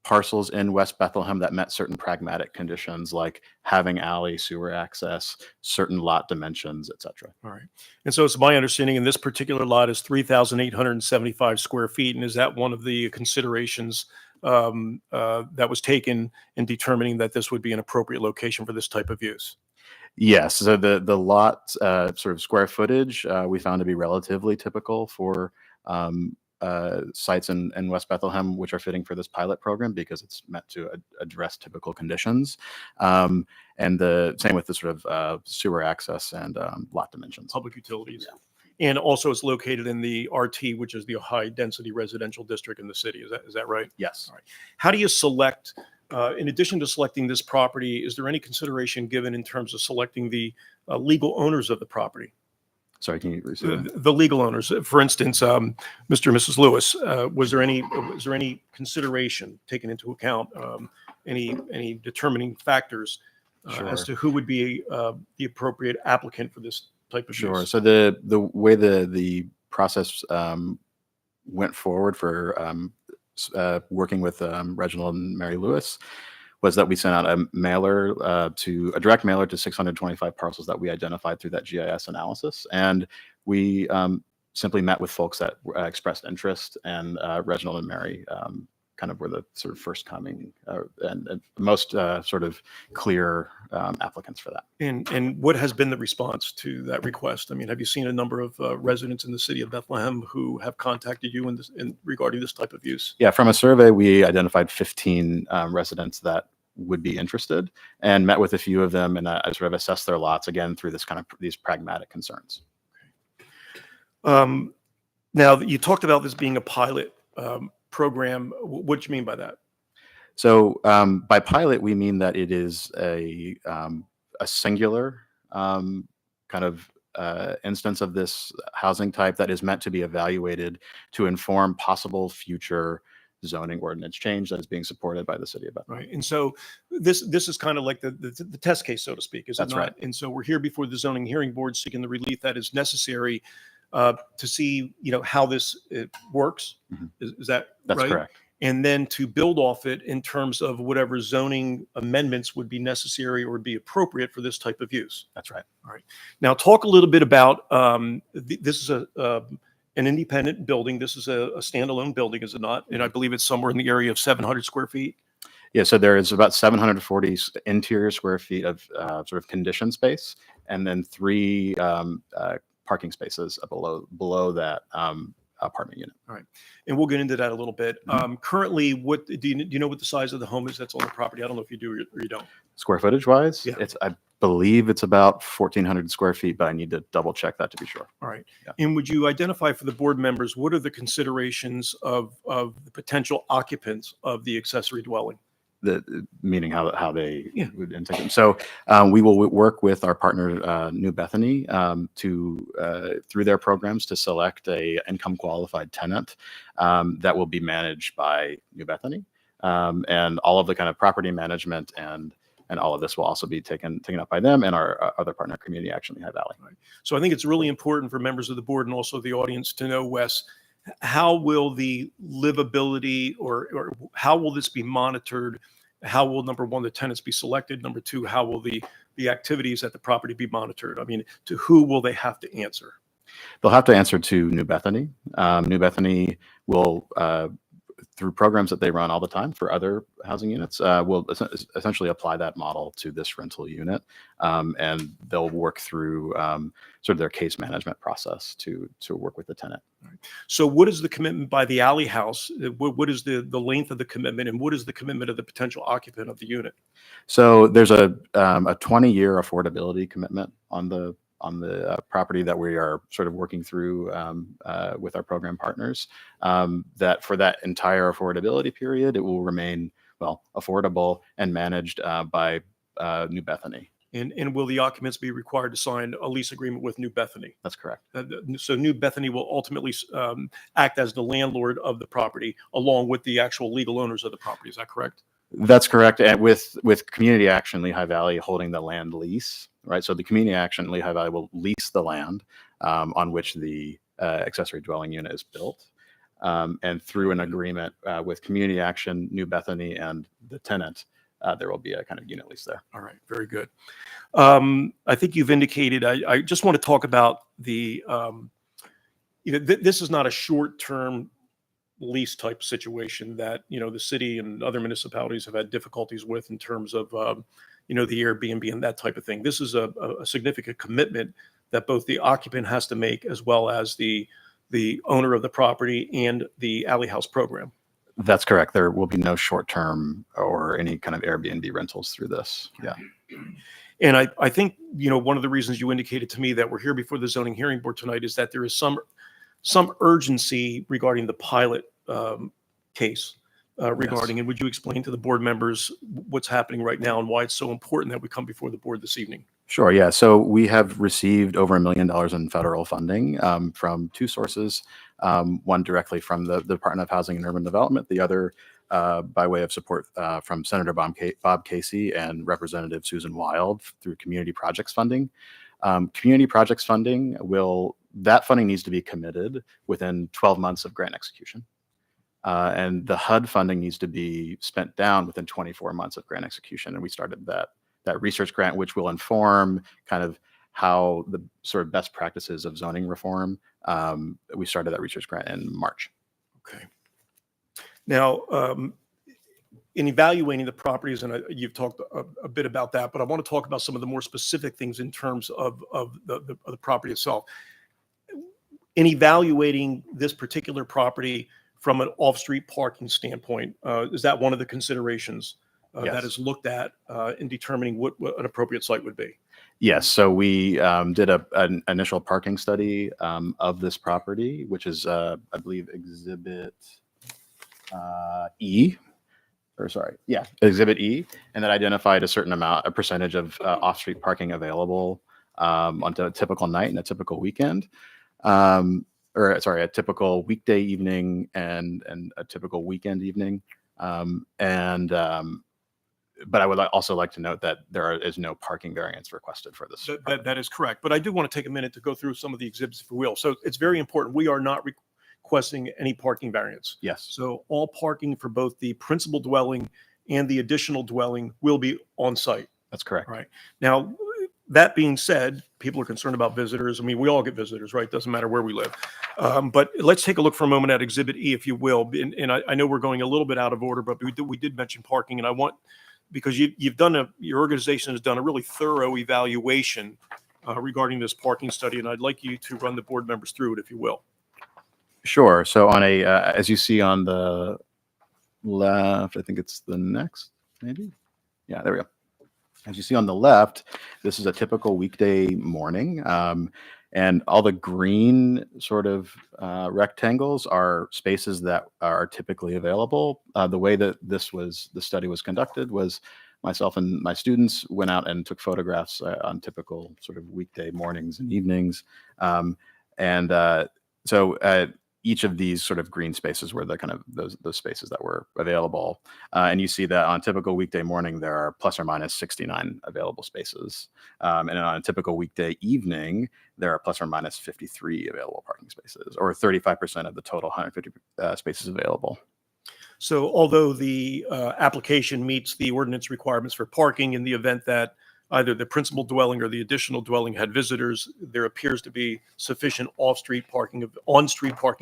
parcels in West Bethlehem that met certain pragmatic conditions like having alley, sewer access, certain lot dimensions, et cetera. All right. And so it's my understanding in this particular lot is 3,875 square feet. And is that one of the considerations that was taken in determining that this would be an appropriate location for this type of use? Yes. So the lot sort of square footage we found to be relatively typical for sites in West Bethlehem, which are fitting for this pilot program because it's meant to address typical conditions. And the same with the sort of sewer access and lot dimensions. Public utilities. Yeah. And also it's located in the RT, which is the high density residential district in the city. Is that right? Yes. All right. How do you select, in addition to selecting this property, is there any consideration given in terms of selecting the legal owners of the property? Sorry, can you repeat that? The legal owners, for instance, Mr. and Mrs. Lewis, was there any consideration taken into account, any determining factors as Sure. to who would be the appropriate applicant for this type of Sure. use? So the way the process went forward for working with Reginald and Mary Lewis was that we sent out a direct mailer to 625 parcels that we identified through that GIS analysis, and we simply met with folks that expressed interest, and Reginald and Mary kind of were the sort of first coming and most sort of clear applicants for that. And what has been the response to that request? I mean, have you seen a number of residents in the city of Bethlehem who have contacted you regarding this type of use? Yeah, from a survey, we identified 15 residents that would be interested, and met with a few of them, and I sort of assessed their lots again through these pragmatic concerns. Now, you talked about this being a pilot program. What do you mean by that? So by pilot, we mean that it is a singular kind of instance of this housing type that is meant to be evaluated to inform possible future zoning ordinance change that is being supported by the city of Bethlehem. Right. And so this is kind of like the test case, so to speak, is it That's not? right. And so we're here before the zoning hearing board seeking the relief that is necessary to see, how this works. Is that That's right? correct. And then to build off it in terms of whatever zoning amendments would be necessary or would be appropriate for this type of use. That's right. All right. Now talk a little bit about this is an independent building. This is a standalone building, is it not? And I believe it's somewhere in the area of 700 square feet. Yeah, so there is about 740 interior square feet of sort of conditioned space, and then 3 parking spaces below that apartment unit. All right. And we'll get into that a little bit. Currently, what do you know what the size of the home is that's on the property? I don't know if you do or you don't. Square footage wise, Yeah. I believe it's about 1,400 square feet, but I need to double check that to be sure. All right. Yeah. And would you identify for the board members, what are the considerations of the potential occupants of the accessory dwelling? Meaning how they Yeah. would intake them. So we will work with our partner New Bethany to through their programs to select a income qualified tenant that will be managed by New Bethany, and all of the kind of property management and all of this will also be taken up by them and our other partner, Community Action Lehigh Valley. Right. So I think it's really important for members of the board and also the audience to know, Wes, how will the livability or how will this be monitored? How will, number one, the tenants be selected? Number two, how will the activities at the property be monitored? I mean, to who will they have to answer? They'll have to answer to New Bethany. New Bethany will, through programs that they run all the time for other housing units, will essentially apply that model to this rental unit, and they'll work through sort of their case management process to work with the tenant. So what is the commitment by the Alley House? What is the length of the commitment, and what is the commitment of the potential occupant of the unit? So there's a 20-year affordability commitment on the property that we are sort of working through with our program partners, that for that entire affordability period, it will remain, affordable and managed by New Bethany. And will the occupants be required to sign a lease agreement with New Bethany? That's correct. So New Bethany will ultimately act as the landlord of the property along with the actual legal owners of the property. Is that correct? That's correct. And with Community Action Lehigh Valley holding the land lease, right? So the Community Action Lehigh Valley will lease the land on which the accessory dwelling unit is built. And through an agreement with Community Action, New Bethany, and the tenant, there will be a kind of unit lease there. All right, very good. I think you've indicated, I just want to talk about the, this is not a short-term lease type situation that, the city and other municipalities have had difficulties with in terms of, the Airbnb and that type of thing. This is a significant commitment that both the occupant has to make as well as the owner of the property and the Alley House program. That's correct. There will be no short-term or any kind of Airbnb rentals through this. Yeah. And I think, one of the reasons you indicated to me that we're here before the zoning hearing board tonight is that there is some urgency regarding the pilot case regarding, and would you explain to the board members what's happening right now and why it's so important that we come before the board this evening? Sure. Yeah. So we have received over $1 million in federal funding from two sources. One directly from the Department of Housing and Urban Development, the other by way of support from Senator Bob Casey and Representative Susan Wild through community projects funding. Community projects funding that funding needs to be committed within 12 months of grant execution. And the HUD funding needs to be spent down within 24 months of grant execution. And we started that research grant, which will inform kind of how the sort of best practices of zoning reform. We started that research grant in March. Okay. Now, in evaluating the properties, and you've talked a bit about that, but I want to talk about some of the more specific things in terms of the property itself. In evaluating this particular property from an off-street parking standpoint, is that one of the considerations Yes. that is looked at in determining what an appropriate site would be? Yes, so we did an initial parking study of this property, which is, I believe, Exhibit E, Exhibit E, and that identified a percentage of off-street parking available on a typical night and a typical weekend, a typical weekday evening and a typical weekend evening, but I would also like to note that there is no parking variance requested for this. That is correct. But I do want to take a minute to go through some of the exhibits, if we will. So it's very important. We are not requesting any parking variance. Yes. So all parking for both the principal dwelling and the additional dwelling will be on site. That's correct. Right. Now, that being said, people are concerned about visitors. I mean, we all get visitors, right? Doesn't matter where we live. But let's take a look for a moment at Exhibit E, if you will. And I know we're going a little bit out of order, but we did mention parking, and I want, because your organization has done a really thorough evaluation regarding this parking study, and I'd like you to run the board members through it, if you will. Sure. So on as you see on the left, I think it's the next, maybe. Yeah, there we go. As you see on the left, this is a typical weekday morning. And all the green sort of rectangles are spaces that are typically available. The way that the study was conducted was myself and my students went out and took photographs on typical sort of weekday mornings and evenings. So each of these sort of green spaces were the kind of those spaces that were available. And you see that on a typical weekday morning, there are plus or minus 69 available spaces. And on a typical weekday evening, there are plus or minus 53 available parking spaces, or 35% of the total 150 spaces available. So although the application meets the ordinance requirements for parking, in the event that either the principal dwelling or the additional dwelling had visitors, there appears to be sufficient on-street parking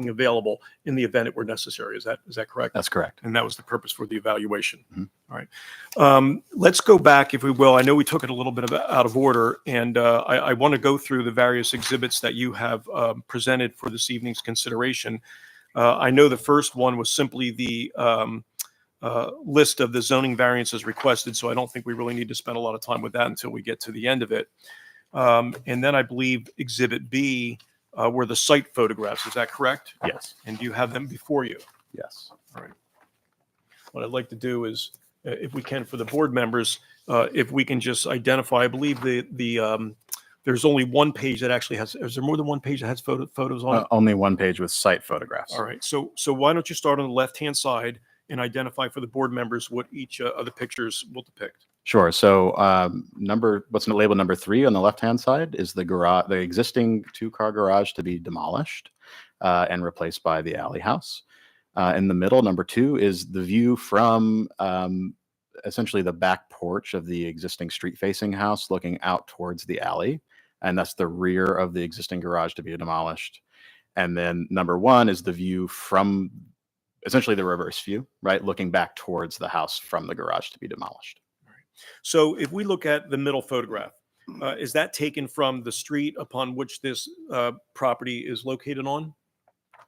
available in the event it were necessary. Is that correct? That's correct. And that was the purpose for the evaluation. Mm-hmm. All right. Let's go back, if we will. I know we took it a little bit out of order, and I want to go through the various exhibits that you have presented for this evening's consideration. I know the first one was simply the list of the zoning variances requested, so I don't think we really need to spend a lot of time with that until we get to the end of it. And then I believe Exhibit B were the site photographs. Is that correct? Yes. And do you have them before you? Yes. All right. What I'd like to do is, if we can, for the board members, if we can just identify, I believe there's only one page that actually has, is there more than one page that has photos on it? Only one page with site photographs. All right. So why don't you start on the left-hand side and identify for the board members what each of the pictures will depict? Sure. So what's labeled number 3 on the left-hand side is the existing 2-car garage to be demolished and replaced by the alley house. In the middle, number 2 is the view from essentially the back porch of the existing street-facing house looking out towards the alley. And that's the rear of the existing garage to be demolished. And then number 1 is the view from essentially the reverse view, right? Looking back towards the house from the garage to be demolished. So if we look at the middle photograph, is that taken from the street upon which this property is located on?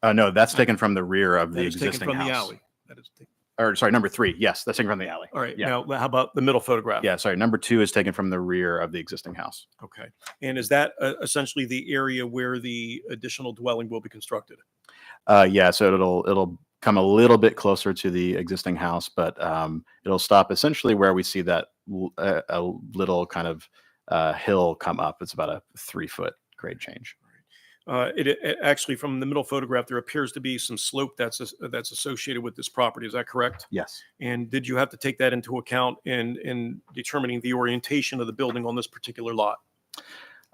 No, that's taken from the rear of the That is taken existing from house. the alley. That is Or sorry, number 3. Yes, that's taken from the alley. all right. Yeah. Now, how about the middle photograph? Yeah, sorry. Number 2 is taken from the rear of the existing house. Okay. And is that essentially the area where the additional dwelling will be constructed? Yeah, so it'll come a little bit closer to the existing house, but it'll stop essentially where we see that a little kind of hill come up. It's about a 3-foot grade change. It actually, from the middle photograph, there appears to be some slope that's associated with this property. Is that correct? Yes. And did you have to take that into account in determining the orientation of the building on this particular lot?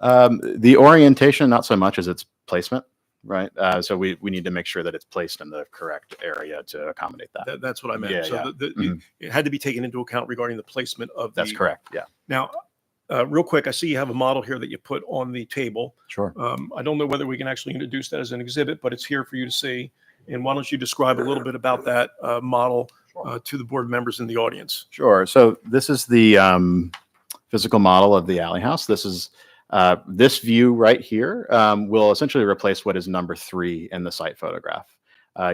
The orientation, not so much as its placement, right? So we need to make sure that it's placed in the correct area to accommodate that. That's what I meant. Yeah, So yeah. it had to be taken into account regarding the placement of That's correct. Yeah. Now, real quick, I see you have a model here that you put on the table. Sure. I don't know whether we can actually introduce that as an exhibit, but it's here for you to see. And why don't you describe a little bit about that model to the board members in the audience? Sure. So this is the physical model of the alley house. This is this view right here will essentially replace what is number 3 in the site photograph.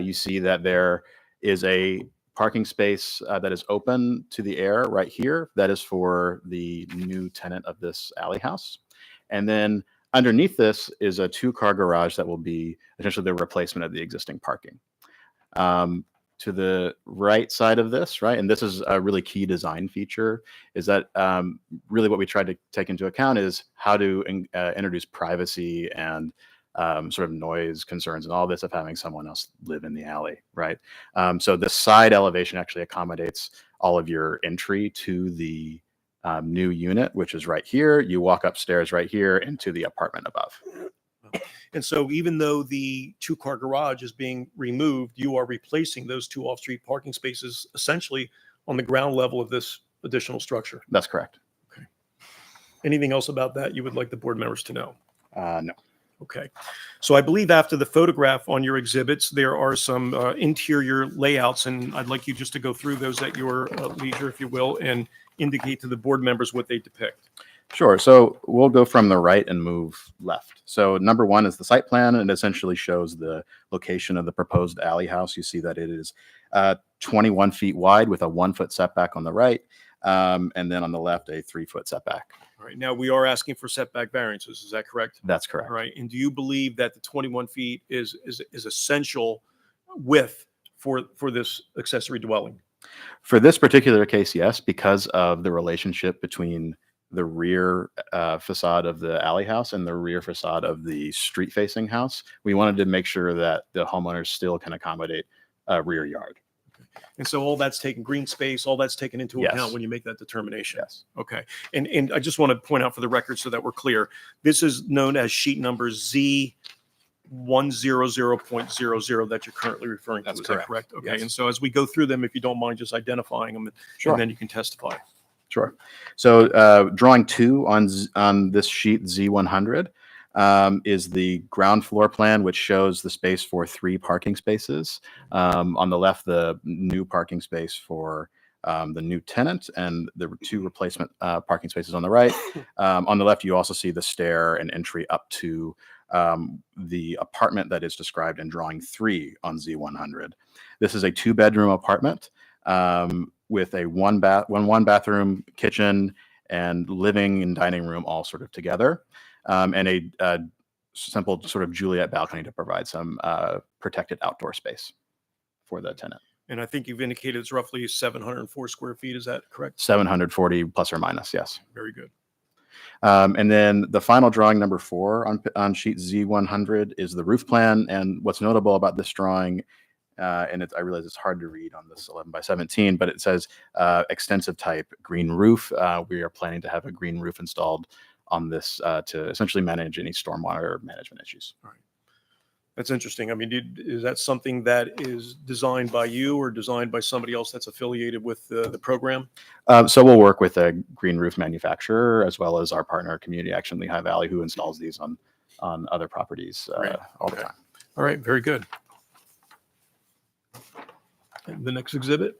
You see that there is a parking space that is open to the air right here. That is for the new tenant of this alley house. And then underneath this is a 2-car garage that will be essentially the replacement of the existing parking. To the right side of this, right, and this is a really key design feature, is that really what we tried to take into account is how to introduce privacy and sort of noise concerns and all this of having someone else live in the alley, right? So the side elevation actually accommodates all of your entry to the new unit, which is right here. You walk upstairs right here into the apartment above. And so even though the 2-car garage is being removed, you are replacing those 2 off-street parking spaces essentially on the ground level of this additional structure. That's correct. Okay. Anything else about that you would like the board members to know? No. Okay. So I believe after the photograph on your exhibits, there are some interior layouts, and I'd like you just to go through those at your leisure, if you will, and indicate to the board members what they depict. Sure. So we'll go from the right and move left. So number 1 is the site plan, and it essentially shows the location of the proposed alley house. You see that it is 21 feet wide with a 1-foot setback on the right, and then on the left, a 3-foot setback. All right. Now, we are asking for setback variances. Is that correct? That's correct. All right. And do you believe that the 21 feet is essential width for this accessory dwelling? For this particular case, yes, because of the relationship between the rear facade of the alley house and the rear facade of the street facing house. We wanted to make sure that the homeowners still can accommodate a rear yard. And so all that's taken, green space, all that's taken into Yes. account when you make that determination? Yes. Okay. And I just want to point out for the record so that we're clear, this is known as sheet number Z100.00 that you're currently referring to. That's Is that correct. correct? Okay. Yes. And so as we go through them, if you don't mind just identifying them, Sure. and then you can testify. Sure. So drawing 2 on this sheet Z100 is the ground floor plan, which shows the space for 3 parking spaces. On the left, the new parking space for the new tenant, and there were 2 replacement parking spaces on the right. On the left, you also see the stair and entry up to the apartment that is described in drawing 3 on Z100. This is a 2-bedroom apartment with a one bathroom, kitchen, and living and dining room all sort of together, and a simple sort of Juliet balcony to provide some protected outdoor space for the tenant. And I think you've indicated it's roughly 704 square feet. Is that correct? 740 plus or minus, yes. Very good. And then the final drawing, number 4 on sheet Z100, is the roof plan. And what's notable about this drawing, and I realize it's hard to read on this 11 by 17, but it says extensive type green roof. We are planning to have a green roof installed on this to essentially manage any stormwater management issues. All right. That's interesting. I mean, is that something that is designed by you or designed by somebody else that's affiliated with the program? So we'll work with a green roof manufacturer as well as our partner Community Action Lehigh Valley, who installs these on other properties all the time. All right, very good. And the next exhibit?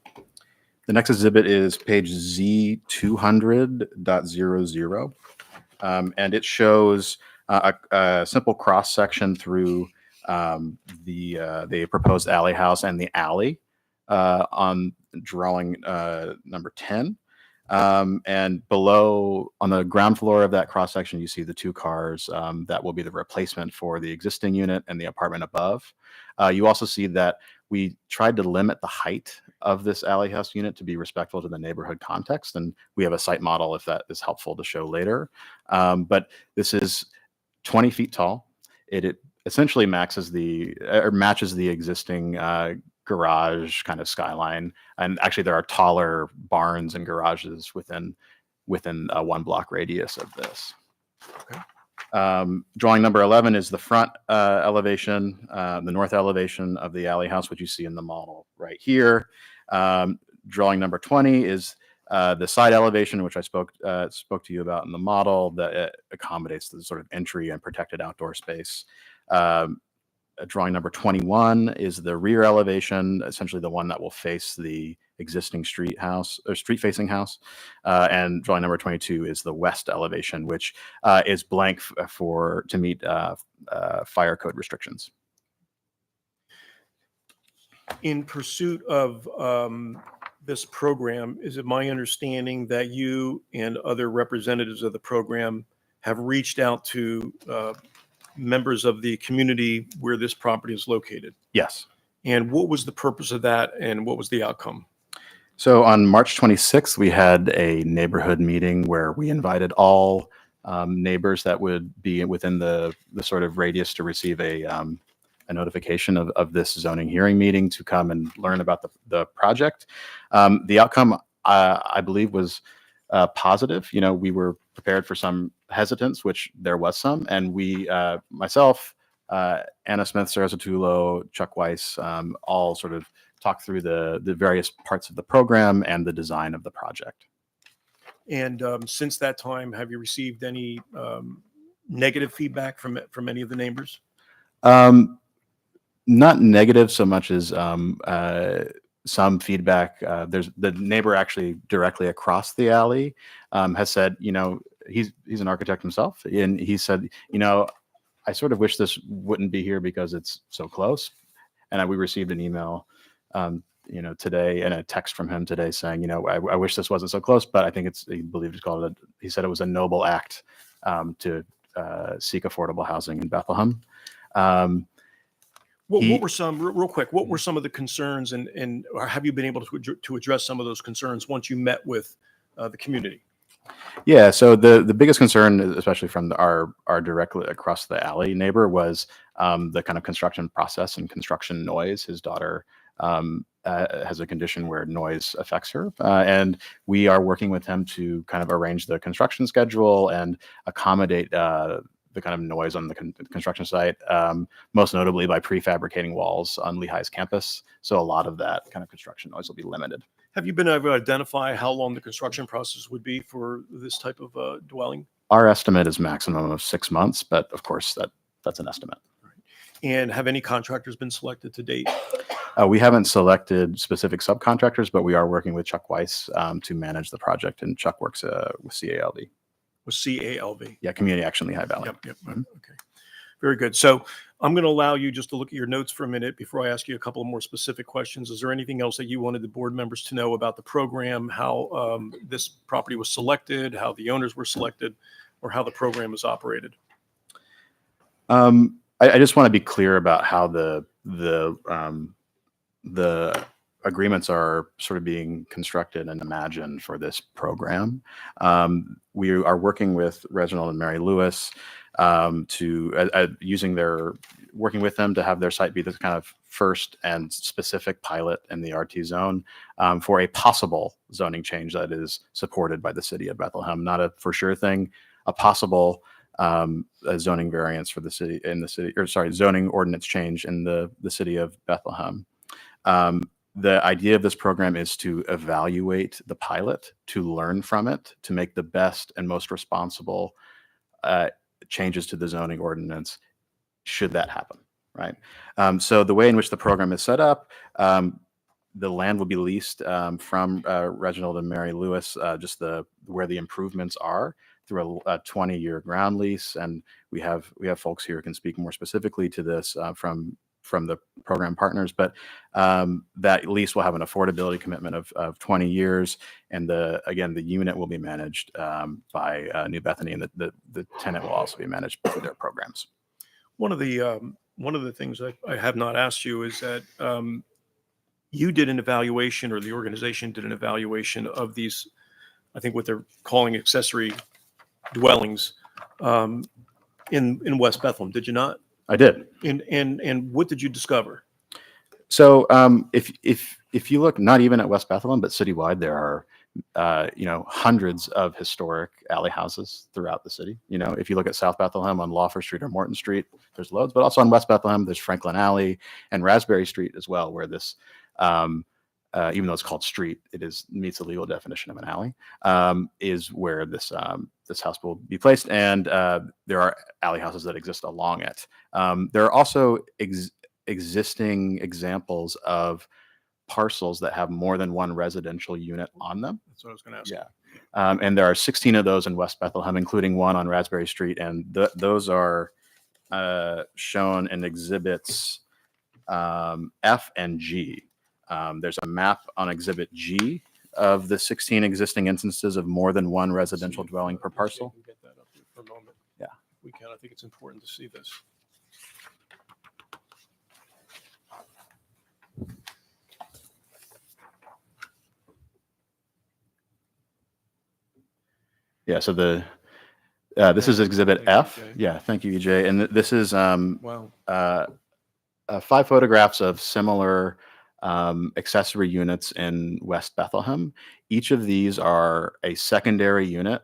The next exhibit is page Z200.00. And it shows a simple cross section through the proposed alley house and the alley on drawing number 10. And below, on the ground floor of that cross section, you see the 2 cars that will be the replacement for the existing unit and the apartment above. You also see that we tried to limit the height of this alley house unit to be respectful to the neighborhood context. And we have a site model if that is helpful to show later. But this is 20 feet tall. It essentially matches the existing garage kind of skyline. And actually there are taller barns and garages within a 1 block radius of this. Drawing number 11 is the front elevation, the north elevation of the alley house, which you see in the model right here. Drawing number 20 is the side elevation, which I spoke to you about in the model, that accommodates the sort of entry and protected outdoor space. Drawing number 21 is the rear elevation, essentially the one that will face the existing street facing house. And drawing number 22 is the west elevation, which is blank to meet fire code restrictions. In pursuit of this program, is it my understanding that you and other representatives of the program have reached out to members of the community where this property is located? Yes. And what was the purpose of that, and what was the outcome? So on March 26th, we had a neighborhood meeting where we invited all neighbors that would be within the sort of radius to receive a notification of this zoning hearing meeting to come and learn about the project. The outcome, I believe, was positive. You know, we were prepared for some hesitance, which there was some, and we, myself, Anna Smith, Sarah Zatulo, Chuck Weiss, all sort of talked through the various parts of the program and the design of the project. And since that time, have you received any negative feedback from any of the neighbors? Not negative so much as some feedback. There's the neighbor actually directly across the alley has said, you know, he's an architect himself, and he said, you know, I sort of wish this wouldn't be here because it's so close. And we received an email, you know, today, and a text from him today saying, you know, I wish this wasn't so close, but I think he said it was a noble act to seek affordable housing in Bethlehem. What were some, real quick, what were some of the concerns, and or have you been able to address some of those concerns once you met with the community? Yeah, so the biggest concern, especially from our directly across the alley neighbor, was the kind of construction process and construction noise. His daughter has a condition where noise affects her, and we are working with him to kind of arrange the construction schedule and accommodate the kind of noise on the construction site, most notably by prefabricating walls on Lehigh's campus. So a lot of that kind of construction noise will be limited. Have you been able to identify how long the construction process would be for this type of dwelling? Our estimate is maximum of 6 months, but of course that's an estimate. And have any contractors been selected to date? We haven't selected specific subcontractors, but we are working with Chuck Weiss to manage the project, and Chuck works with CALV. With CALV? Yeah, Community Action Lehigh Valley. Yep. Okay. Very good. So I'm going to allow you just to look at your notes for a minute before I ask you a couple of more specific questions. Is there anything else that you wanted the board members to know about the program, how this property was selected, how the owners were selected, or how the program is operated? I just want to be clear about how the agreements are sort of being constructed and imagined for this program. We are working with Reginald and Mary Lewis working with them to have their site be the kind of first and specific pilot in the RT zone for a possible zoning change that is supported by the city of Bethlehem. Not a for sure thing, a possible zoning variance for the city zoning ordinance change in the city of Bethlehem. The idea of this program is to evaluate the pilot, to learn from it, to make the best and most responsible changes to the zoning ordinance should that happen, right? So the way in which the program is set up, the land will be leased from Reginald and Mary Lewis, just where the improvements are, through a 20-year ground lease. And we have folks here who can speak more specifically to this from the program partners, but that lease will have an affordability commitment of 20 years. And the unit will be managed by New Bethany, and the tenant will also be managed through their programs. One of the things I have not asked you is that you did an evaluation, or the organization did an evaluation of these, I think what they're calling accessory dwellings in West Bethlehem, did you not? I did. And what did you discover? So if you look not even at West Bethlehem, but citywide, there are hundreds of historic alley houses throughout the city. If you look at South Bethlehem on Lawford Street or Morton Street, there's loads, but also on West Bethlehem, there's Franklin Alley and Raspberry Street as well, where this, even though it's called street, meets the legal definition of an alley, is where this house will be placed. And there are alley houses that exist along it. There are also existing examples of parcels that have more than one residential unit on them. That's what I was going to ask. Yeah. And there are 16 of those in West Bethlehem, including one on Raspberry Street. And those are shown in exhibits F and G. There's a map on exhibit G of the 16 existing instances of more than one residential dwelling per parcel. Get that up here for a moment. Yeah. If we can. I think it's important to see this. Yeah, so this is exhibit F. EJ. Yeah, thank you, EJ. And this is Wow. 5 photographs of similar accessory units in West Bethlehem. Each of these are a secondary unit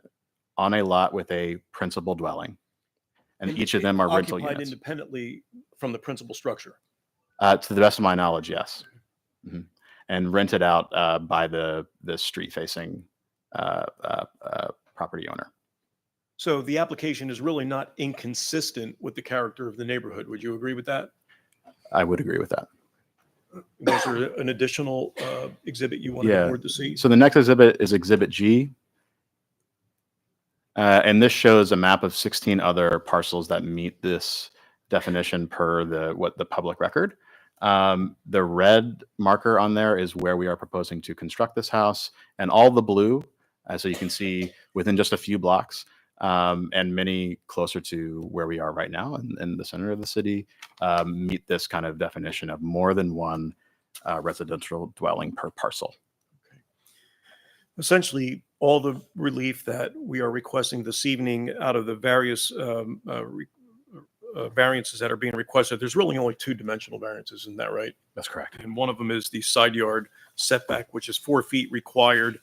on a lot with a principal dwelling. And each of them are rental Occupied units. independently from the principal structure. To the best of my knowledge, yes. Mhm. And rented out by the street-facing property owner. So the application is really not inconsistent with the character of the neighborhood. Would you agree with that? I would agree with that. Was there an additional exhibit you wanted the board to see? So the next exhibit is Exhibit G. And this shows a map of 16 other parcels that meet this definition per the public record. The red marker on there is where we are proposing to construct this house, and all the blue, so you can see within just a few blocks, and many closer to where we are right now in the center of the city, meet this kind of definition of more than one residential dwelling per parcel. Essentially, all the relief that we are requesting this evening out of the various variances that are being requested, there's really only 2 dimensional variances, isn't that right? That's correct. And one of them is the side yard setback, which is 4 feet required.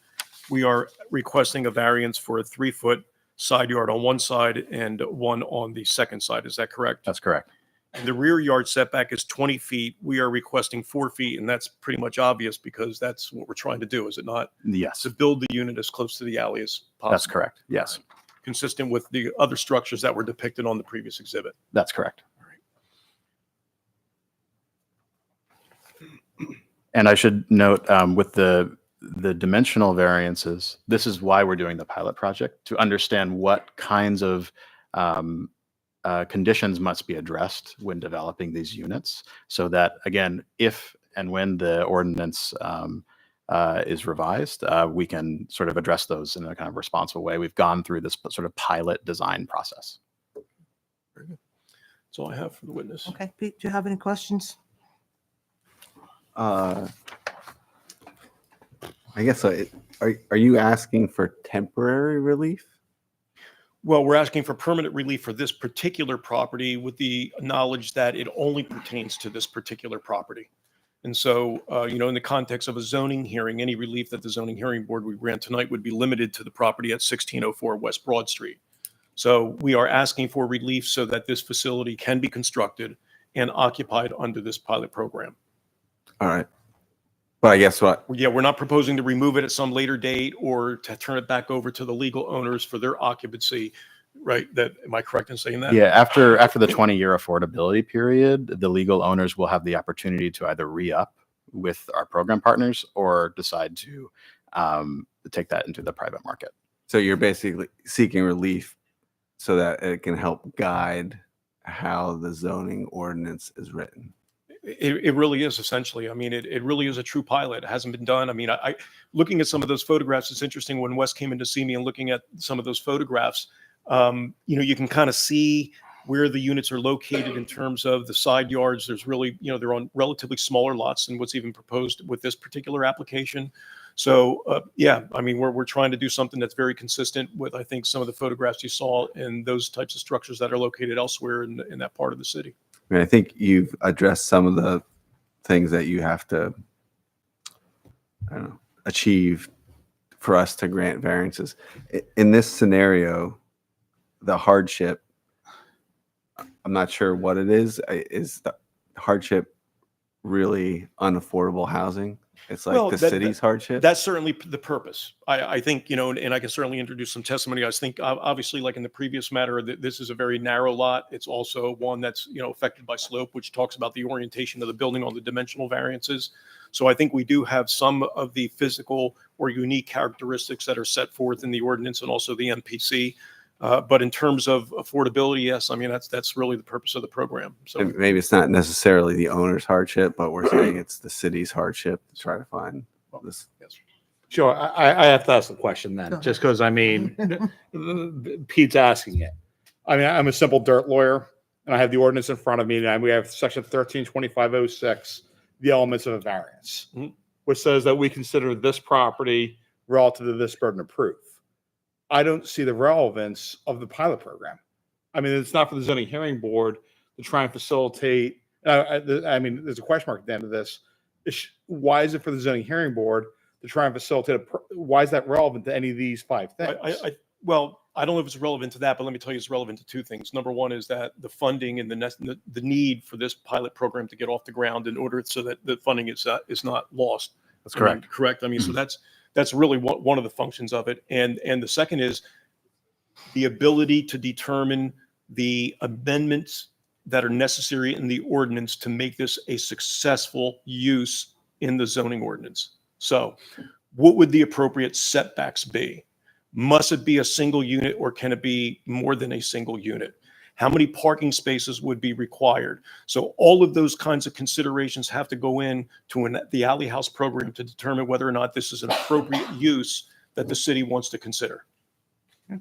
We are requesting a variance for a 3-foot side yard on one side and one on the second side. Is that correct? That's correct. And the rear yard setback is 20 feet. We are requesting 4 feet, and that's pretty much obvious because that's what we're trying to do, is it not? Yes. To build the unit as close to the alley as possible. That's correct. Yes. Consistent with the other structures that were depicted on the previous exhibit. That's correct. And I should note with the dimensional variances, this is why we're doing the pilot project, to understand what kinds of conditions must be addressed when developing these units, so that, again, if and when the ordinance is revised, we can sort of address those in a kind of responsible way. We've gone through this sort of pilot design process. Very good. That's all I have for the witness. Okay, Pete, do you have any questions? I guess, are you asking for temporary relief? Well, we're asking for permanent relief for this particular property with the knowledge that it only pertains to this particular property. And so, in the context of a zoning hearing, any relief that the zoning hearing board would grant tonight would be limited to the property at 1604 West Broad Street. So we are asking for relief so that this facility can be constructed and occupied under this pilot program. All right. But I guess what? Yeah, we're not proposing to remove it at some later date or to turn it back over to the legal owners for their occupancy, right? Am I correct in saying that? Yeah, after the 20-year affordability period, the legal owners will have the opportunity to either re-up with our program partners or decide to take that into the private market. So you're basically seeking relief so that it can help guide how the zoning ordinance is written. It really is, essentially. I mean, it really is a true pilot. It hasn't been done. I mean, I looking at some of those photographs, it's interesting when Wes came in to see me and looking at some of those photographs, you can kind of see where the units are located in terms of the side yards. There's really, they're on relatively smaller lots than what's even proposed with this particular application. So, yeah, I mean, we're trying to do something that's very consistent with, I think, some of the photographs you saw and those types of structures that are located elsewhere in that part of the city. I mean, I think you've addressed some of the things that you have to, I don't know, achieve for us to grant variances. In this scenario, the hardship, I'm not sure what it is. Is the hardship really unaffordable housing? It's like the city's hardship? That's certainly the purpose. I think, and I can certainly introduce some testimony. I think obviously, like in the previous matter, this is a very narrow lot. It's also one that's, affected by slope, which talks about the orientation of the building on the dimensional variances. So I think we do have some of the physical or unique characteristics that are set forth in the ordinance and also the MPC. But in terms of affordability, yes, I mean, that's really the purpose of the program. So And maybe it's not necessarily the owner's hardship, but we're saying it's the city's hardship to try to find this. Sure, I have to ask the question then, just because, I mean, Pete's asking it. I mean, I'm a simple dirt lawyer, and I have the ordinance in front of me, and we have section 132506, the elements of a variance, which says that we consider this property relative to this burden of proof. I don't see the relevance of the pilot program. I mean, it's not for the zoning hearing board to try and facilitate. I mean, there's a question mark at the end of this. Why is it for the zoning hearing board to try and facilitate? Why is that relevant to any of these five things? Well, I don't know if it's relevant to that, but let me tell you, it's relevant to two things. Number one is that the funding and the need for this pilot program to get off the ground in order so that the funding is not lost. That's correct. Correct. I mean, so that's really one of the functions of it. And the second is the ability to determine the amendments that are necessary in the ordinance to make this a successful use in the zoning ordinance. So what would the appropriate setbacks be? Must it be a single unit or can it be more than a single unit? How many parking spaces would be required? So all of those kinds of considerations have to go in to the Alley House program to determine whether or not this is an appropriate use that the city wants to consider.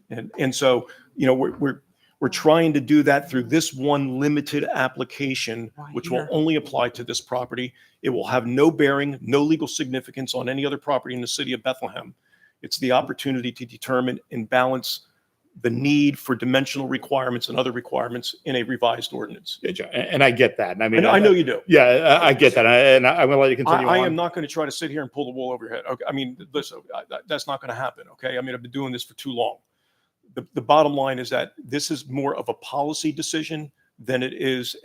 And so, we're trying to do that through this one limited application, which will only apply to this property. It will have no bearing, no legal significance on any other property in the city of Bethlehem. It's the opportunity to determine and balance the need for dimensional requirements and other requirements in a revised ordinance. And I get that. And I mean, I know you do. Yeah, I get that. And I'm going to let you continue I on. am not going to try to sit here and pull the wool over your head. Okay, I mean, listen, that's not going to happen. Okay, I mean, I've been doing this for too long. The bottom line is that this is more of a policy decision than it is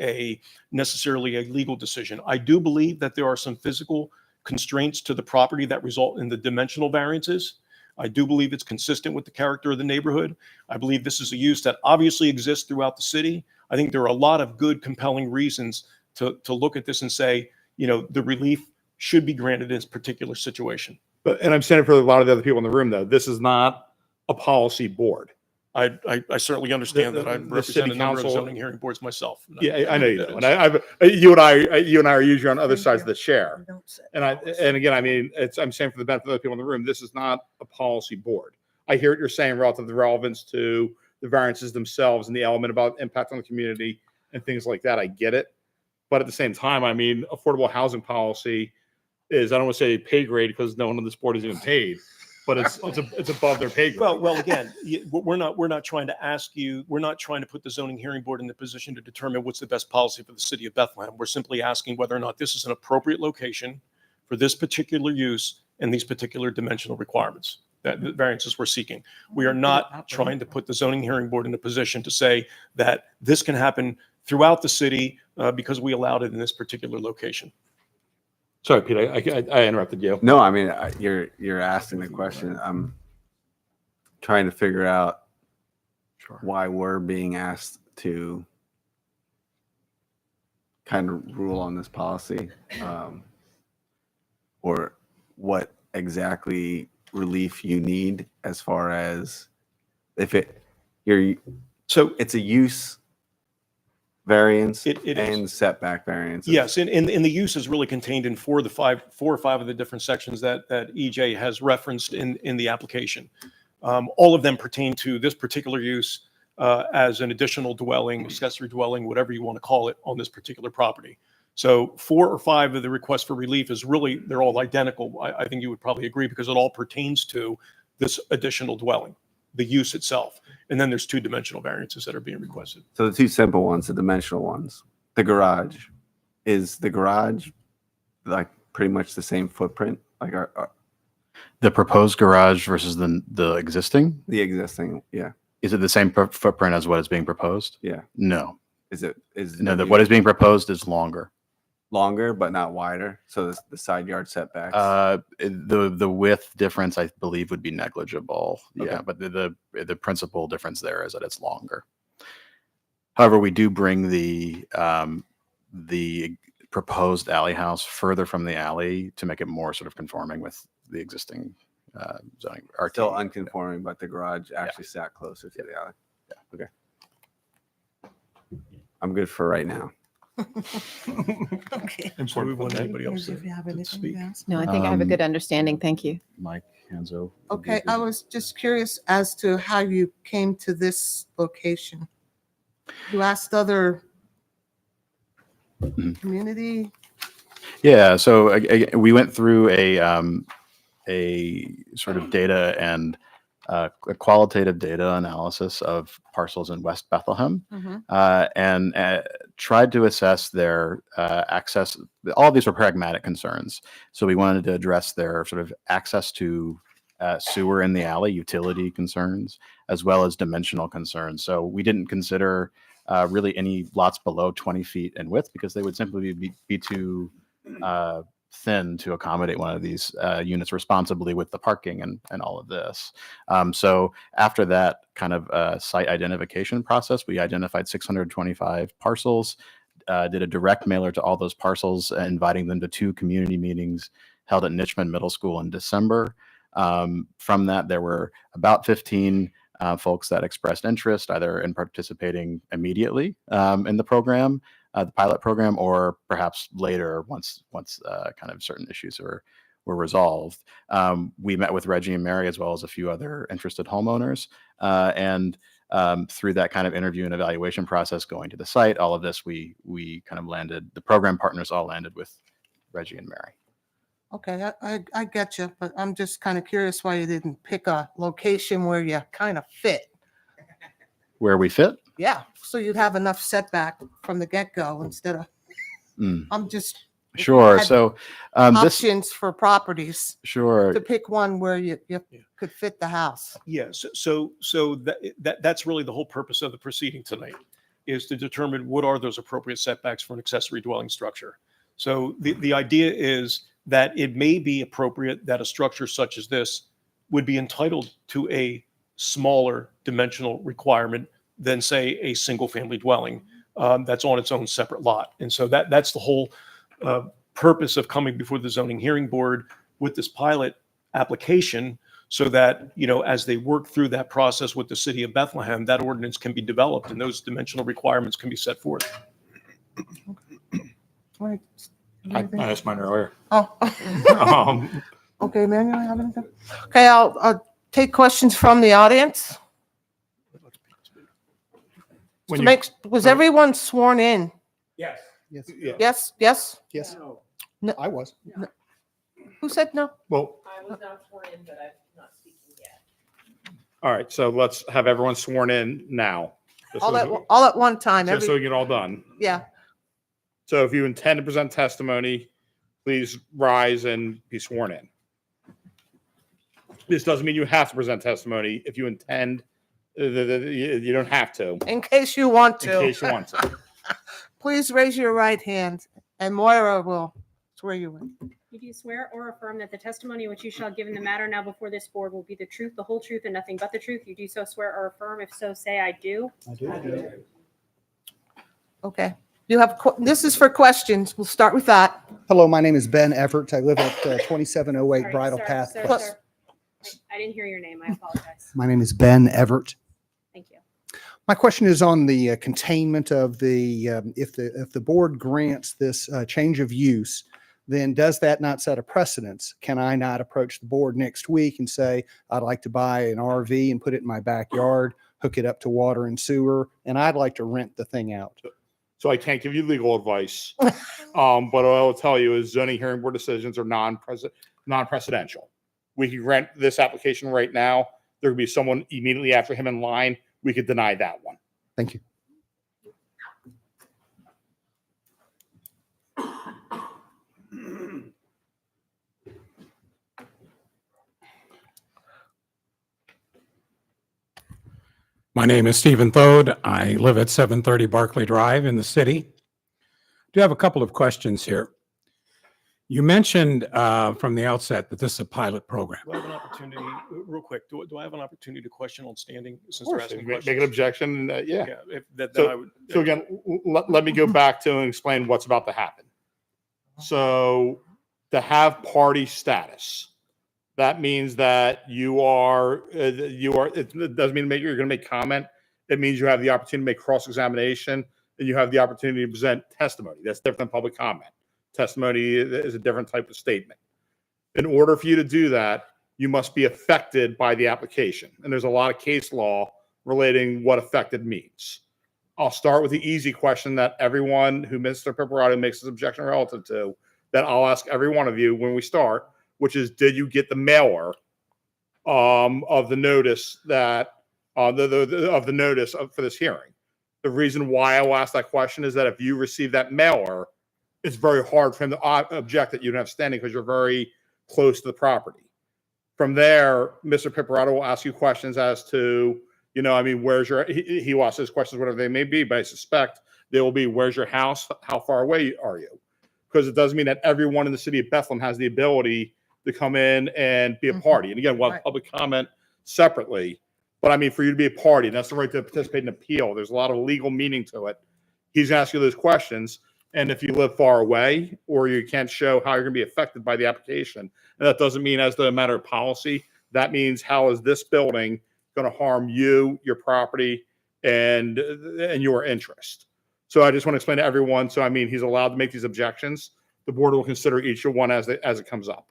necessarily a legal decision. I do believe that there are some physical constraints to the property that result in the dimensional variances. I do believe it's consistent with the character of the neighborhood. I believe this is a use that obviously exists throughout the city. I think there are a lot of good, compelling reasons to look at this and say, the relief should be granted in this particular situation. And I'm saying for a lot of the other people in the room, though, this is not a policy board. I certainly understand that. I the city represent a number of council- zoning hearing boards myself. Yeah, I know you do. And you and I are usually on other sides of the chair. And again, I mean, I'm saying for the benefit of the people in the room, this is not a policy board. I hear what you're saying relative to the relevance to the variances themselves and the element about impact on the community and things like that. I get it. But at the same time, I mean, affordable housing policy is, I don't want to say pay grade because no one on this board is even paid, but it's above their pay grade. Well, again, we're not trying to ask you. We're not trying to put the zoning hearing board in the position to determine what's the best policy for the city of Bethlehem. We're simply asking whether or not this is an appropriate location for this particular use and these particular dimensional requirements that the variances we're seeking. We are not trying to put the zoning hearing board in a position to say that this can happen throughout the city because we allowed it in this particular location. Sorry, Pete, I interrupted you. No, I mean, you're asking the question. I'm trying to figure out why we're being asked to kind of rule on this policy, or what exactly relief you need as far as if it's a use variance and setback variance. Yes, and the use is really contained in four or five of the different sections that EJ has referenced in the application. All of them pertain to this particular use. as an additional dwelling, accessory dwelling, whatever you want to call it, on this particular property. So 4 or 5 of the requests for relief is really, they're all identical. I think you would probably agree because it all pertains to this additional dwelling, the use itself. And then there's 2 dimensional variances that are being requested. So the 2 simple ones, the dimensional ones, the garage, is the garage like pretty much the same footprint? Like The proposed garage versus the existing? the existing, yeah. Is it the same footprint as what is being proposed? Yeah. No. No, what is being proposed is longer. Longer, but not wider. So the side yard setbacks. The width difference, I believe, would be negligible. Okay. Yeah, but the principal difference there is that it's longer. However, we do bring the proposed alley house further from the alley to make it more sort of conforming with the existing zoning. Still unconforming, but the garage actually sat closer to the alley. Yeah. Okay. I'm good for right now. Okay. And so we want anybody else If you have to anything speak. else. No, I think I have a good understanding. Thank you. Mike Hanzo. Okay, I was just curious as to how you came to this location. You asked other community? Yeah, so we went through a sort of data and a qualitative data analysis of parcels in West Bethlehem, and tried to assess their access. All of these were pragmatic concerns, so we wanted to address their sort of access to sewer in the alley, utility concerns, as well as dimensional concerns. So we didn't consider really any lots below 20 feet in width because they would simply be too thin to accommodate one of these units responsibly with the parking and all of this. So after that kind of site identification process, we identified 625 parcels, did a direct mailer to all those parcels, inviting them to 2 community meetings held at Nitchman Middle School in December. From that, there were about 15 folks that expressed interest either in participating immediately in the program, the pilot program, or perhaps later once kind of certain issues were resolved. We met with Reggie and Mary as well as a few other interested homeowners, and through that kind of interview and evaluation process going to the site, all of this we kind of landed, the program partners all landed with Reggie and Mary. Okay, I get you, but I'm just kind of curious why you didn't pick a location where you kind of fit. Where we fit? Yeah, so you'd have enough setback from the get-go instead of, I'm just. if you Sure. had So this options for properties. Sure. To pick one where you could fit the house. Yes, so that's really the whole purpose of the proceeding tonight, is to determine what are those appropriate setbacks for an accessory dwelling structure. So the idea is that it may be appropriate that a structure such as this would be entitled to a smaller dimensional requirement than, say, a single-family dwelling that's on its own separate lot. And so that's the whole purpose of coming before the zoning hearing board with this pilot application, so that, you know, as they work through that process with the city of Bethlehem, that ordinance can be developed and those dimensional requirements can be set forth. Right. I asked mine earlier. Oh. Okay, man, you don't have anything? Okay, I'll take questions from the audience. When To you- make, was everyone sworn in? Yes. Yes. Yes, yes? Yes. No. I was. Who said no? Well, I was not sworn in, but I'm not speaking yet. all right, so let's have everyone sworn in now. just All so- at one time. Just so we Every, get all done. yeah. So if you intend to present testimony, please rise and be sworn in. This doesn't mean you have to present testimony. If you intend, you don't have to, In case you want in to. case you want to. Please raise your right hand and Moira will swear you in. You do swear or affirm that the testimony which you shall give in the matter now before this board will be the truth, the whole truth, and nothing but the truth? You do so swear or affirm? If so, say I do. I do. Okay. You have, this is for questions. We'll start with that. Hello, my name is Ben Everett. I live at 2708 Sorry, Bridle sir, Path. sir, Plus- sir. I didn't hear your name. I apologize. My name is Ben Everett. Thank you. My question is on the containment of the, if the board grants this change of use, then does that not set a precedence? Can I not approach the board next week and say, I'd like to buy an RV and put it in my backyard? hook it up to water and sewer, and I'd like to rent the thing out. So I can't give you legal advice. But what I will tell you is zoning hearing board decisions are non-precedential. We could rent this application right now. There could be someone immediately after him in line. We could deny that one. Thank you. My name is Stephen Thode. I live at 730 Barclay Drive in the city. I do have a couple of questions here. You mentioned from the outset that this is a pilot program. Do I have an opportunity, real quick, do I have an opportunity to question on standing since Of they're course, asking make questions? an objection. Yeah. Then So, I would. so again, let me go back to and explain what's about to happen. So to have party status, that means that you are, it doesn't mean you're going to make comment. It means you have the opportunity to make cross-examination and you have the opportunity to present testimony. That's different than public comment. Testimony is a different type of statement. In order for you to do that, you must be affected by the application. And there's a lot of case law relating what affected means. I'll start with the easy question that everyone who Mr. Piparato makes his objection relative to, that I'll ask every one of you when we start, which is, did you get the mailer of the notice that of the notice for this hearing? The reason why I will ask that question is that if you receive that mailer, it's very hard for him to object that you don't have standing because you're very close to the property. From there, Mr. Piparato will ask you questions as to, where's your, he will ask his questions, whatever they may be, but I suspect they will be, where's your house? How far away are you? Because it doesn't mean that everyone in the city of Bethlehem has the ability to come in and be a party. And again, we'll have public comment separately. But I mean, for you to be a party, and that's the right to participate in appeal. There's a lot of legal meaning to it. He's going to ask you those questions. And if you live far away or you can't show how you're going to be affected by the application, and that doesn't mean as a matter of policy, that means how is this building going to harm you, your property, and your interest. So I just want to explain to everyone. So, I mean, he's allowed to make these objections. The board will consider each one as it comes up.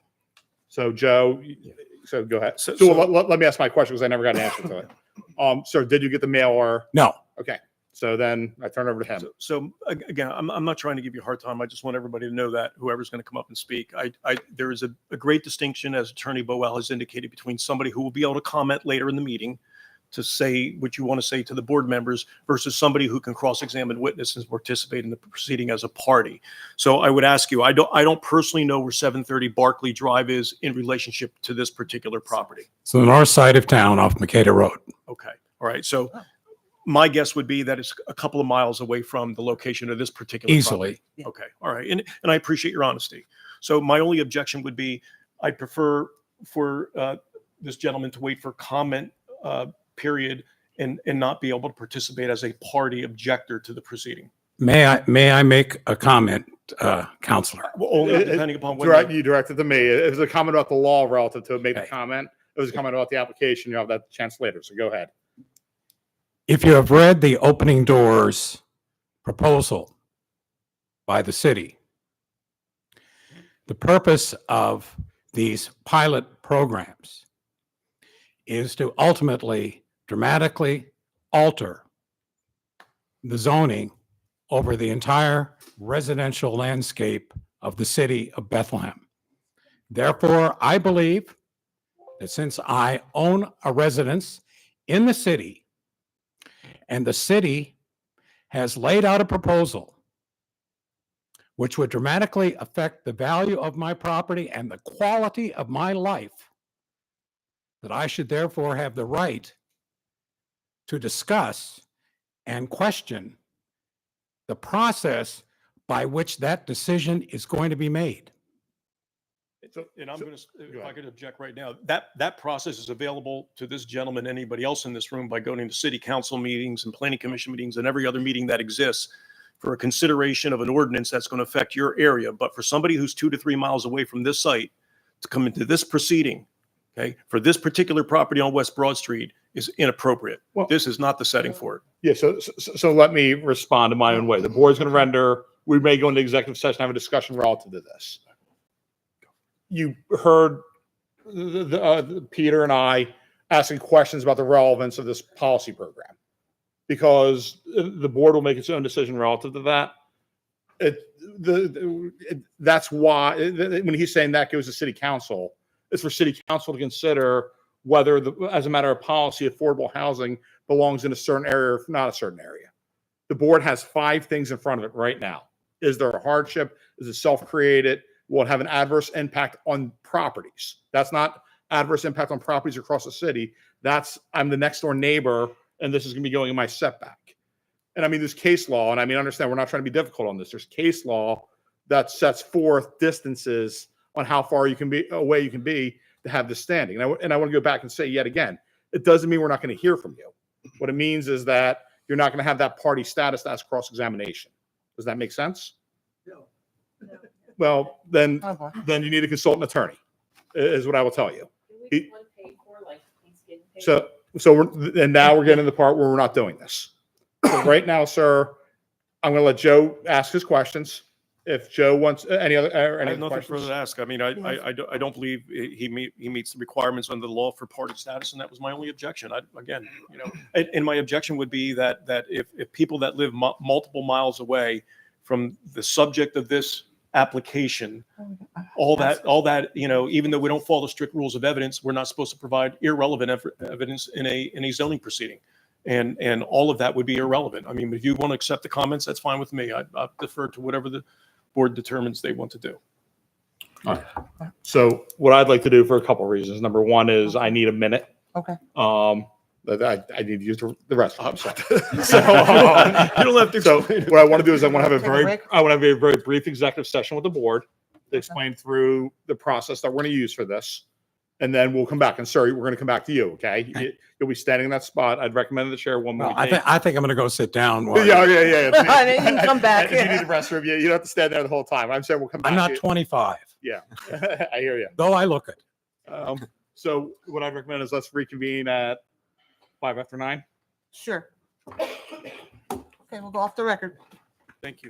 So, Joe, so go ahead. So let me ask my question because I never got an answer to it. So did you get the mailer? No. Okay. So then I turn over to him. So again, I'm not trying to give you a hard time. I just want everybody to know that whoever's going to come up and speak, there is a great distinction, as Attorney Boel has indicated, between somebody who will be able to comment later in the meeting to say what you want to say to the board members versus somebody who can cross-examine witnesses and participate in the proceeding as a party. So I would ask you, I don't personally know where 730 Barclay Drive is in relationship to this particular property. So the north side of town off Makeda Road. Okay. All right. So my guess would be that it's a couple of miles away from the location of this particular Easily. property. Okay. All right. And I appreciate your honesty. So my only objection would be, I'd prefer for this gentleman to wait for comment period and not be able to participate as a party objector to the proceeding. May I make a comment, Counselor? Well, only depending upon what You directed to me. It was a comment about the law relative to make the comment. It was a comment about the application. You have that chance later. So go ahead. If you have read the opening doors proposal by the city, the purpose of these pilot programs is to ultimately dramatically alter the zoning over the entire residential landscape of the city of Bethlehem. Therefore, I believe that since I own a residence in the city, and the city has laid out a proposal which would dramatically affect the value of my property and the quality of my life, that I should therefore have the right to discuss and question the process by which that decision is going to be made. And I'm going to, if I could object right now, that process is available to this gentleman, anybody else in this room, by going to city council meetings and planning commission meetings and every other meeting that exists for a consideration of an ordinance that's going to affect your area. But for somebody who's 2 to 3 miles away from this site to come into this proceeding, okay, for this particular property on West Broad Street is inappropriate. Well, this is not the setting for it. Yeah. So let me respond in my own way. The board's going to render. We may go into executive session, have a discussion relative to this. You heard Peter and I asking questions about the relevance of this policy program, because the board will make its own decision relative to that. That's why when he's saying that goes to city council, it's for city council to consider whether, as a matter of policy, affordable housing belongs in a certain area or not a certain area. The board has 5 things in front of it right now. Is there a hardship? Is it self-created? Will it have an adverse impact on properties? That's not adverse impact on properties across the city. That's, I'm the next door neighbor, and this is going to be going in my setback. And I mean, there's case law, and I mean, understand, we're not trying to be difficult on this. There's case law that sets forth distances on how far you can be away you can be to have this standing. And I want to go back and say yet again, it doesn't mean we're not going to hear from you. What it means is that you're not going to have that party status to ask cross-examination. Does that make sense? No. Well, then you need to consult an attorney, is what I will tell you. So and now we're getting to the part where we're not doing this. So right now, sir, I'm going to let Joe ask his questions. If Joe wants any other, I any have nothing questions? further to ask. I mean, I don't believe he meets the requirements under the law for party status, and that was my only objection. Again, you know, and my objection would be that if people that live multiple miles away from the subject of this application, all that, you know, even though we don't follow the strict rules of evidence, we're not supposed to provide irrelevant evidence in a zoning proceeding. And all of that would be irrelevant. I mean, if you want to accept the comments, that's fine with me. I defer to whatever the board determines they want to do. All right. So what I'd like to do for a couple of reasons. Number one is I need a minute. Okay. I need to use the restroom. So, you don't have to. So what I want to do is I want to have a very brief executive session with the board to explain through the process that we're going to use for this. And then we'll come back. And sir, we're going to come back to you. Okay. You'll be standing in that spot. I'd recommend the chair one more. I think I'm going to go sit down. Yeah. And then you can come back. If you need the restroom, you don't have to stand there the whole time. I'm saying we'll come back. I'm not to you. 25. Yeah, I hear you. Though I look it. So what I'd recommend is let's reconvene at 9:05. Sure. Okay, we'll go off the record. Thank you.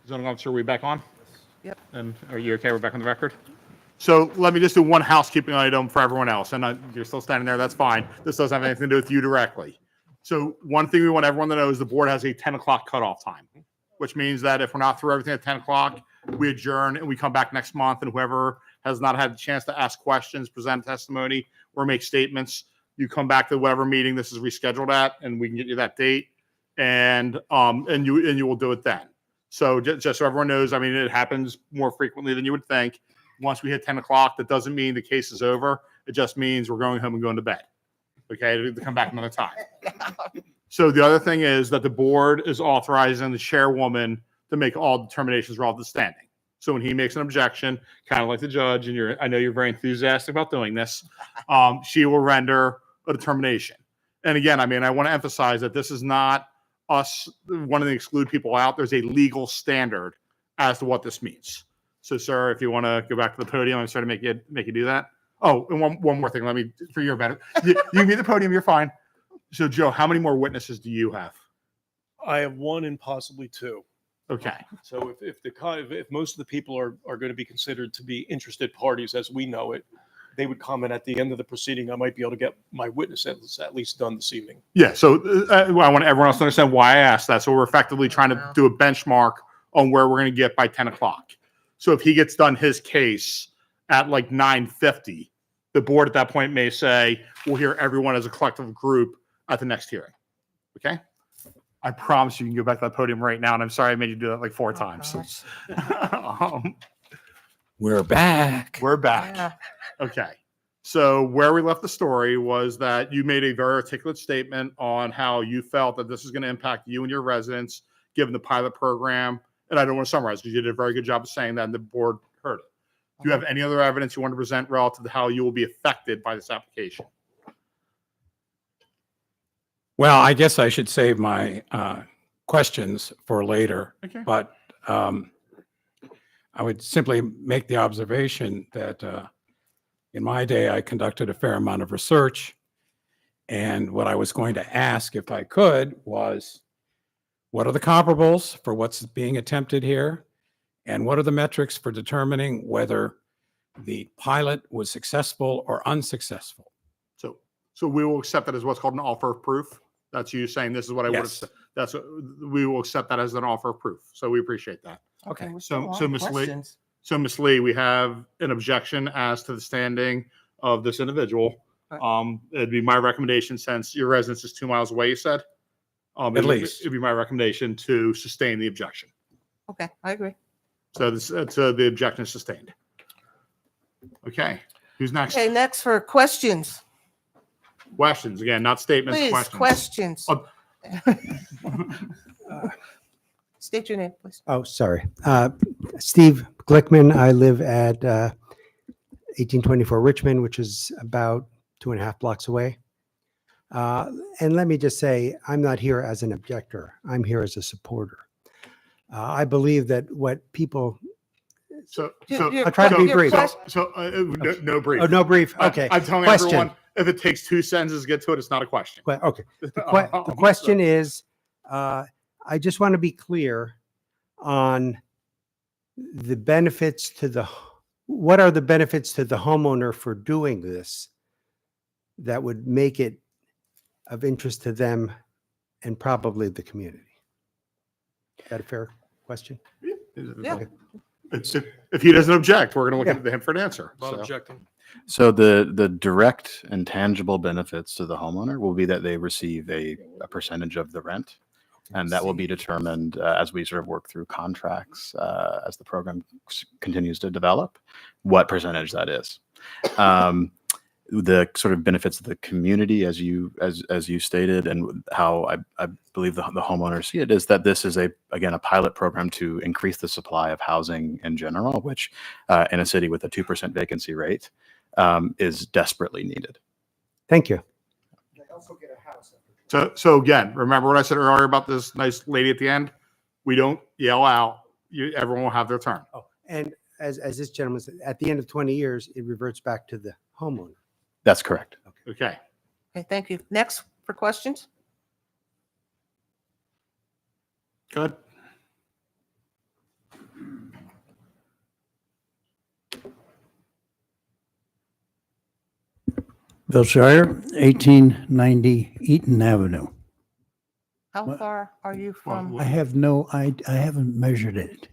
Zoning officer, are we back on? Yep. And are you okay? We're back on the record? So let me just do one housekeeping item for everyone else. And you're still standing there. That's fine. This doesn't have anything to do with you directly. So one thing we want everyone to know is the board has a 10 o'clock cutoff time, which means that if we're not through everything at 10 o'clock, we adjourn and we come back next month. And whoever has not had the chance to ask questions, present testimony, or make statements, you come back to whatever meeting this is rescheduled at, and we can get you that date. And you will do it then. So just so everyone knows, I mean, it happens more frequently than you would think. Once we hit 10 o'clock, that doesn't mean the case is over. It just means we're going home and going to bed. Okay, to come back another time. So the other thing is that the board is authorizing the chairwoman to make all determinations relative to standing. So when he makes an objection, kind of like the judge, and I know you're very enthusiastic about doing this, she will render a determination. And again, I mean, I want to emphasize that this is not us wanting to exclude people out. There's a legal standard as to what this means. So, sir, if you want to go back to the podium, I'm sorry to make you do that. Oh, and one more thing. Let me, for your benefit, you can be at the podium. You're fine. So, Joe, how many more witnesses do you have? I have one and possibly two. Okay. So if most of the people are going to be considered to be interested parties as we know it, they would comment at the end of the proceeding. I might be able to get my witness at least done this evening. Yeah. So I want everyone else to understand why I asked that. So we're effectively trying to do a benchmark on where we're going to get by 10 o'clock. So if he gets done his case at like 9:50, the board at that point may say, we'll hear everyone as a collective group at the next hearing. Okay. I promise you can go back to that podium right now. And I'm sorry I made you do that like 4 times. We're back. We're back. Yeah. Okay. So where we left the story was that you made a very articulate statement on how you felt that this is going to impact you and your residents, given the pilot program. And I don't want to summarize because you did a very good job of saying that and the board heard it. Do you have any other evidence you want to present relative to how you will be affected by this application? Well, I guess I should save my questions for later. Okay. But I would simply make the observation that in my day, I conducted a fair amount of research. And what I was going to ask, if I could, was what are the comparables for what's being attempted here? And what are the metrics for determining whether the pilot was successful or unsuccessful? So we will accept that as what's called an offer of proof. That's you saying this is what I would have Yes. said. That's what we will accept that as an offer of proof. So we appreciate that. Okay. So Ms. Lee, we have an objection as to the standing of this individual. It'd be my recommendation, since your residence is 2 miles away, you said. At least. It'd be my recommendation to sustain the objection. Okay, I agree. So the objection is sustained. Okay, who's next? Okay, next for questions. Questions, again, not statements, Please, questions. questions. State your name, please. Oh, sorry. Steve Glickman. I live at 1824 Richmond, which is about 2.5 blocks away. And let me just say, I'm not here as an objector. I'm here as a supporter. I believe that what people. I'll try to be brief. No brief. Oh, no brief. Okay. I'm telling Question. everyone, if it takes 2 sentences to get to it, it's not a question. Well, okay. The question is, I just want to be clear on the benefits to what are the benefits to the homeowner for doing this that would make it of interest to them and probably the community? Is that a fair question? Yeah. Okay. If he doesn't object, we're going to look at him for an answer. Not So- objecting. So the direct and tangible benefits to the homeowner will be that they receive a percentage of the rent, and that will be determined as we sort of work through contracts as the program continues to develop, what percentage that is. The sort of benefits of the community, as you stated, and how I believe the homeowners see it, is that this is a pilot program to increase the supply of housing in general, which in a city with a 2% vacancy rate is desperately needed. Thank you. So again, remember what I said earlier about this nice lady at the end? We don't yell out. Everyone will have their turn. Oh, and as this gentleman said, at the end of 20 years, it reverts back to the homeowner. That's correct. Okay. Okay, thank you. Next for questions? Good. Bill Shire, 1890 Eaton Avenue. How far are you from? I haven't measured it.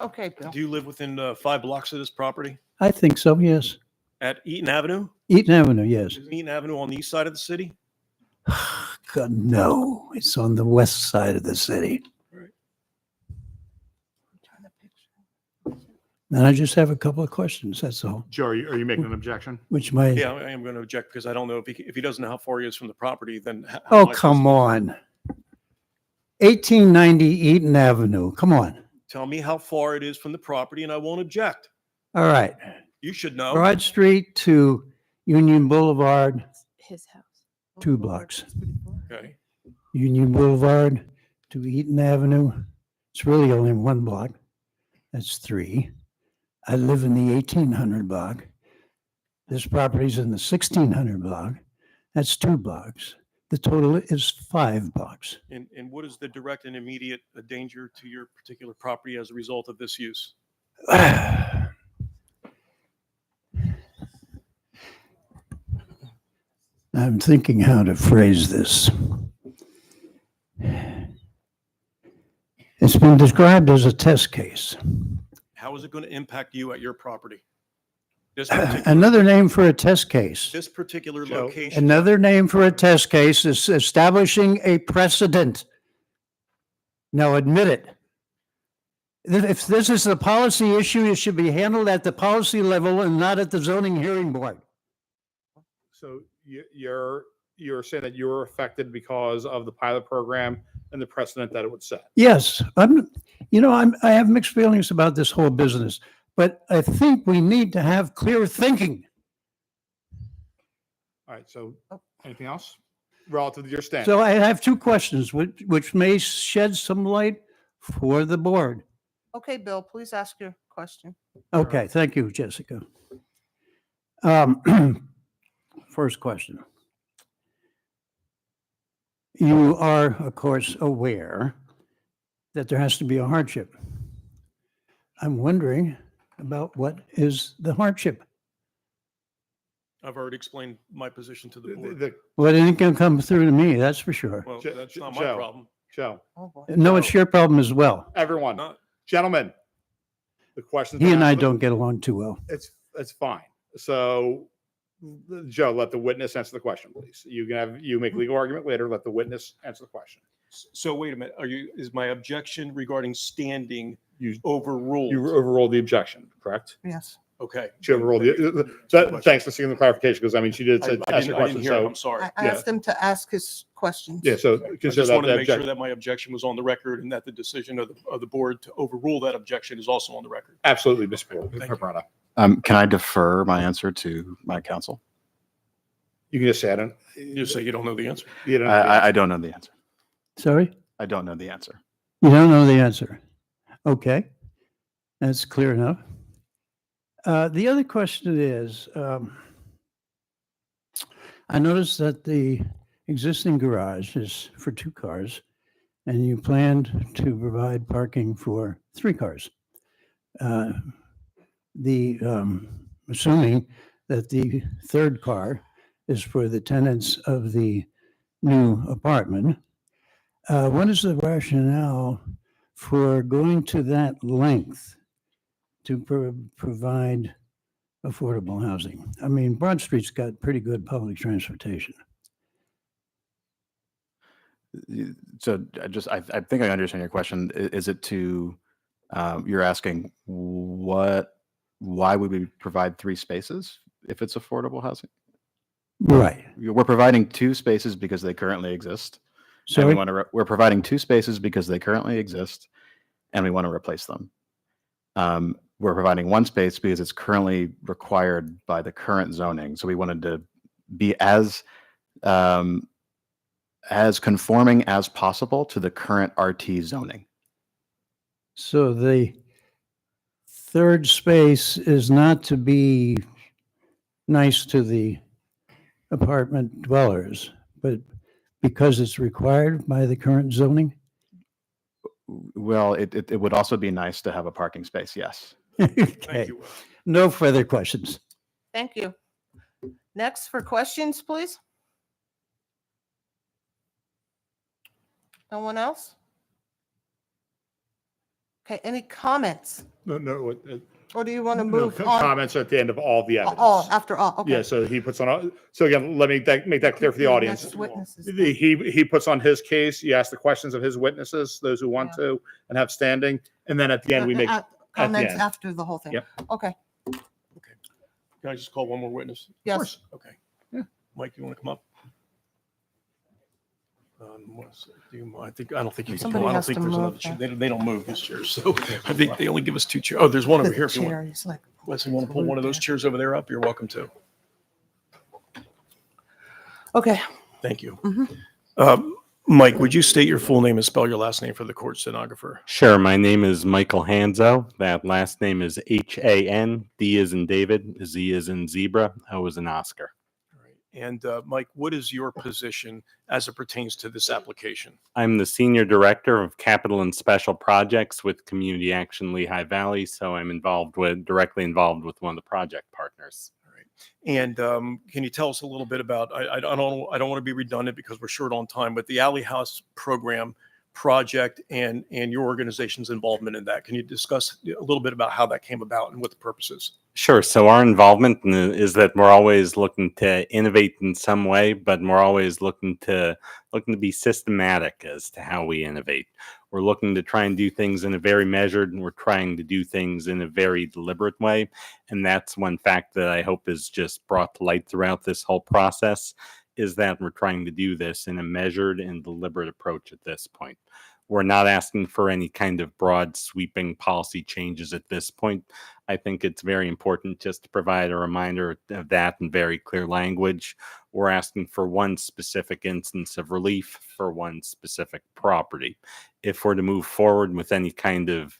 Okay, Bill. Do you live within 5 blocks of this property? I think so, yes. At Eaton Avenue? Eaton Avenue, yes. Is Eaton Avenue on the east side of the city? God, no, it's on the west side of the city. And I just have a couple of questions, that's all. Joe, are you making an objection? Which my, Yeah, I am going to object because I don't know if he doesn't know how far he is from the property, then. oh, come on. 1890 Eaton Avenue, come on. Tell me how far it is from the property and I won't object. All right. You should know. Broad Street to Union Boulevard, His house. 2 blocks. Okay. Union Boulevard to Eaton Avenue, it's really only 1 block. That's 3. I live in the 1800 block. This property's in the 1600 block. That's 2 blocks. The total is 5 blocks. And what is the direct and immediate danger to your particular property as a result of this use? I'm thinking how to phrase this. It's been described as a test case. How is it going to impact you at your property? This particular, Another name for a test case. this particular location. Another name for a test case is establishing a precedent. Now admit it. If this is a policy issue, it should be handled at the policy level and not at the zoning hearing board. So you're saying that you were affected because of the pilot program and the precedent that it would set? Yes, I have mixed feelings about this whole business, but I think we need to have clear thinking. All right, so anything else relative to your stand? So I have 2 questions which may shed some light for the board. Okay, Bill, please ask your question. Okay, thank you, Jessica. First question. You are, of course, aware that there has to be a hardship. I'm wondering about what is the hardship? I've already explained my position to the board. Well, it ain't gonna come through to me, that's for sure. Well, that's not my Joe. problem. Joe, No, it's your problem as well. everyone, gentlemen, the question's He been and I asked. don't get along too well. It's fine. So, Joe, let the witness answer the question, please. You make legal argument later. Let the witness answer the question. So wait a minute, is my objection regarding standing overruled? You overruled the objection, correct? Yes. Okay. She overruled thanks for seeing the clarification, because I mean, she did say, I ask your didn't question. hear it, So, I'm sorry. I asked him to ask his questions. yeah, so I consider just that wanted the to make sure objection. that my objection was on the record and that the decision of the board to overrule that objection is also on the record. Absolutely, Mr. Thank you. Caprara. Can I defer my answer to my counsel? You can just say, I don't. You say you don't know the answer. You don't know the answer. I don't know the answer. Sorry? I don't know the answer. You don't know the answer. Okay, that's clear enough. The other question is, I noticed that the existing garage is for 2 cars, and you planned to provide parking for 3 cars. Assuming that the 3rd car is for the tenants of the new apartment, what is the rationale for going to that length to provide affordable housing? I mean, Broad Street's got pretty good public transportation. So I think I understand your question. Is it to, you're asking why would we provide 3 spaces if it's affordable housing? Right. We're providing 2 spaces because they currently exist. And Sorry? we're providing 2 spaces because they currently exist, and we want to replace them. We're providing 1 space because it's currently required by the current zoning. So we wanted to be as conforming as possible to the current RT zoning. So the 3rd space is not to be nice to the apartment dwellers, but because it's required by the current zoning? Well, it would also be nice to have a parking space, yes. Okay. No further questions. Thank you. Next for questions, please. No one else? Okay, any comments? No, Or do you want to no move on? comments at the end of all the evidence. Oh, after all, okay. Yeah, so he puts on, so again, let me make that clear for the The audience. next witnesses then. He puts on his case, he asks the questions of his witnesses, those who want to and have standing, and then at the end, we make. Comments end. after the whole thing. Yep. Okay, Can I just call one more witness? Of Yes. course. Okay. Yeah. Mike, you want to come up? I don't think you can. Somebody I don't has think to there's another move chair. that. They don't move these chairs, so I think they only give us 2 chairs. Oh, there's one over The here. If you chair want, is like- Leslie, you want to pull one of those chairs over there up? You're welcome to. okay. Thank you. Mhm. Mike, would you state your full name and spell your last name for the court stenographer? Sure. My name is Michael Hanzo. That last name is H-A-N. D is in David. Z is in zebra. O is in Oscar. And Mike, what is your position as it pertains to this application? I'm the Senior Director of Capital and Special Projects with Community Action Lehigh Valley. So I'm directly involved with one of the project partners. And can you tell us a little bit about, I don't want to be redundant because we're short on time, but the Alley House program project and your organization's involvement in that. Can you discuss a little bit about how that came about and what the purpose is? Sure. So our involvement is that we're always looking to innovate in some way, but we're always looking to be systematic as to how we innovate. We're looking to try and do things in a very measured, and we're trying to do things in a very deliberate way. And that's one fact that I hope is just brought to light throughout this whole process, is that we're trying to do this in a measured and deliberate approach at this point. We're not asking for any kind of broad sweeping policy changes at this point. I think it's very important just to provide a reminder of that in very clear language. We're asking for one specific instance of relief for one specific property. If we're to move forward with any kind of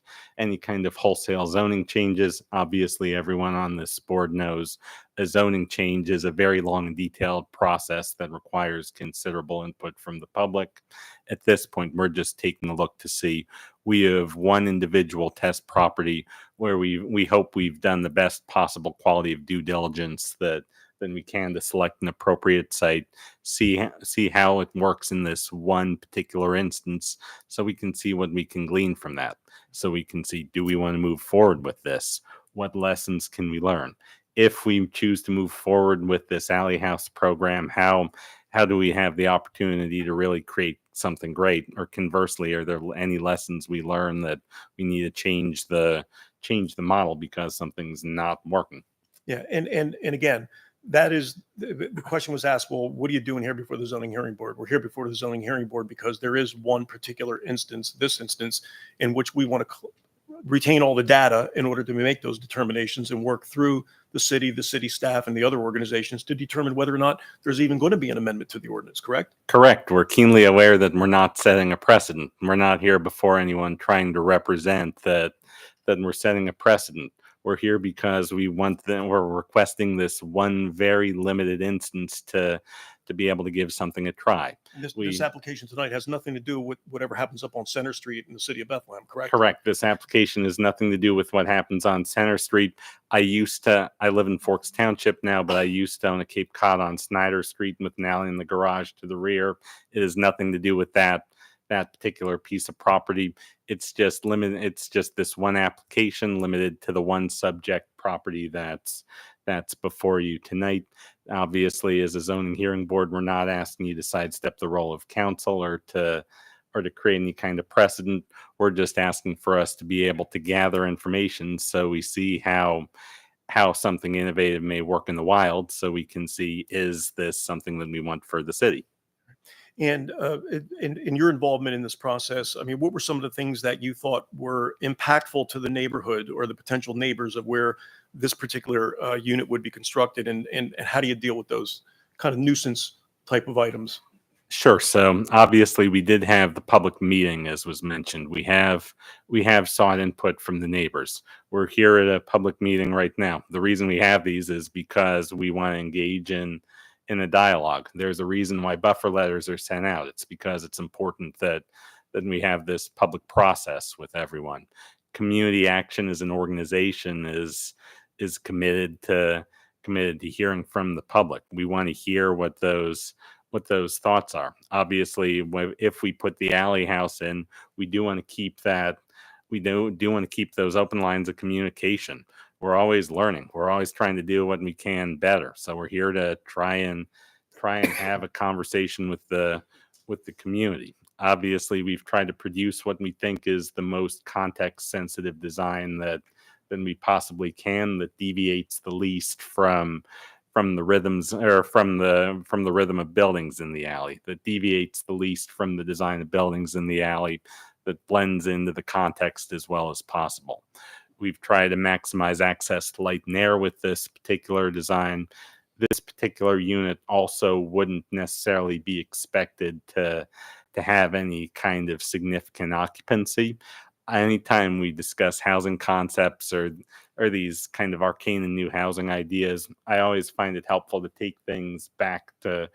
wholesale zoning changes, obviously everyone on this board knows a zoning change is a very long and detailed process that requires considerable input from the public. At this point, we're just taking a look to see. We have one individual test property where we hope we've done the best possible quality of due diligence that we can to select an appropriate site, see how it works in this one particular instance, so we can see what we can glean from that. So we can see, do we want to move forward with this? What lessons can we learn? If we choose to move forward with this Alley House program, how do we have the opportunity to really create something great? Or conversely, are there any lessons we learn that we need to change the model because something's not working? Yeah, and again, that is the question was asked. Well, what are you doing here before the zoning hearing board? We're here before the zoning hearing board because there is one particular instance, this instance, in which we want to retain all the data in order to make those determinations and work through the city staff, and the other organizations to determine whether or not there's even going to be an amendment to the ordinance. Correct? Correct. We're keenly aware that we're not setting a precedent. We're not here before anyone trying to represent that we're setting a precedent. We're here because we're requesting this one very limited instance to be able to give something a try. This application tonight has nothing to do with whatever happens up on Center Street in the city of Bethlehem, correct? Correct. This application has nothing to do with what happens on Center Street. I live in Forks Township now, but I used to own a Cape Cod on Snyder Street with an alley in the garage to the rear. It has nothing to do with that particular piece of property. It's just limited. It's just this one application limited to the one subject property that's before you tonight. Obviously, as a zoning hearing board, we're not asking you to sidestep the role of counsel or to create any kind of precedent. We're just asking for us to be able to gather information so we see how something innovative may work in the wild, so we can see, is this something that we want for the city? And in your involvement in this process, I mean, what were some of the things that you thought were impactful to the neighborhood or the potential neighbors of where this particular unit would be constructed, and how do you deal with those kind of nuisance type of items? Sure. So obviously we did have the public meeting, as was mentioned. We have sought input from the neighbors. We're here at a public meeting right now. The reason we have these is because we want to engage in a dialogue. There's a reason why buffer letters are sent out. It's because it's important that we have this public process with everyone. Community Action as an organization is committed to committed to hearing from the public. We want to hear what those thoughts are. Obviously, if we put the alley house in, we do want to keep that. We do want to keep those open lines of communication. We're always learning. We're always trying to do what we can better. So we're here to try and have a conversation with the community. Obviously, we've tried to produce what we think is the most context sensitive design that we possibly can, that deviates the least from the rhythms, or from the rhythm of buildings in the alley, that deviates the least from the design of buildings in the alley, that blends into the context as well as possible. We've tried to maximize access to light and air with this particular design. This particular unit also wouldn't necessarily be expected to have any kind of significant occupancy. Anytime we discuss housing concepts or these kind of arcane and new housing ideas, I always find it helpful to take things back to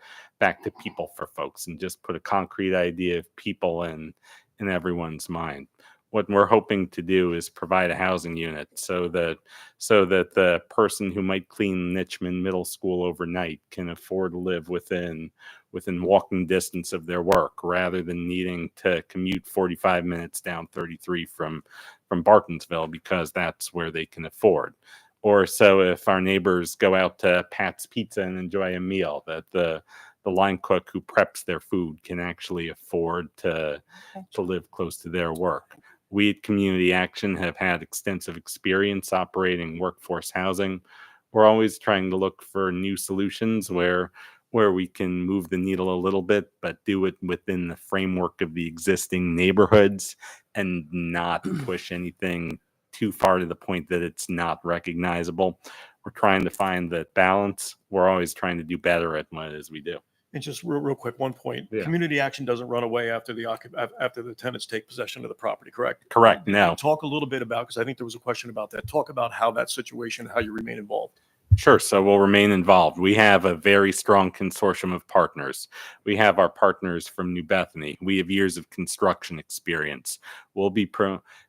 people for folks and just put a concrete idea of people in everyone's mind. What we're hoping to do is provide a housing unit so that the person who might clean Nichman Middle School overnight can afford to live within walking distance of their work, rather than needing to commute 45 minutes down 33 from Bartonsville, because that's where they can afford. Or so if our neighbors go out to Pat's Pizza and enjoy a meal, that the line cook who preps their food can actually afford to live close to their work. We at Community Action have had extensive experience operating workforce housing. We're always trying to look for new solutions where we can move the needle a little bit, but do it within the framework of the existing neighborhoods and not push anything too far to the point that it's not recognizable. We're trying to find that balance. We're always trying to do better at what it is we do. And just real quick, one point, Yeah. Community Action doesn't run away after the tenants take possession of the property, correct? Correct. No. Talk a little bit about, because I think there was a question about that. Talk about how that situation, how you remain involved. Sure. So we'll remain involved. We have a very strong consortium of partners. We have our partners from New Bethany. We have years of construction experience. We'll be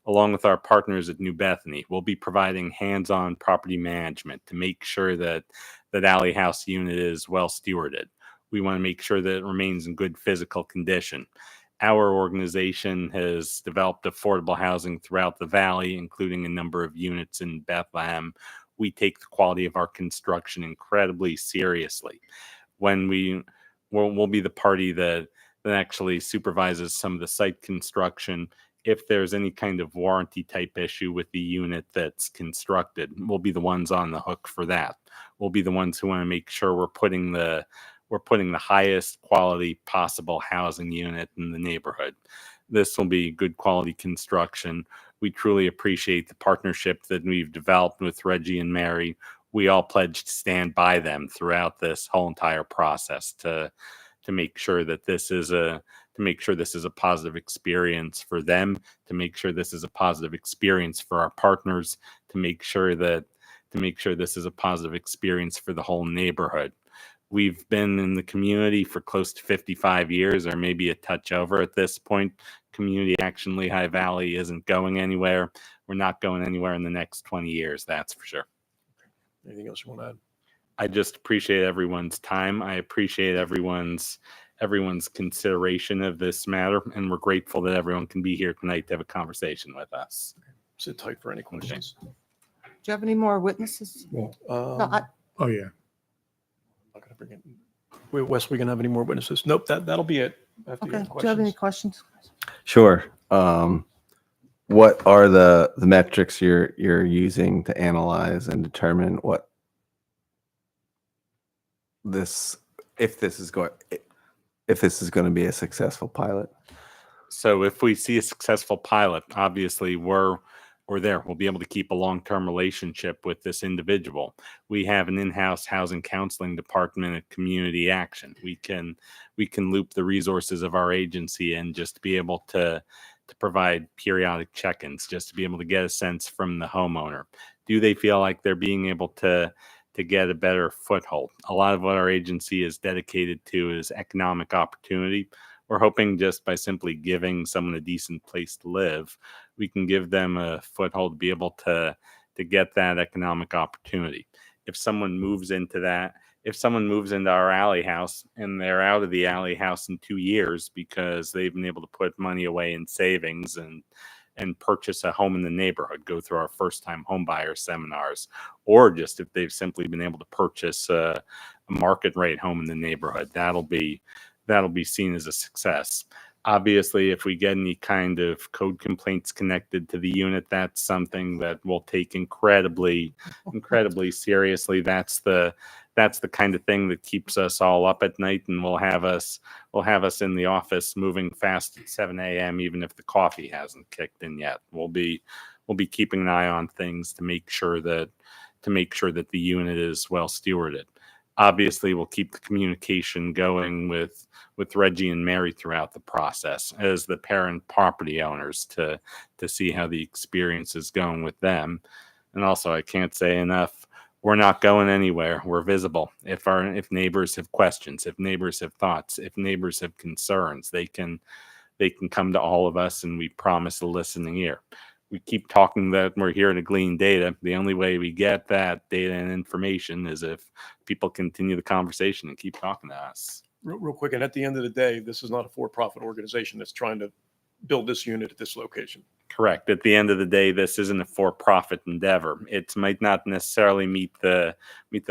along with our partners at New Bethany, we'll be providing hands-on property management to make sure that Alley House unit is well stewarded. We want to make sure that it remains in good physical condition. Our organization has developed affordable housing throughout the valley, including a number of units in Bethlehem. We take the quality of our construction incredibly seriously. When we'll be the party that actually supervises some of the site construction. If there's any kind of warranty type issue with the unit that's constructed, we'll be the ones on the hook for that. We'll be the ones who want to make sure we're putting the highest quality possible housing unit in the neighborhood. This will be good quality construction. We truly appreciate the partnership that we've developed with Reggie and Mary. We all pledged to stand by them throughout this whole entire process to make sure that this is a positive experience for them, to make sure this is a positive experience for our partners, to make sure this is a positive experience for the whole neighborhood. We've been in the community for close to 55 years, or maybe a touch over at this point. Community Action Lehigh Valley isn't going anywhere. We're not going anywhere in the next 20 years, that's for sure. Anything else you want to add? I just appreciate everyone's time. I appreciate everyone's consideration of this matter, and we're grateful that everyone can be here tonight to have a conversation with us. Sit tight for any questions. Do you have any more witnesses? No, Oh, yeah. Not gonna bring it. Wait, Wes, we gonna have any more witnesses? Nope, that'll be it. After Okay. your Do you have any questions? Sure. What are the metrics you're using to analyze and determine what if this is going to be a successful pilot? So if we see a successful pilot, obviously we're there. We'll be able to keep a long-term relationship with this individual. We have an in-house housing counseling department at Community Action. We can loop the resources of our agency and just be able to provide periodic check-ins, just to be able to get a sense from the homeowner. Do they feel like they're being able to get a better foothold? A lot of what our agency is dedicated to is economic opportunity. We're hoping just by simply giving someone a decent place to live, we can give them a foothold to be able to get that economic opportunity. if someone moves into our alley house and they're out of the alley house in 2 years because they've been able to put money away in savings and purchase a home in the neighborhood, go through our first time home buyer seminars, or just if they've simply been able to purchase a market rate home in the neighborhood, that'll be seen as a success. Obviously, if we get any kind of code complaints connected to the unit, that's something that we'll take incredibly seriously. That's the kind of thing that keeps us all up at night, and will have us in the office moving fast at 7 a.m. even if the coffee hasn't kicked in yet. We'll be keeping an eye on things to make sure that the unit is well stewarded. Obviously, we'll keep the communication going with Reggie and Mary throughout the process as the parent property owners to see how the experience is going with them. And also, I can't say enough, we're not going anywhere. We're visible. If neighbors have questions, if neighbors have thoughts, if neighbors have concerns, they can come to all of us, and we promise a listening ear. We keep talking that we're here to glean data. The only way we get that data and information is if people continue the conversation and keep talking to us. Real quick, and at the end of the day, this is not a for-profit organization that's trying to build this unit at this location. Correct. At the end of the day, this isn't a for-profit endeavor. It might not necessarily meet the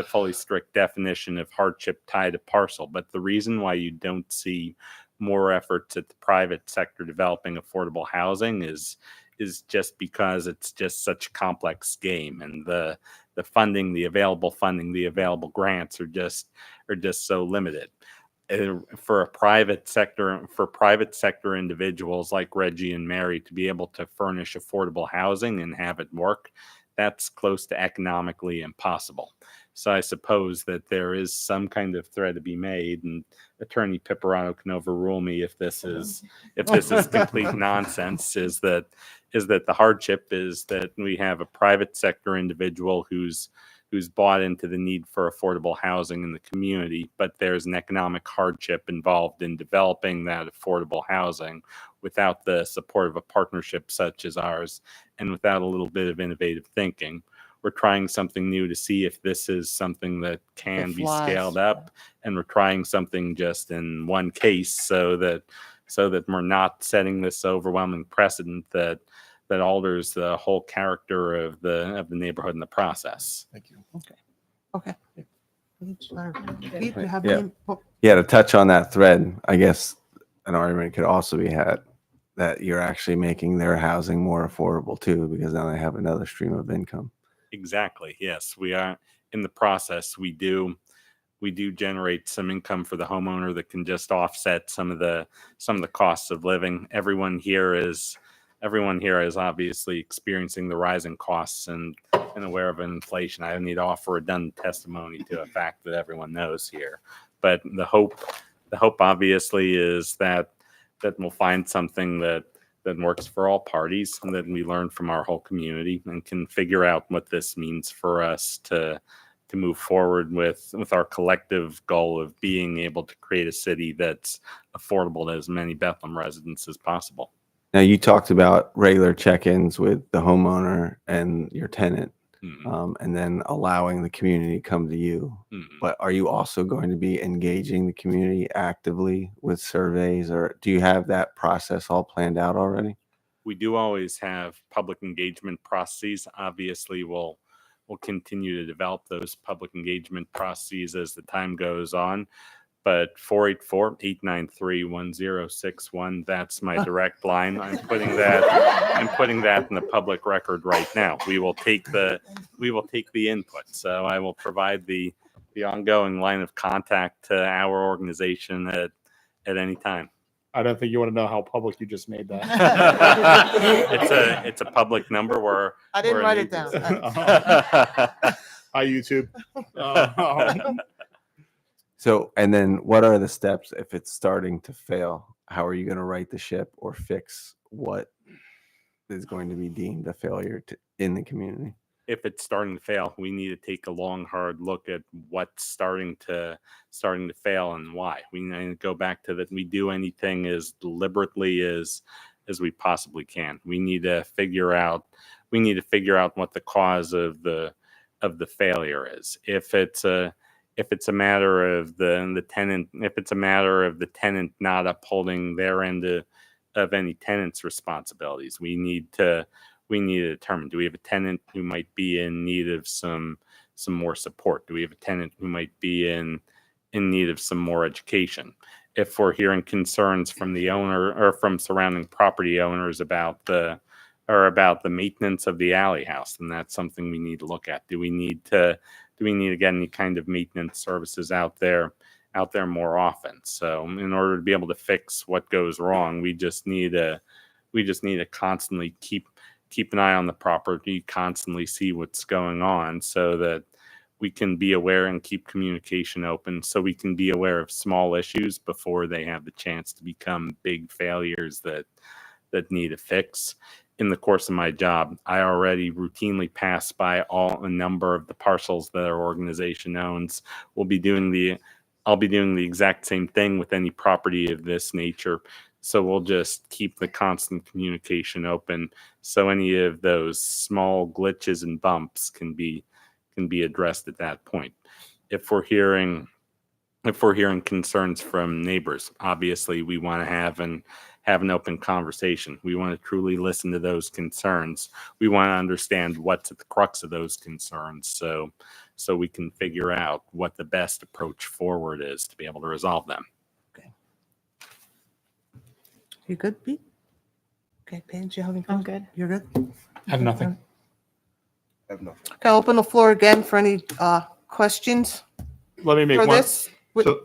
fully strict definition of hardship tied to parcel, but the reason why you don't see more efforts at the private sector developing affordable housing is just because it's just such a complex game, and the funding, the available grants are just so limited. For private sector individuals like Reggie and Mary to be able to furnish affordable housing and have it work, that's close to economically impossible. So I suppose that there is some kind of thread to be made, and Attorney Piperato can overrule me if this is complete nonsense. Is that the hardship is that we have a private sector individual who's bought into the need for affordable housing in the community, but there's an economic hardship involved in developing that affordable housing without the support of a partnership such as ours, and without a little bit of innovative thinking. We're trying something new to see if this is something that can be scaled up, and we're trying something just in one case so that we're not setting this overwhelming precedent that alters the whole character of the neighborhood in the process. Thank you. Okay. Pete, you have Yeah. any- Yeah, to touch on that thread, I guess an argument could also be had that you're actually making their housing more affordable too, because now they have another stream of income. Exactly. Yes, we are in the process. We do generate some income for the homeowner that can just offset some of the costs of living. Everyone here is obviously experiencing the rising costs and aware of inflation. I don't need to offer redundant testimony to a fact that everyone knows here. But the hope obviously is that we'll find something that works for all parties, and that we learn from our whole community and can figure out what this means for us to move forward with our collective goal of being able to create a city that's affordable to as many Bethlehem residents as possible. Now, you talked about regular check-ins with the homeowner and your tenant, and then allowing the community to come to you. But are you also going to be engaging the community actively with surveys, or do you have that process all planned out already? We do always have public engagement processes. Obviously, we'll continue to develop those public engagement processes as the time goes on. But 484-893-1061, that's my direct line. I'm putting that in the public record right now. We will take the input. So I will provide the ongoing line of contact to our organization at any time. I don't think you want to know how public you just made that. It's a public number where I didn't write it down. Hi, YouTube. So, and then what are the steps if it's starting to fail? How are you going to right the ship or fix what is going to be deemed a failure in the community? If it's starting to fail, we need to take a long, hard look at what's starting to fail and why. We need to go back to that. We do anything as deliberately as we possibly can. We need to figure out what the cause of the the failure is. If it's a matter of the tenant, if it's a matter of the tenant not upholding their end of any tenant's responsibilities, we need to determine, do we have a tenant who might be in need of some more support? Do we have a tenant who might be in need of some more education? If we're hearing concerns from the owner or from surrounding property owners about the maintenance of the alley house, then that's something we need to look at. Do we need to get any kind of maintenance services out there more often? So in order to be able to fix what goes wrong, we just need to constantly keep an eye on the property, constantly see what's going on, so that we can be aware and keep communication open, so we can be aware of small issues before they have the chance to become big failures that need a fix. In the course of my job, I already routinely pass by a number of the parcels that our organization owns. I'll be doing the exact same thing with any property of this nature. So we'll just keep the constant communication open, so any of those small glitches and bumps can be addressed at that point. If we're hearing concerns from neighbors, obviously we want to have an open conversation. We want to truly listen to those concerns. We want to understand what's at the crux of those concerns, so we can figure out what the best approach forward is to be able to resolve them. You good, Pete? Okay, Paige, you have anything? I'm good. You're good? I have nothing. Okay, I'll open the floor again for any questions Let me make for one. this.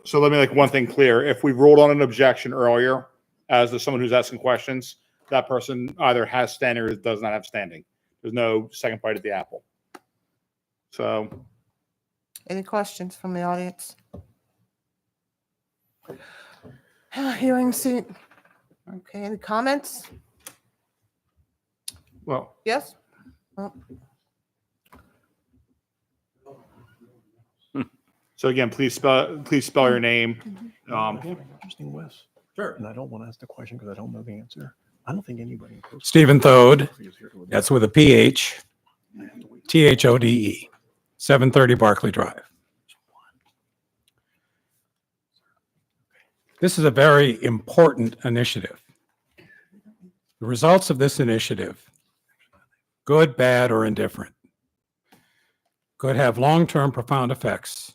So let me make one thing clear. If we ruled on an objection earlier, as to someone who's asking questions, that person either has standing or does not have standing. There's no second bite at the apple. So Any questions from the audience? Hearing seen. Okay, any comments? well, Yes? Oh, so again, please spell your name. Interesting, Wes. Sure. And I don't want to ask the question because I don't know the answer. I don't think anybody. Stephen Thode, that's with a PH, THODE, 730 Barclay Drive. This is a very important initiative. The results of this initiative, good, bad, or indifferent, could have long-term profound effects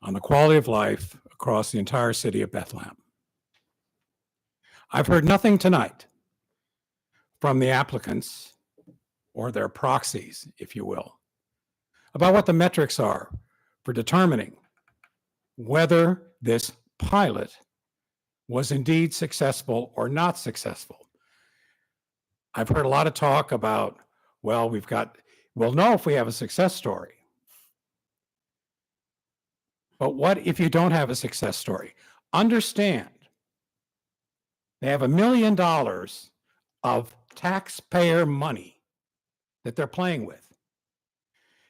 on the quality of life across the entire city of Bethlehem. I've heard nothing tonight from the applicants or their proxies, if you will, about what the metrics are for determining whether this pilot was indeed successful or not successful. I've heard a lot of talk about, well, we'll know if we have a success story. But what if you don't have a success story? Understand, they have $1 million of taxpayer money that they're playing with.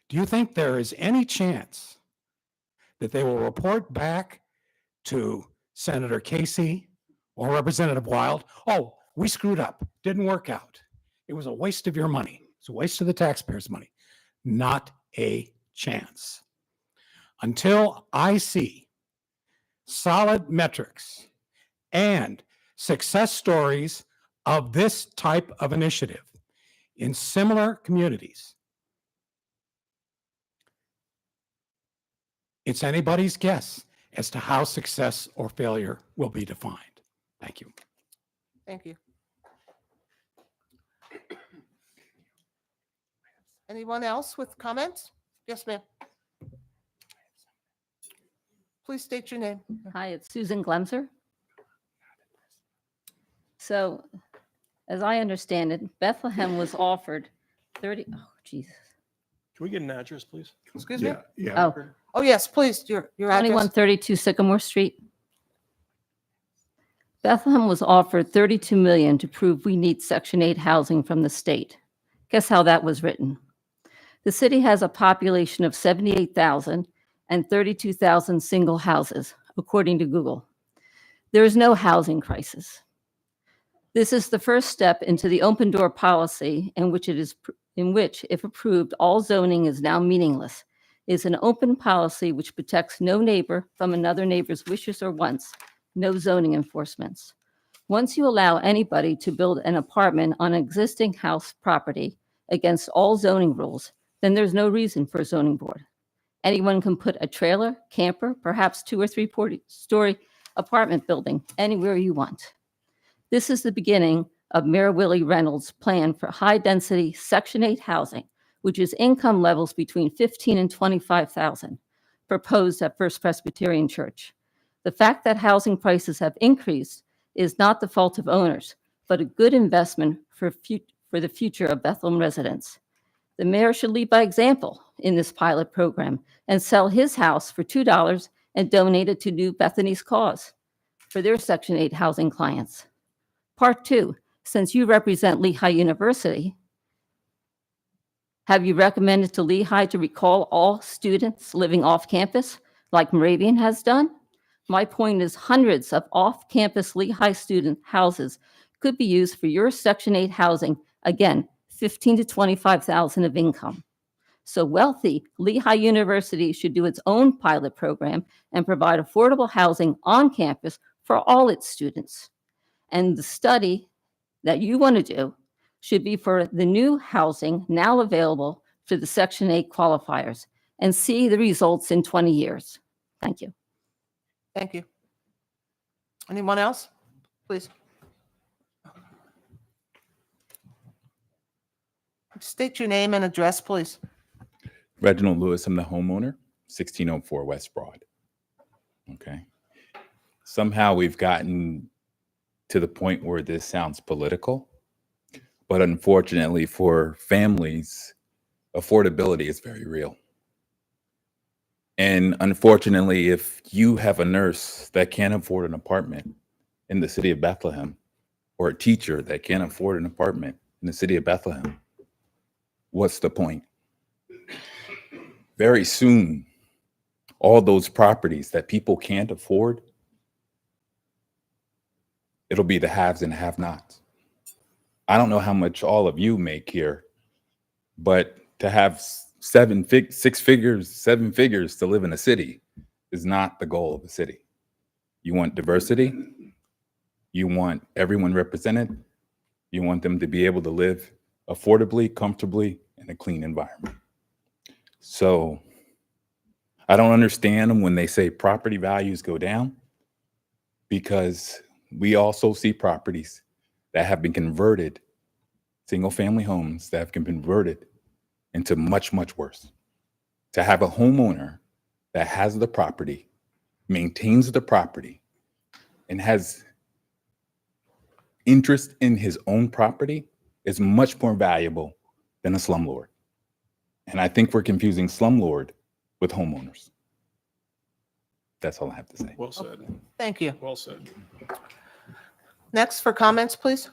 Do you think there is any chance that they will report back to Senator Casey or Representative Wild? Oh, we screwed up. Didn't work out. It was a waste of your money. It's a waste of the taxpayers' money. Not a chance. Until I see solid metrics and success stories of this type of initiative in similar communities, it's anybody's guess as to how success or failure will be defined. Thank you. thank you. Anyone else with comments? Yes, ma'am. Please state your name. Hi, it's Susan Glemser. So, as I understand it, Bethlehem was offered 30, oh, Jesus. Can we get an address, please? Excuse me? Oh, Oh, yes, please, your address. 2132 Sycamore Street. Bethlehem was offered $32 million to prove we need Section 8 housing from the state. Guess how that was written? The city has a population of 78,000 and 32,000 single houses, according to Google. There is no housing crisis. This is the first step into the open door policy in which it is in which, if approved, all zoning is now meaningless, is an open policy which protects no neighbor from another neighbor's wishes or wants, no zoning enforcements. Once you allow anybody to build an apartment on an existing house property against all zoning rules, then there's no reason for a zoning board. Anyone can put a trailer, camper, perhaps 2 or 3 story apartment building anywhere you want. This is the beginning of Mayor Willie Reynolds' plan for high-density Section 8 housing, which is income levels between $15,000 and $25,000, proposed at First Presbyterian Church. The fact that housing prices have increased is not the fault of owners, but a good investment for the future of Bethlehem residents. The mayor should lead by example in this pilot program and sell his house for $2 and donate it to New Bethany's cause for their Section 8 housing clients. Part 2, since you represent Lehigh University, have you recommended to Lehigh to recall all students living off campus like Moravian has done? My point is hundreds of off-campus Lehigh student houses could be used for your Section 8 housing, again, $15,000 to $25,000 of income. So wealthy Lehigh University should do its own pilot program and provide affordable housing on campus for all its students. And the study that you want to do should be for the new housing now available for the Section 8 qualifiers and see the results in 20 years. Thank you. Thank you. Anyone else? Please. State your name and address, please. Reginald Lewis, I'm the homeowner, 1604 West Broad. Okay. Somehow we've gotten to the point where this sounds political, but unfortunately for families, affordability is very real. And unfortunately, if you have a nurse that can't afford an apartment in the city of Bethlehem, or a teacher that can't afford an apartment in the city of Bethlehem, what's the point? Very soon, all those properties that people can't afford, it'll be the haves and have-nots. I don't know how much all of you make here, but to have 7 figures to live in a city is not the goal of a city. You want diversity. You want everyone represented. You want them to be able to live affordably, comfortably, in a clean environment. So I don't understand them when they say property values go down, because we also see properties that have been converted, single-family homes that have been converted into much, much worse. To have a homeowner that has the property, maintains the property, and has interest in his own property is much more valuable than a slumlord. And I think we're confusing slumlord with homeowners. That's all I have to say. Well said. Thank you. Well said. Next for comments, please.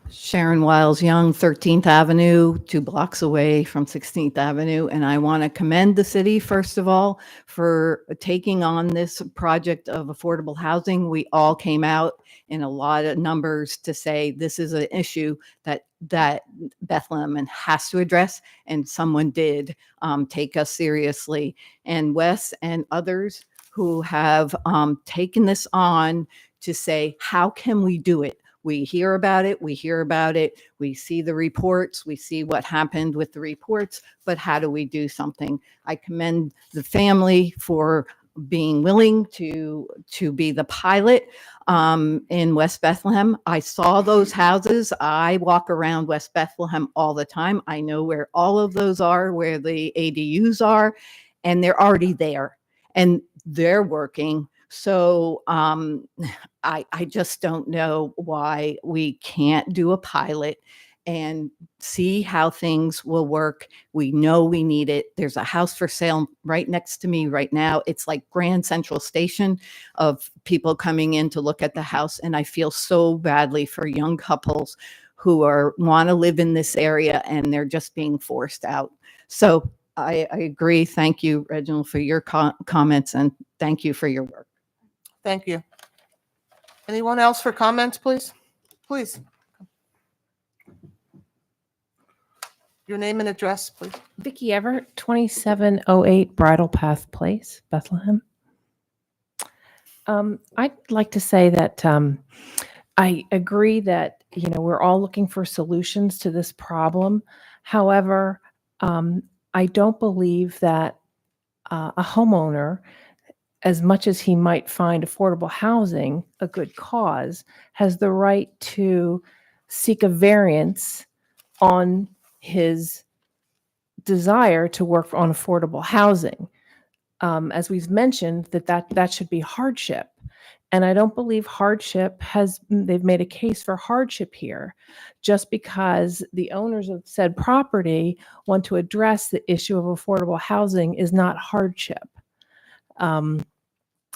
Sharon Wiles Young, 13th Avenue, 2 blocks away from 16th Avenue. And I want to commend the city, first of all, for taking on this project of affordable housing. We all came out in a lot of numbers to say this is an issue that Bethlehem has to address, and someone did take us seriously. And Wes and others who have taken this on to say, how can we do it? We hear about it, we see the reports, we see what happened with the reports, but how do we do something? I commend the family for being willing to be the pilot in West Bethlehem. I saw those houses. I walk around West Bethlehem all the time. I know where all of those are, where the ADUs are, and they're already there and they're working. So I just don't know why we can't do a pilot and see how things will work. We know we need it. There's a house for sale right next to me right now. It's like Grand Central Station of people coming in to look at the house. And I feel so badly for young couples who want to live in this area and they're just being forced out. So I agree. Thank you, Reginald, for your comments, and thank you for your work. Thank you. Anyone else for comments, please? Please. Your name and address, please. Vicki Everett, 2708 Bridle Path Place, Bethlehem. I'd like to say that I agree that, we're all looking for solutions to this problem. However, I don't believe that a homeowner, as much as he might find affordable housing a good cause, has the right to seek a variance on his desire to work on affordable housing. As we've mentioned, that should be hardship. And I don't believe they've made a case for hardship here, just because the owners of said property want to address the issue of affordable housing is not hardship.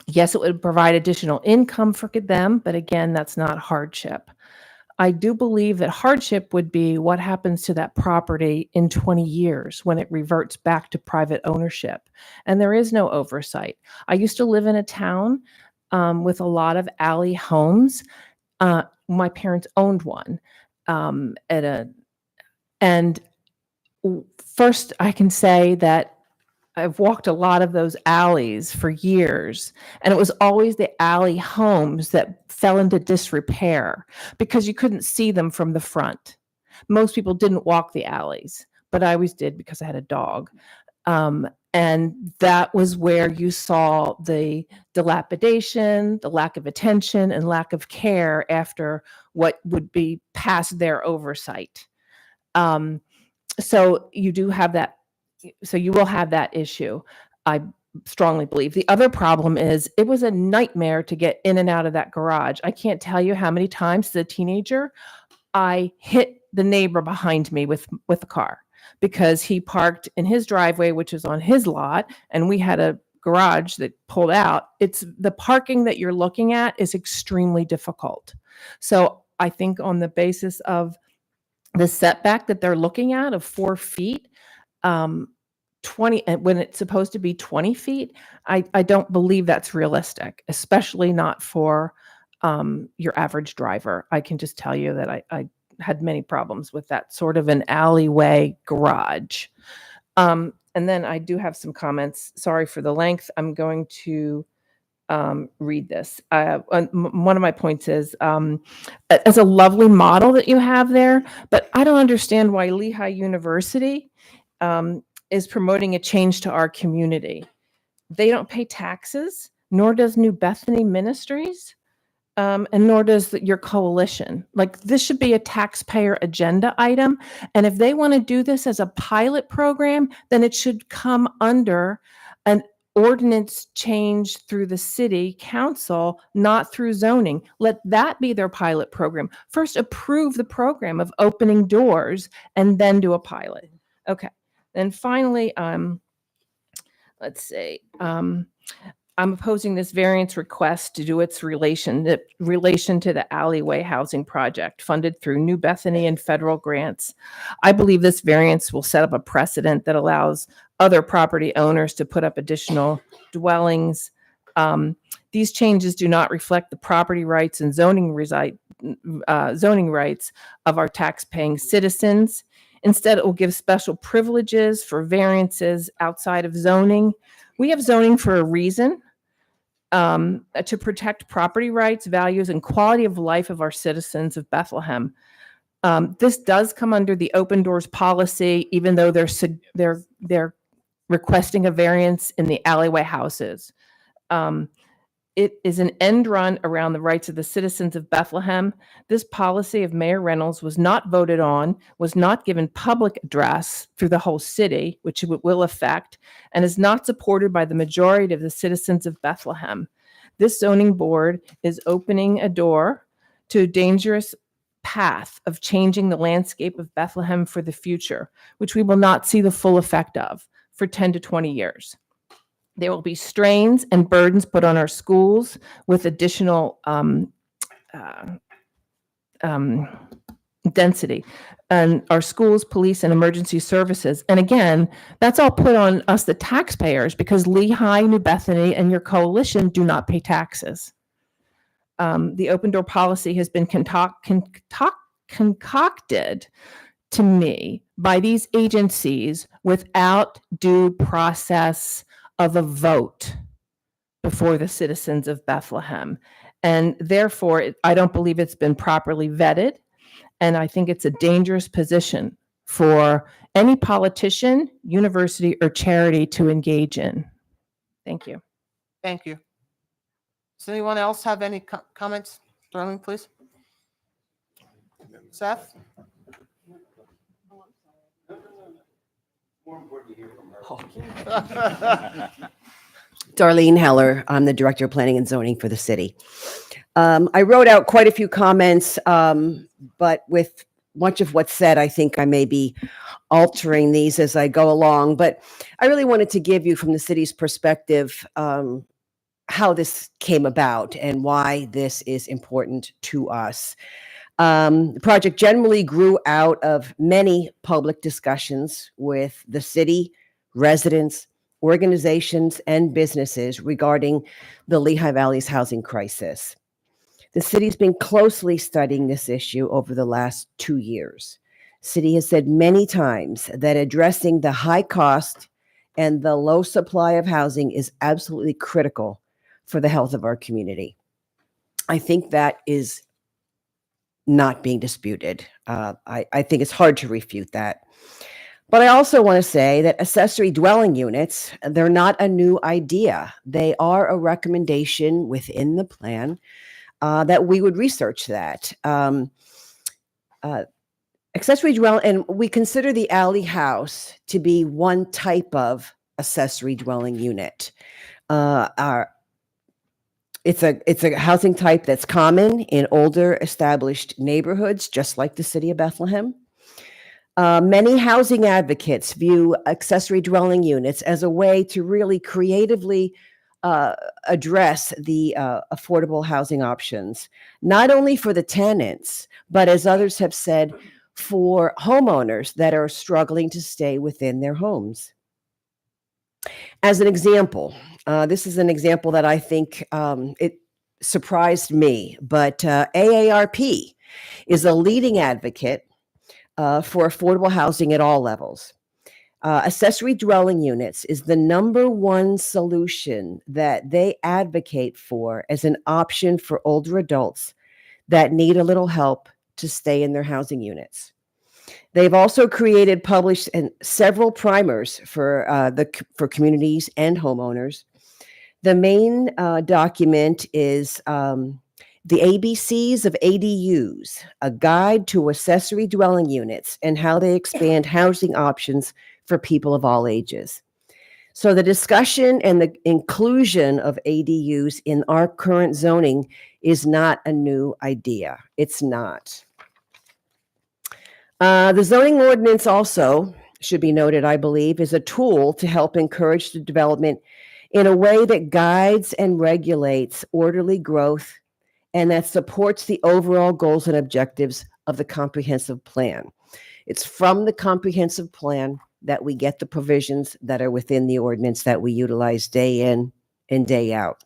Yes, it would provide additional income for them, but again, that's not hardship. I do believe that hardship would be what happens to that property in 20 years when it reverts back to private ownership. And there is no oversight. I used to live in a town with a lot of alley homes. My parents owned one first I can say that I've walked a lot of those alleys for years, and it was always the alley homes that fell into disrepair because you couldn't see them from the front. Most people didn't walk the alleys, but I always did because I had a dog. And that was where you saw the dilapidation, the lack of attention, and lack of care after what would be past their oversight. So you do have that. So you will have that issue, I strongly believe. The other problem is it was a nightmare to get in and out of that garage. I can't tell you how many times as a teenager I hit the neighbor behind me with a car because he parked in his driveway, which is on his lot, and we had a garage that pulled out. It's the parking that you're looking at is extremely difficult. So I think on the basis of the setback that they're looking at of 4 feet, 20 when it's supposed to be 20 feet, I don't believe that's realistic, especially not for your average driver. I can just tell you that I had many problems with that sort of an alleyway garage. And then I do have some comments. Sorry for the length. I'm going to read this. One of my points is, it's a lovely model that you have there, but I don't understand why Lehigh University is promoting a change to our community. They don't pay taxes, nor does New Bethany Ministries, and nor does your coalition. Like, this should be a taxpayer agenda item. And if they want to do this as a pilot program, then it should come under an ordinance change through the city council, not through zoning. Let that be their pilot program. First, approve the program of opening doors and then do a pilot. Okay. And finally, let's see. I'm opposing this variance request to do its relation to the alleyway housing project funded through New Bethany and federal grants. I believe this variance will set up a precedent that allows other property owners to put up additional dwellings. These changes do not reflect the property rights and zoning rights of our tax-paying citizens. Instead, it will give special privileges for variances outside of zoning. We have zoning for a reason, to protect property rights, values, and quality of life of our citizens of Bethlehem. This does come under the open doors policy, even though they're requesting a variance in the alleyway houses. It is an end run around the rights of the citizens of Bethlehem. This policy of Mayor Reynolds was not voted on, was not given public address through the whole city, which it will affect, and is not supported by the majority of the citizens of Bethlehem. This zoning board is opening a door to a dangerous path of changing the landscape of Bethlehem for the future, which we will not see the full effect of for 10 to 20 years. There will be strains and burdens put on our schools with additional density, and our schools, police, and emergency services. And again, that's all put on us, the taxpayers, because Lehigh, New Bethany, and your coalition do not pay taxes. The open door policy has been concocted to me by these agencies without due process of a vote before the citizens of Bethlehem. And therefore, I don't believe it's been properly vetted. And I think it's a dangerous position for any politician, university, or charity to engage in. Thank you. Thank you. Does anyone else have any comments? Sterling, please. Seth? Darlene Heller, I'm the Director of Planning and Zoning for the city. I wrote out quite a few comments, but with much of what's said, I think I may be altering these as I go along. But I really wanted to give you, from the city's perspective, how this came about and why this is important to us. The project generally grew out of many public discussions with the city, residents, organizations, and businesses regarding the Lehigh Valley's housing crisis. The city's been closely studying this issue over the last 2 years. City has said many times that addressing the high cost and the low supply of housing is absolutely critical for the health of our community. I think that is not being disputed. I think it's hard to refute that. But I also want to say that accessory dwelling units, they're not a new idea. They are a recommendation within the plan that we would research that. Accessory dwelling, and we consider the alley house to be one type of accessory dwelling unit. It's a housing type that's common in older established neighborhoods, just like the city of Bethlehem. Many housing advocates view accessory dwelling units as a way to really creatively address the affordable housing options, not only for the tenants, but as others have said, for homeowners that are struggling to stay within their homes. As an example, this is an example that I think it surprised me, but AARP is a leading advocate for affordable housing at all levels. Accessory dwelling units is the #1 solution that they advocate for as an option for older adults that need a little help to stay in their housing units. They've also published several primers for communities and homeowners. The main document is The ABCs of ADUs, a guide to accessory dwelling units and how they expand housing options for people of all ages. So the discussion and the inclusion of ADUs in our current zoning is not a new idea. It's not. The zoning ordinance also, should be noted, I believe, is a tool to help encourage the development in a way that guides and regulates orderly growth and that supports the overall goals and objectives of the comprehensive plan. It's from the comprehensive plan that we get the provisions that are within the ordinance that we utilize day in and day out.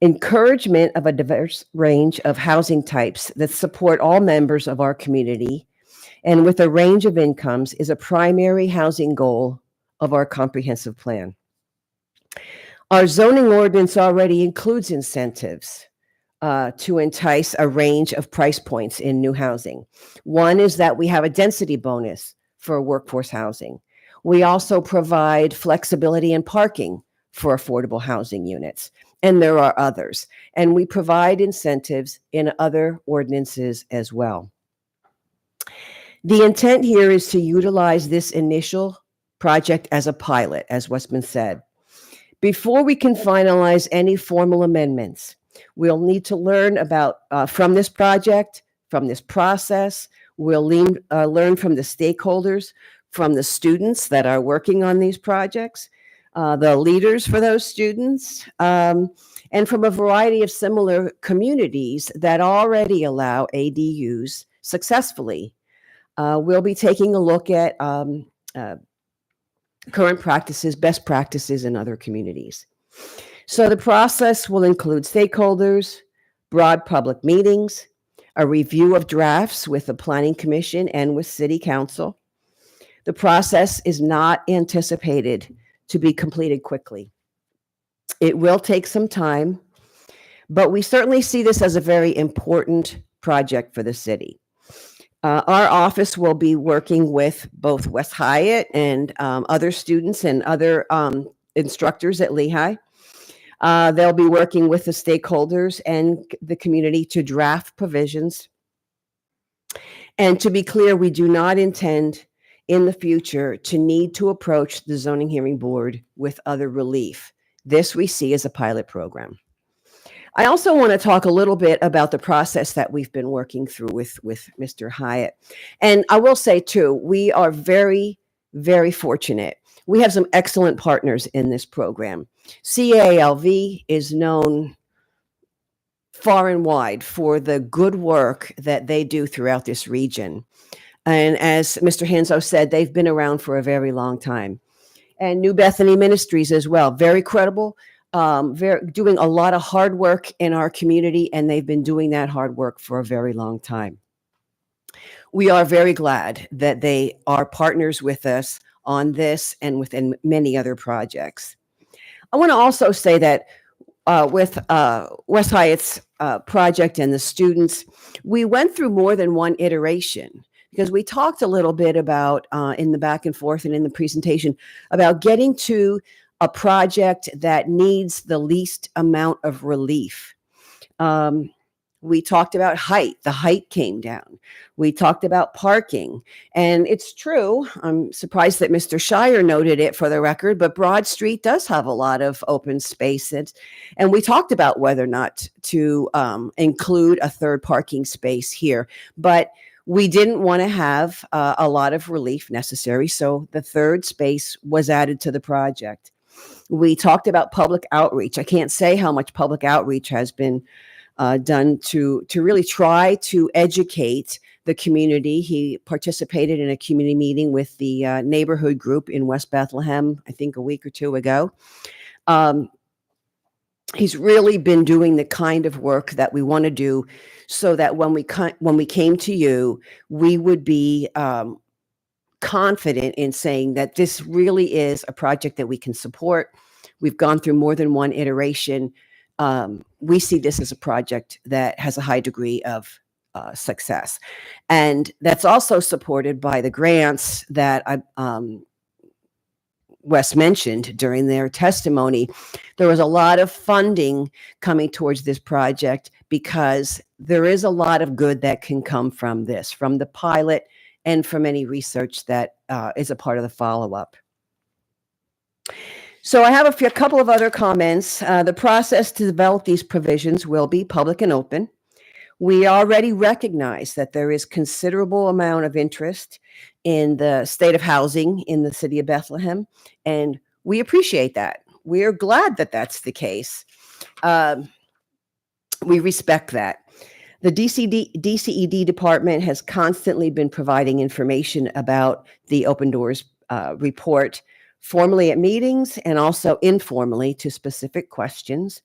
Encouragement of a diverse range of housing types that support all members of our community and with a range of incomes is a primary housing goal of our comprehensive plan. Our zoning ordinance already includes incentives to entice a range of price points in new housing. One is that we have a density bonus for workforce housing. We also provide flexibility in parking for affordable housing units, and there are others. And we provide incentives in other ordinances as well. The intent here is to utilize this initial project as a pilot, as what's been said. Before we can finalize any formal amendments, we'll need to learn about from this project, from this process. We'll learn from the stakeholders, from the students that are working on these projects, the leaders for those students, and from a variety of similar communities that already allow ADUs successfully. We'll be taking a look at current practices, best practices in other communities. So the process will include stakeholders, broad public meetings, a review of drafts with the Planning Commission and with City Council, The process is not anticipated to be completed quickly. It will take some time, but we certainly see this as a very important project for the city. Our office will be working with both West Hyatt and other students and other instructors at Lehigh. They'll be working with the stakeholders and the community to draft provisions. And to be clear, we do not intend in the future to need to approach the zoning hearing board with other relief. This we see as a pilot program. I also want to talk a little bit about the process that we've been working through with Mr. Hyatt. And I will say too, we are very, very fortunate. We have some excellent partners in this program. CALV is known far and wide for the good work that they do throughout this region. And as Mr. Hanzo said, they've been around for a very long time. And New Bethany Ministries as well, very credible, doing a lot of hard work in our community, and they've been doing that hard work for a very long time. We are very glad that they are partners with us on this and within many other projects. I want to also say that with West Hyatt's project and the students, we went through more than one iteration, because we talked a little bit about in the back and forth and in the presentation about getting to a project that needs the least amount of relief. We talked about height. The height came down. We talked about parking. And it's true, I'm surprised that Mr. Shire noted it for the record, but Broad Street does have a lot of open spaces. And we talked about whether or not to include a third parking space here. But we didn't want to have a lot of relief necessary, so the third space was added to the project. We talked about public outreach. I can't say how much public outreach has been done to really try to educate the community. He participated in a community meeting with the neighborhood group in West Bethlehem, I think a week or two ago. He's really been doing the kind of work that we want to do so that when we came to you, we would be confident in saying that this really is a project that we can support. We've gone through more than one iteration. We see this as a project that has a high degree of success. And that's also supported by the grants that Wes mentioned during their testimony. There was a lot of funding coming towards this project because there is a lot of good that can come from this, from the pilot and from any research that is a part of the follow-up. So I have a couple of other comments. The process to develop these provisions will be public and open. We already recognize that there is considerable amount of interest in the state of housing in the city of Bethlehem, and we appreciate that. We're glad that that's the case. We respect that. The DCED department has constantly been providing information about the Open Doors report, formally at meetings and also informally to specific questions.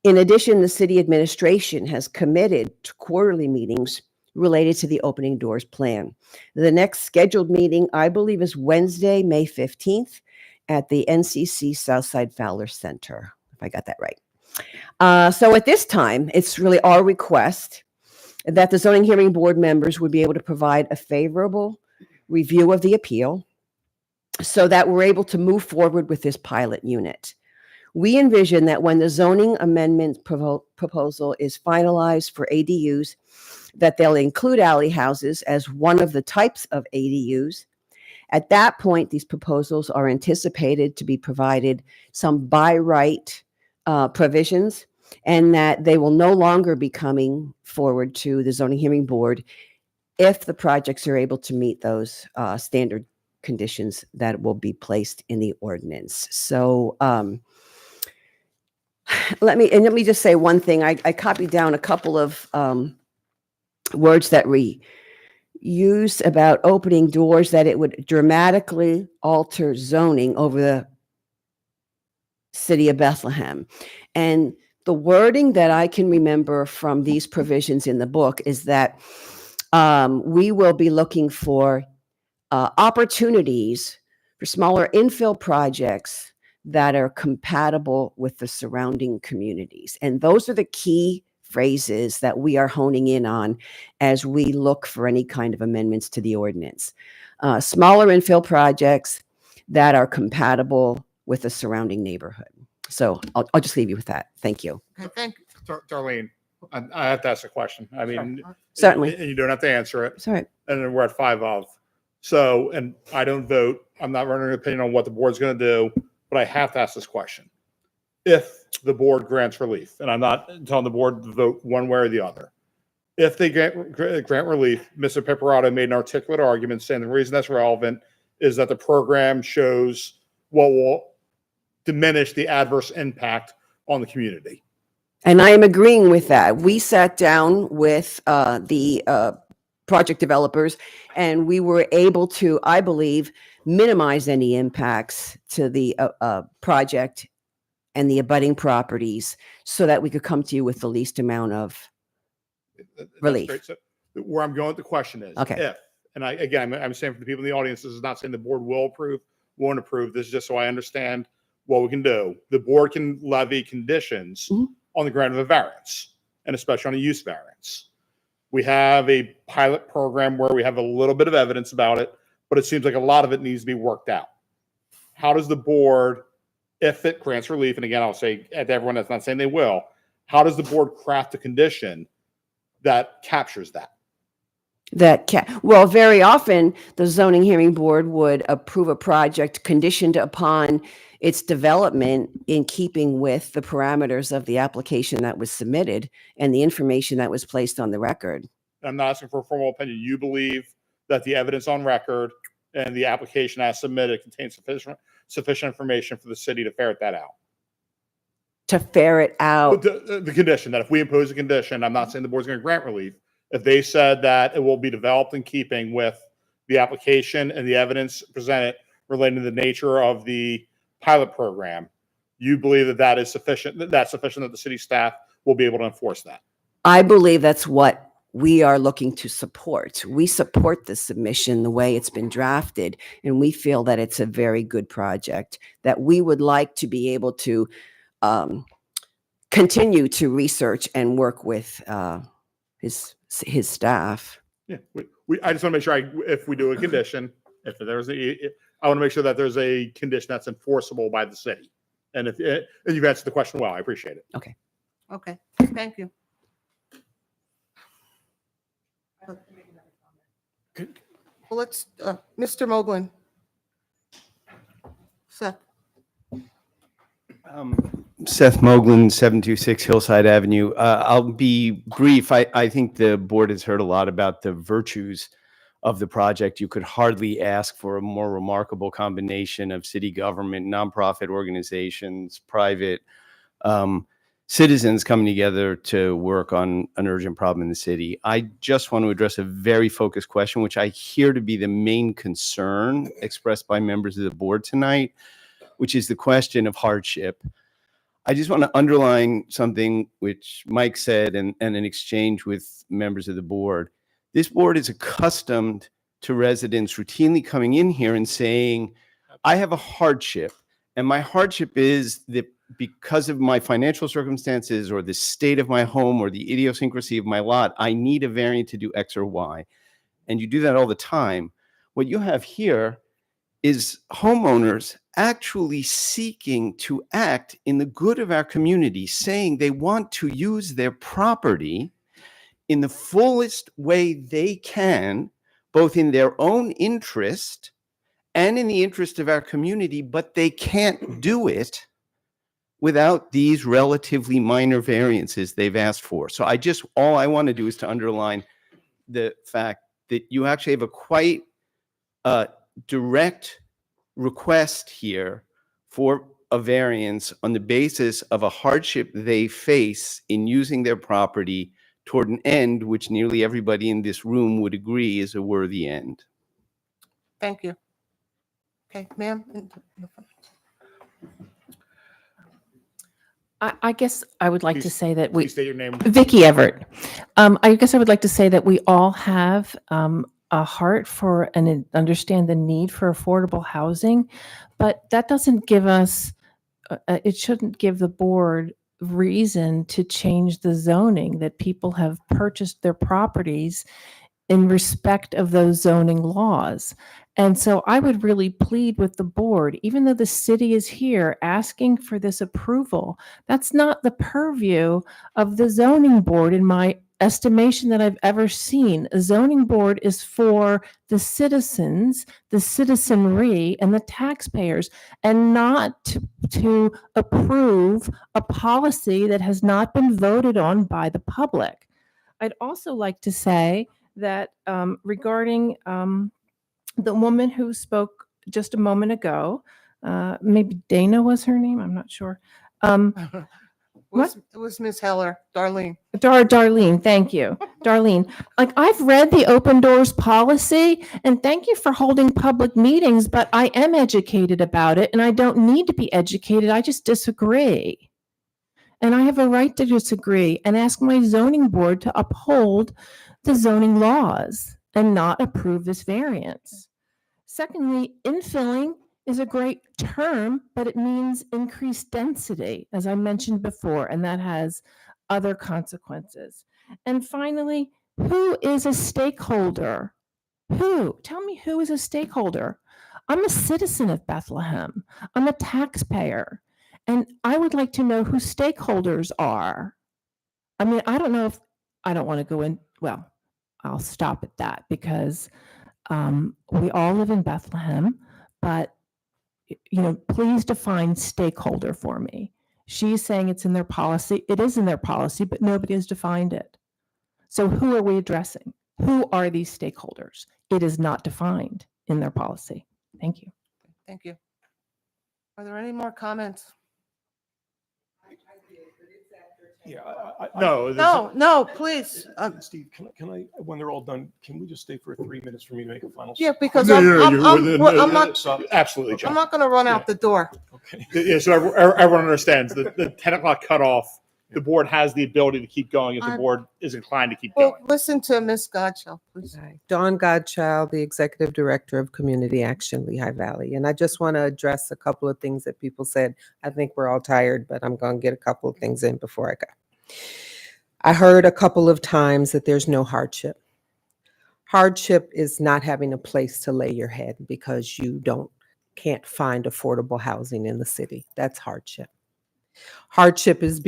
In addition, the city administration has committed to quarterly meetings related to the Opening Doors plan. The next scheduled meeting, I believe, is Wednesday, May 15th at the NCC Southside Fowler Center, if I got that right. So at this time, it's really our request that the zoning hearing board members would be able to provide a favorable review of the appeal so that we're able to move forward with this pilot unit. We envision that when the zoning amendment proposal is finalized for ADUs, that they'll include alley houses as one of the types of ADUs. At that point, these proposals are anticipated to be provided some by right provisions, and that they will no longer be coming forward to the zoning hearing board if the projects are able to meet those standard conditions that will be placed in the ordinance. So let me just say one thing. I copied down a couple of words that we used about opening doors, that it would dramatically alter zoning over the city of Bethlehem. And the wording that I can remember from these provisions in the book is that we will be looking for opportunities for smaller infill projects that are compatible with the surrounding communities. And those are the key phrases that we are honing in on as we look for any kind of amendments to the ordinance. Smaller infill projects that are compatible with the surrounding neighborhood. So I'll just leave you with that. Thank you. Okay, thank you. Darlene, I have to ask a question. I mean, Certainly. and you don't have to answer it. Sorry. And then we're at 5 of. So, and I don't vote. I'm not running an opinion on what the board's going to do, but I have to ask this question. If the board grants relief, and I'm not telling the board to vote one way or the other, if they grant relief, Mr. Piperato made an articulate argument saying the reason that's relevant is that the program shows what will diminish the adverse impact on the community. And I am agreeing with that. We sat down with the project developers and we were able to, I believe, minimize any impacts to the project and the abutting properties so that we could come to you with the least amount of relief. So where I'm going with the question is, Okay. if, and I'm saying for the people in the audience, this is not saying the board will approve, won't approve. This is just so I understand what we can do. The board can levy conditions on the grant of a variance, and especially on a use variance. We have a pilot program where we have a little bit of evidence about it, but it seems like a lot of it needs to be worked out. How does the board, if it grants relief, and again, I'll say to everyone that's not saying they will, how does the board craft a condition that captures that? Well, very often the zoning hearing board would approve a project conditioned upon its development in keeping with the parameters of the application that was submitted and the information that was placed on the record. I'm not asking for a formal opinion. You believe that the evidence on record and the application as submitted contains sufficient information for the city to ferret that out? To ferret out. The condition that if we impose a condition, I'm not saying the board's going to grant relief. If they said that it will be developed in keeping with the application and the evidence presented relating to the nature of the pilot program, you believe that that is sufficient, that's sufficient that the city staff will be able to enforce that? I believe that's what we are looking to support. We support the submission the way it's been drafted, and we feel that it's a very good project that we would like to be able to continue to research and work with his staff. Yeah, I just want to make sure if we do a condition, I want to make sure that there's a condition that's enforceable by the city. And if you've answered the question well, I appreciate it. Okay. Okay, thank you. Well, let's, Mr. Moglen. Seth. Seth Moglen, 726 Hillside Avenue. I'll be brief. I think the board has heard a lot about the virtues of the project. You could hardly ask for a more remarkable combination of city government, nonprofit organizations, private citizens coming together to work on an urgent problem in the city. I just want to address a very focused question, which I hear to be the main concern expressed by members of the board tonight, which is the question of hardship. I just want to underline something which Mike said and an exchange with members of the board. This board is accustomed to residents routinely coming in here and saying, I have a hardship, and my hardship is that because of my financial circumstances or the state of my home or the idiosyncrasy of my lot, I need a variant to do X or Y. And you do that all the time. What you have here is homeowners actually seeking to act in the good of our community, saying they want to use their property in the fullest way they can, both in their own interest and in the interest of our community, but they can't do it without these relatively minor variances they've asked for. So all I want to do is to underline the fact that you actually have a quite direct request here for a variance on the basis of a hardship they face in using their property toward an end which nearly everybody in this room would agree is a worthy end. Thank you. Okay, ma'am. I guess I would like to say that Please state your name. Vicki Everett. I guess I would like to say that we all have a heart for and understand the need for affordable housing, but that doesn't give us, it shouldn't give the board reason to change the zoning that people have purchased their properties in respect of those zoning laws. And so I would really plead with the board, even though the city is here asking for this approval, that's not the purview of the zoning board in my estimation that I've ever seen. A zoning board is for the citizens, the citizenry, and the taxpayers, and not to approve a policy that has not been voted on by the public. I'd also like to say that regarding the woman who spoke just a moment ago, maybe Dana was her name, I'm not sure. What? It was Ms. Heller, Darlene. Darlene, thank you. Darlene, like I've read the open doors policy and thank you for holding public meetings, but I am educated about it and I don't need to be educated. I just disagree. And I have a right to disagree and ask my zoning board to uphold the zoning laws and not approve this variance. Secondly, infilling is a great term, but it means increased density, as I mentioned before, and that has other consequences. And finally, who is a stakeholder? Who? Tell me who is a stakeholder. I'm a citizen of Bethlehem. I'm a taxpayer. And I would like to know who stakeholders are. I mean, I don't know if, I don't want to go in, well, I'll stop at that because we all live in Bethlehem, but please define stakeholder for me. She's saying it's in their policy. It is in their policy, but nobody has defined it. So who are we addressing? Who are these stakeholders? It is not defined in their policy. Thank you. Thank you. Are there any more comments? Yeah. No, please. Steve, can I, when they're all done, can we just stay for 3 minutes for me to make a final? Yeah, because No, I'm no, no, you're within- I'm not, Absolutely, I'm John. not going to run out the door. Yeah, so everyone understands the 10 o'clock cutoff. The board has the ability to keep going if the board is inclined to keep going. Well, listen to Ms. Godshall, please. Dawn Godchild, the Executive Director of Community Action Lehigh Valley. And I just want to address a couple of things that people said. I think we're all tired, but I'm going to get a couple of things in before I go. I heard a couple of times that there's no hardship. Hardship is not having a place to lay your head because you can't find affordable housing in the city. That's hardship. Hardship is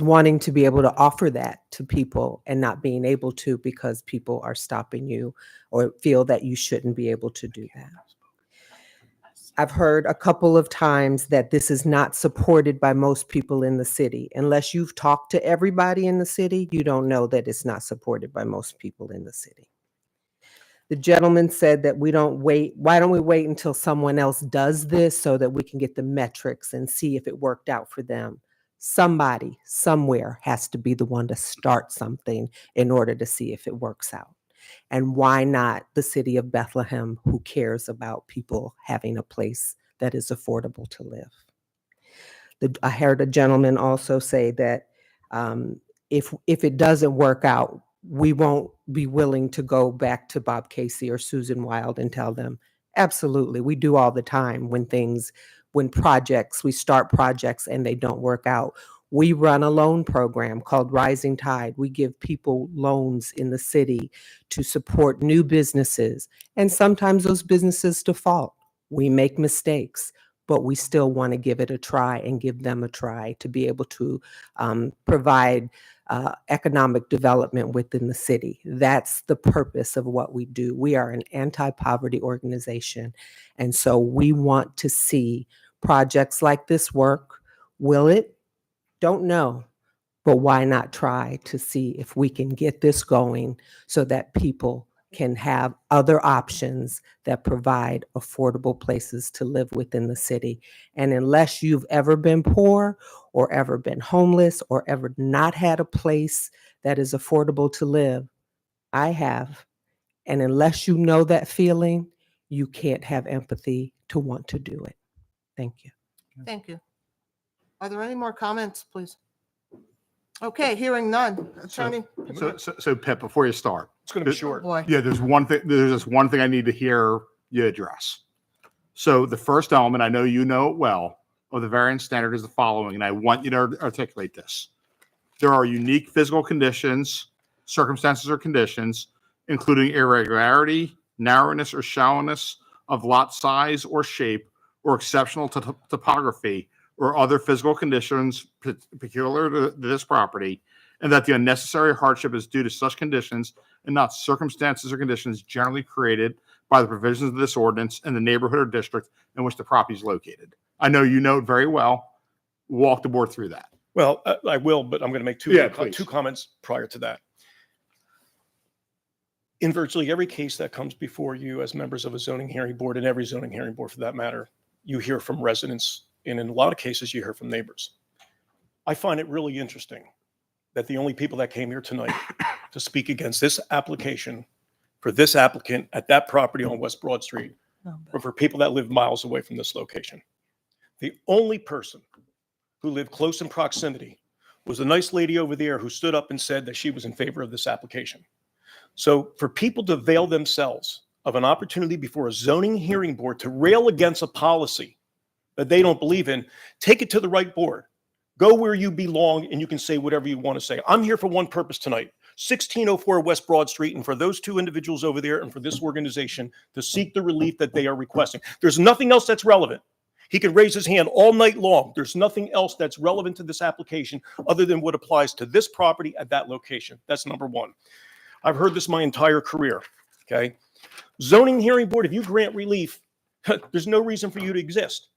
wanting to be able to offer that to people and not being able to because people are stopping you or feel that you shouldn't be able to do that. I've heard a couple of times that this is not supported by most people in the city. Unless you've talked to everybody in the city, you don't know that it's not supported by most people in the city. The gentleman said that why don't we wait until someone else does this so that we can get the metrics and see if it worked out for them? Somebody, somewhere has to be the one to start something in order to see if it works out. And why not the city of Bethlehem, who cares about people having a place that is affordable to live? I heard a gentleman also say that if it doesn't work out, we won't be willing to go back to Bob Casey or Susan Wild and tell them, absolutely, we do all the time when we start projects and they don't work out. We run a loan program called Rising Tide. We give people loans in the city to support new businesses. And sometimes those businesses default. We make mistakes, but we still want to give it a try and give them a try to be able to provide economic development within the city. That's the purpose of what we do. We are an anti-poverty organization. And so we want to see projects like this work. Will it? Don't know. But why not try to see if we can get this going so that people can have other options that provide affordable places to live within the city. And unless you've ever been poor or ever been homeless or ever not had a place that is affordable to live, I have. And unless you know that feeling, you can't have empathy to want to do it. Thank you. Thank you. Are there any more comments, please? Okay, hearing none. Attorney. So Pip, before you start, It's going to be short. Boy. yeah, there's just one thing I need to hear you address. So the first element, I know you know it well, of the variance standard is the following, and I want you to articulate this. There are unique physical conditions, circumstances, or conditions, including irregularity, narrowness, or shallowness of lot size or shape, or exceptional topography, or other physical conditions peculiar to this property, and that the unnecessary hardship is due to such conditions and not circumstances or conditions generally created by the provisions of this ordinance in the neighborhood or district in which the property is located. I know you know it very well. Walk the board through that. Well, I will, but I'm going to make two comments prior to that. In virtually every case that comes before you as members of a zoning hearing board, and every zoning hearing board for that matter, you hear from residents, and in a lot of cases, you hear from neighbors. I find it really interesting that the only people that came here tonight to speak against this application for this applicant at that property on West Broad Street were for people that live miles away from this location. The only person who lived close in proximity was a nice lady over there who stood up and said that she was in favor of this application. So for people to avail themselves of an opportunity before a zoning hearing board to rail against a policy that they don't believe in, take it to the right board. Go where you belong and you can say whatever you want to say. I'm here for one purpose tonight, 1604 West Broad Street, and for those two individuals over there and for this organization to seek the relief that they are requesting. There's nothing else that's relevant. He can raise his hand all night long. There's nothing else that's relevant to this application other than what applies to this property at that location. That's number one. I've heard this my entire career, okay? Zoning hearing board, if you grant relief, there's no reason for you to exist.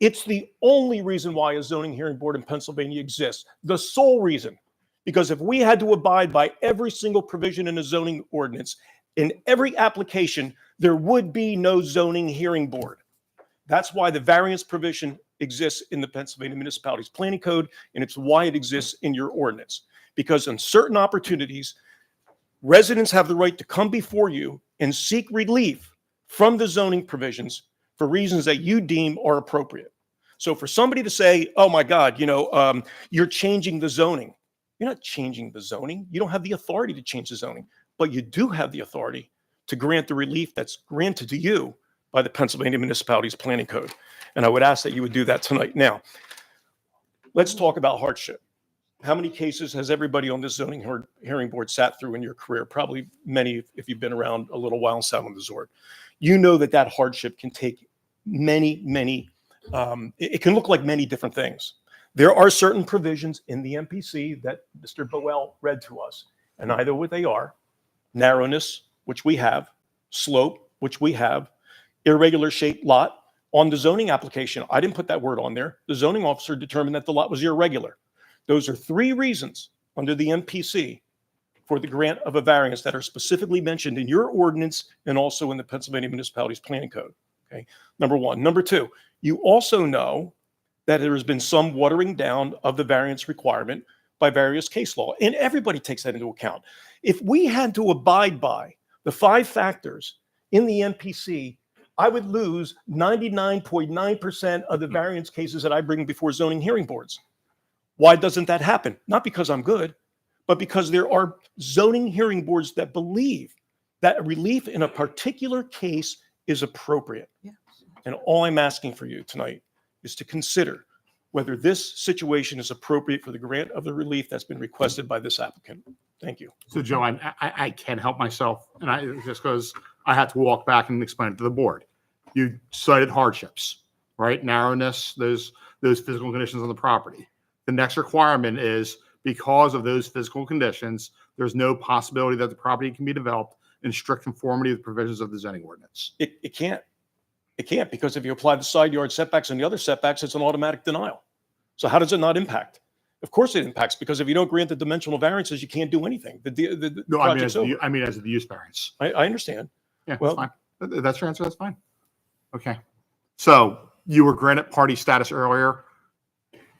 It's the only reason why a zoning hearing board in Pennsylvania exists. The sole reason. Because if we had to abide by every single provision in a zoning ordinance, in every application, there would be no zoning hearing board. That's why the variance provision exists in the Pennsylvania Municipalities Planning Code, and it's why it exists in your ordinance. Because on certain opportunities, residents have the right to come before you and seek relief from the zoning provisions for reasons that you deem are appropriate. So for somebody to say, oh my God, you're changing the zoning. You're not changing the zoning. You don't have the authority to change the zoning, but you do have the authority to grant the relief that's granted to you by the Pennsylvania Municipalities Planning Code. And I would ask that you would do that tonight. Now, let's talk about hardship. How many cases has everybody on this zoning hearing board sat through in your career? Probably many if you've been around a little while and sat on the Zord. You know that hardship can take many, it can look like many different things. There are certain provisions in the MPC that Mr. Boel read to us, and either what they are, narrowness, which we have, slope, which we have, irregular shaped lot. On the zoning application, I didn't put that word on there. The zoning officer determined that the lot was irregular. Those are three reasons under the MPC for the grant of a variance that are specifically mentioned in your ordinance and also in the Pennsylvania Municipalities Planning Code. Okay, number one. Number two, you also know that there has been some watering down of the variance requirement by various case law, and everybody takes that into account. If we had to abide by the 5 factors in the MPC, I would lose 99.9% of the variance cases that I bring before zoning hearing boards. Why doesn't that happen? Not because I'm good, but because there are zoning hearing boards that believe that relief in a particular case is appropriate. Yes. And all I'm asking for you tonight is to consider whether this situation is appropriate for the grant of the relief that's been requested by this applicant. Thank you. So Joe, I can't help myself, and just because I had to walk back and explain it to the board. You cited hardships, right? Narrowness, those physical conditions on the property. The next requirement is because of those physical conditions, there's no possibility that the property can be developed in strict conformity with the provisions of the zoning ordinance. It can't. It can't, because if you apply the side yard setbacks and the other setbacks, it's an automatic denial. So how does it not impact? Of course it impacts, because if you don't grant the dimensional variances, you can't do anything. No, I mean as the use variance. I understand. Yeah, well, that's fine. That's your answer. That's fine. Okay. So you were granted party status earlier.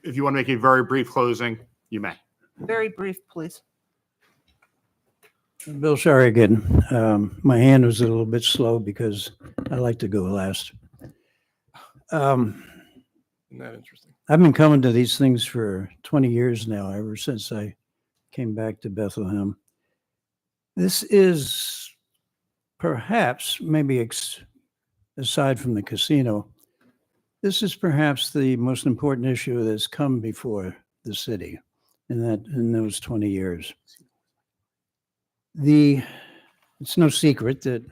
If you want to make a very brief closing, you may. Very brief, please. Bill Sharrigan. My hand was a little bit slow because I like to go last. Isn't that interesting? I've been coming to these things for 20 years now, ever since I came back to Bethlehem. This is perhaps, maybe aside from the casino, this is perhaps the most important issue that's come before the city in those 20 years. It's no secret that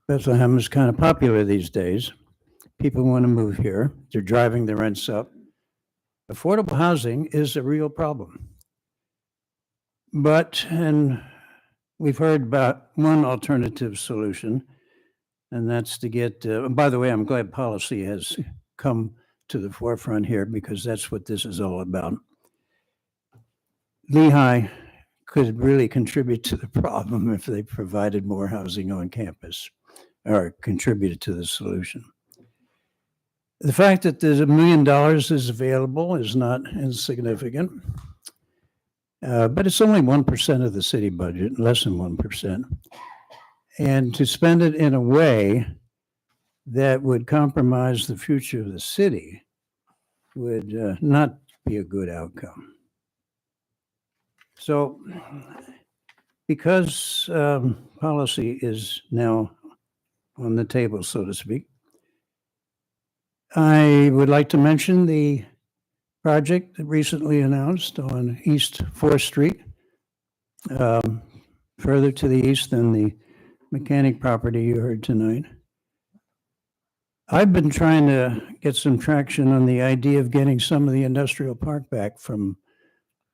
Bethlehem is kind of popular these days. People want to move here. They're driving the rents up. Affordable housing is a real problem. And we've heard about one alternative solution, and that's to get, by the way, I'm glad policy has come to the forefront here, because that's what this is all about. Lehigh could really contribute to the problem if they provided more housing on campus, or contributed to the solution. The fact that there's $1 million is available is not insignificant, but it's only 1% of the city budget, less than 1%. And to spend it in a way that would compromise the future of the city would not be a good outcome. So because policy is now on the table, so to speak, I would like to mention the project that recently announced on East 4th Street, further to the east than the mechanic property you heard tonight. I've been trying to get some traction on the idea of getting some of the industrial park back from,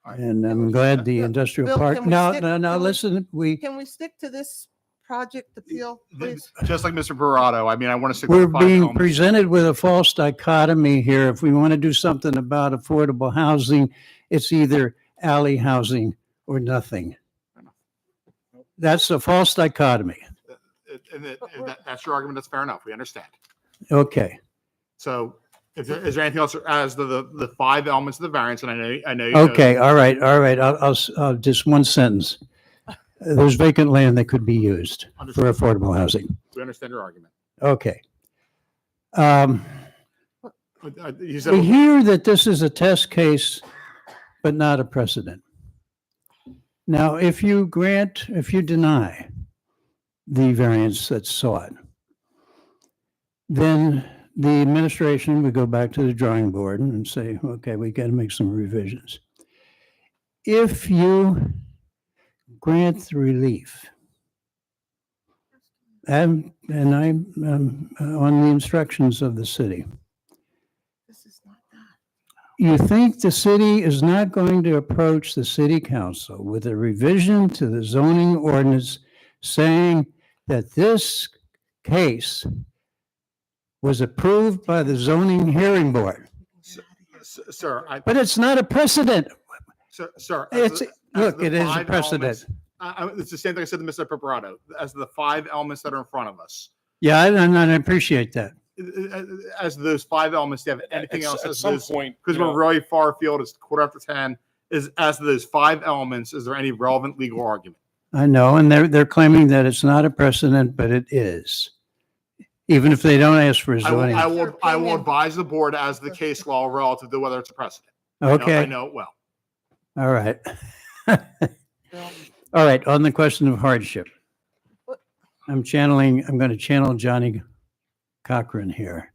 and I'm glad the industrial Bill, park. can we No, stick- no, no, can we- listen, Can we stick to this project appeal, please? Just like Mr. Barato, I mean, I want to stick we're with the five being elements. presented with a false dichotomy here. If we want to do something about affordable housing, it's either alley housing or nothing. That's a false dichotomy. That's your argument. That's fair enough. We understand. Okay. So is there anything else as the five elements of the variance? And I know. You Okay. know, All right. All right. I'll just one sentence. There's vacant land that could be used for affordable housing. we understand your argument. Okay. You said We hear that this is a test case, but not a precedent. Now, if you deny the variance that's sought, then the administration would go back to the drawing board and say, okay, we got to make some revisions. If you grant the relief, and I'm on the instructions of the city, you think the city is not going to approach the city council with a revision to the zoning ordinance saying that this case was approved by the zoning hearing board? Sir, But it's not a precedent. Sir, Look, it is a precedent. It's the same thing I said to Mr. Barato. As the five elements that are in front of us, Yeah, I appreciate that. as those five elements, do you have anything else? At some point, because we're really far afield. It's 10:15. Is as to those five elements, is there any relevant legal argument? I know, and they're claiming that it's not a precedent, but it is. Even if they don't ask for a zoning. I will advise the board as the case law relative to whether it's a precedent. Okay. I know it well. All right. All right, on the question of hardship. I'm going to channel Johnny Cochran here.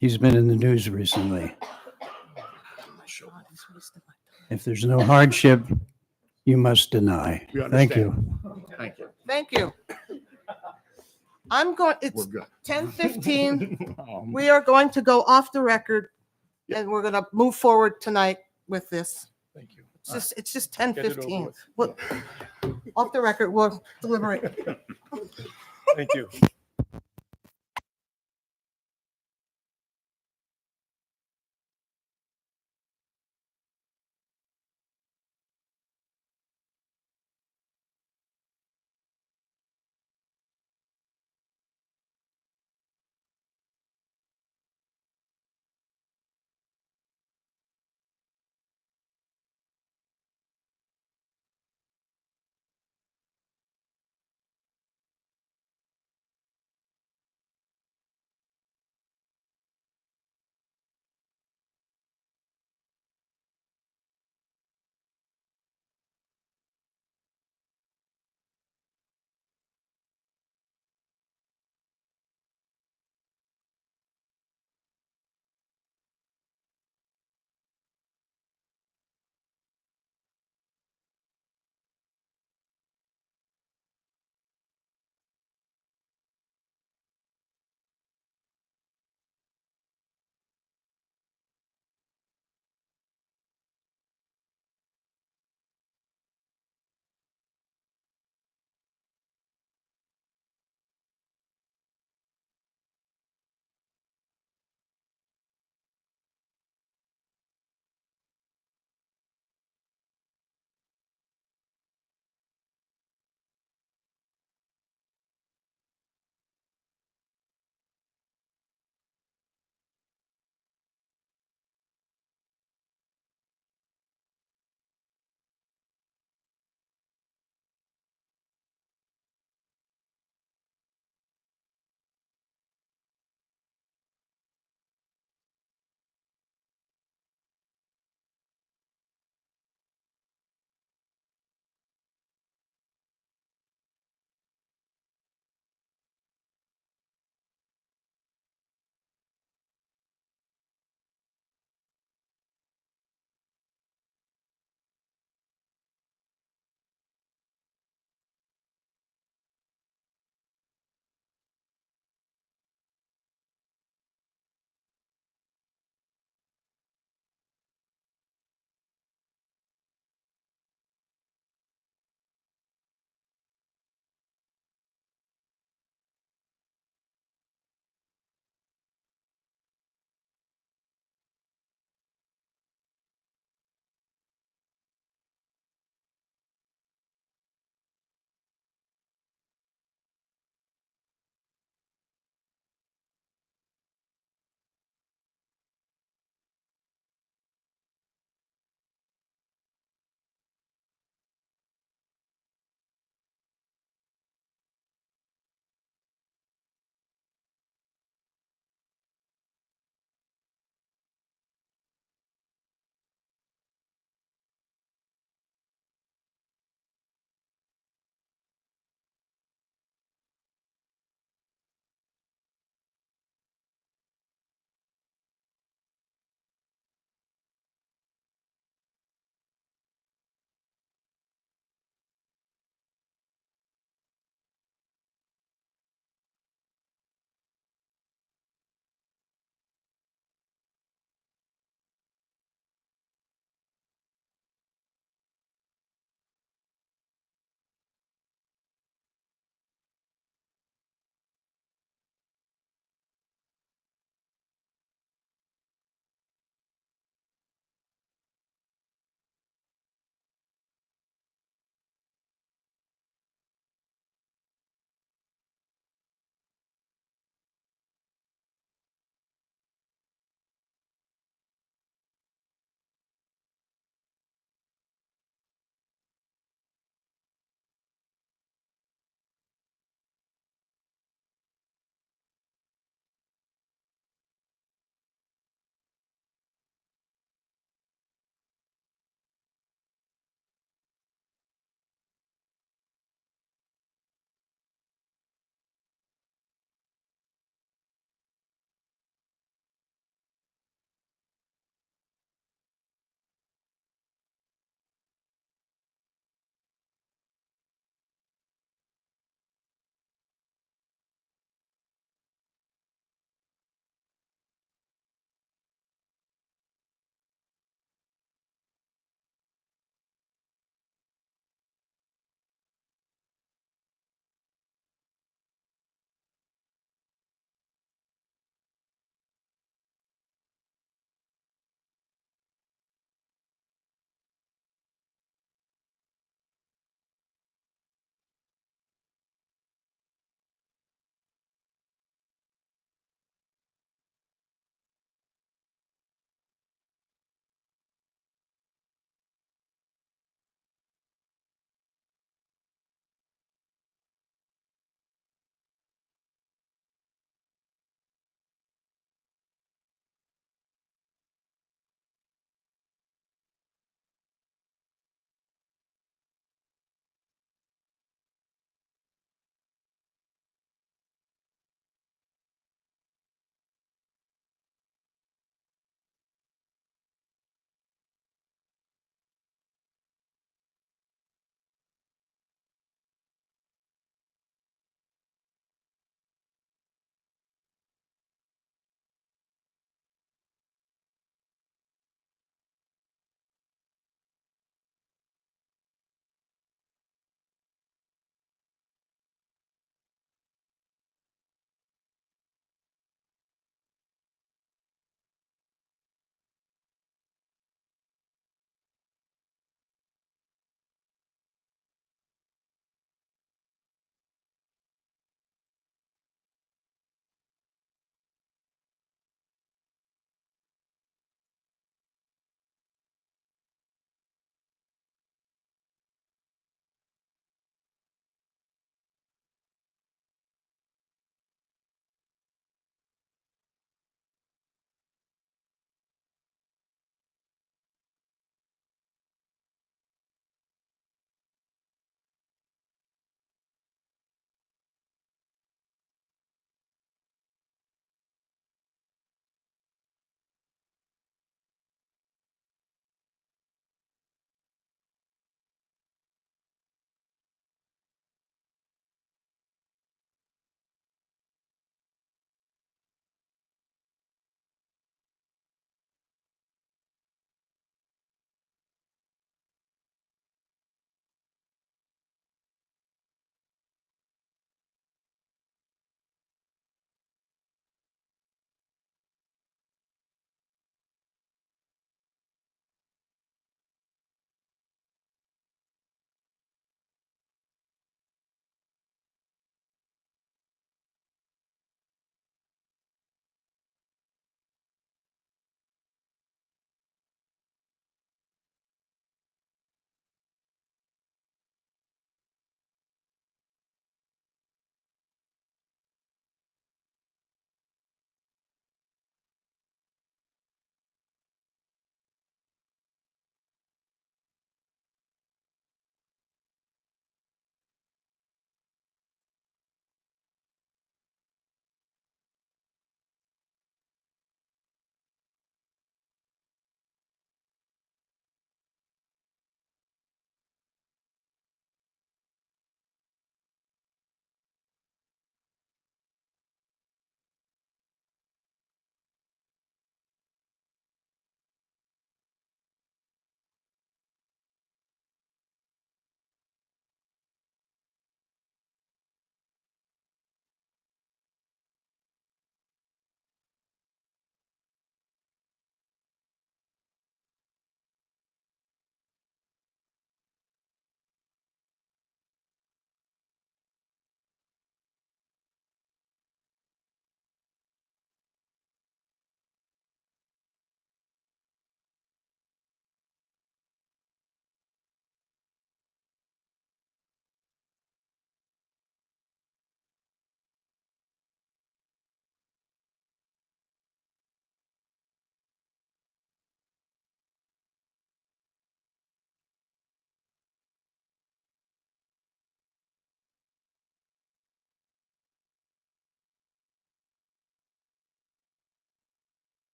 He's been in the news recently. If there's no hardship, you must deny. We Thank you. understand. Thank you. Thank you. It's We're good. 10:15. We are going to go off the record, and we're going to move forward tonight with this. Thank you. It's just Get it over 10:15. with. Well, off the record, we'll deliberate. Thank you.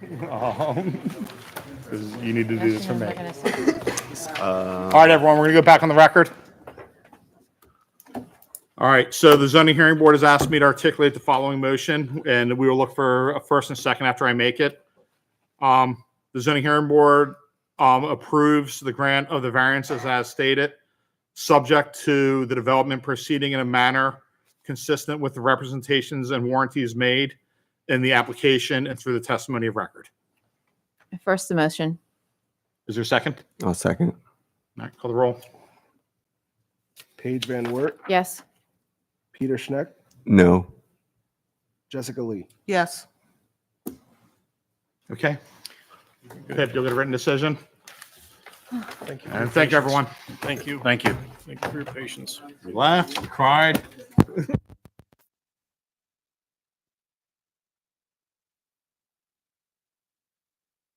You need to do this for me. Uh, All right, everyone, we're going to go back on the record. All right, so the zoning hearing board has asked me to articulate the following motion, and we will look for a first and second after I make it. The zoning hearing board approves the grant of the variances as stated, subject to the development proceeding in a manner consistent with the representations and warranties made in the application and through the testimony of record. First the motion. Is there a second? I'll second. All right, call the roll. Paige Van Wert, Yes. Peter Schneck, No. Jessica Lee. Yes. Okay. Go ahead, you'll get a written decision. Thank you. for And your thank you, patience. everyone. Thank you. Thank you. Thank you for your patience. We laughed, we cried.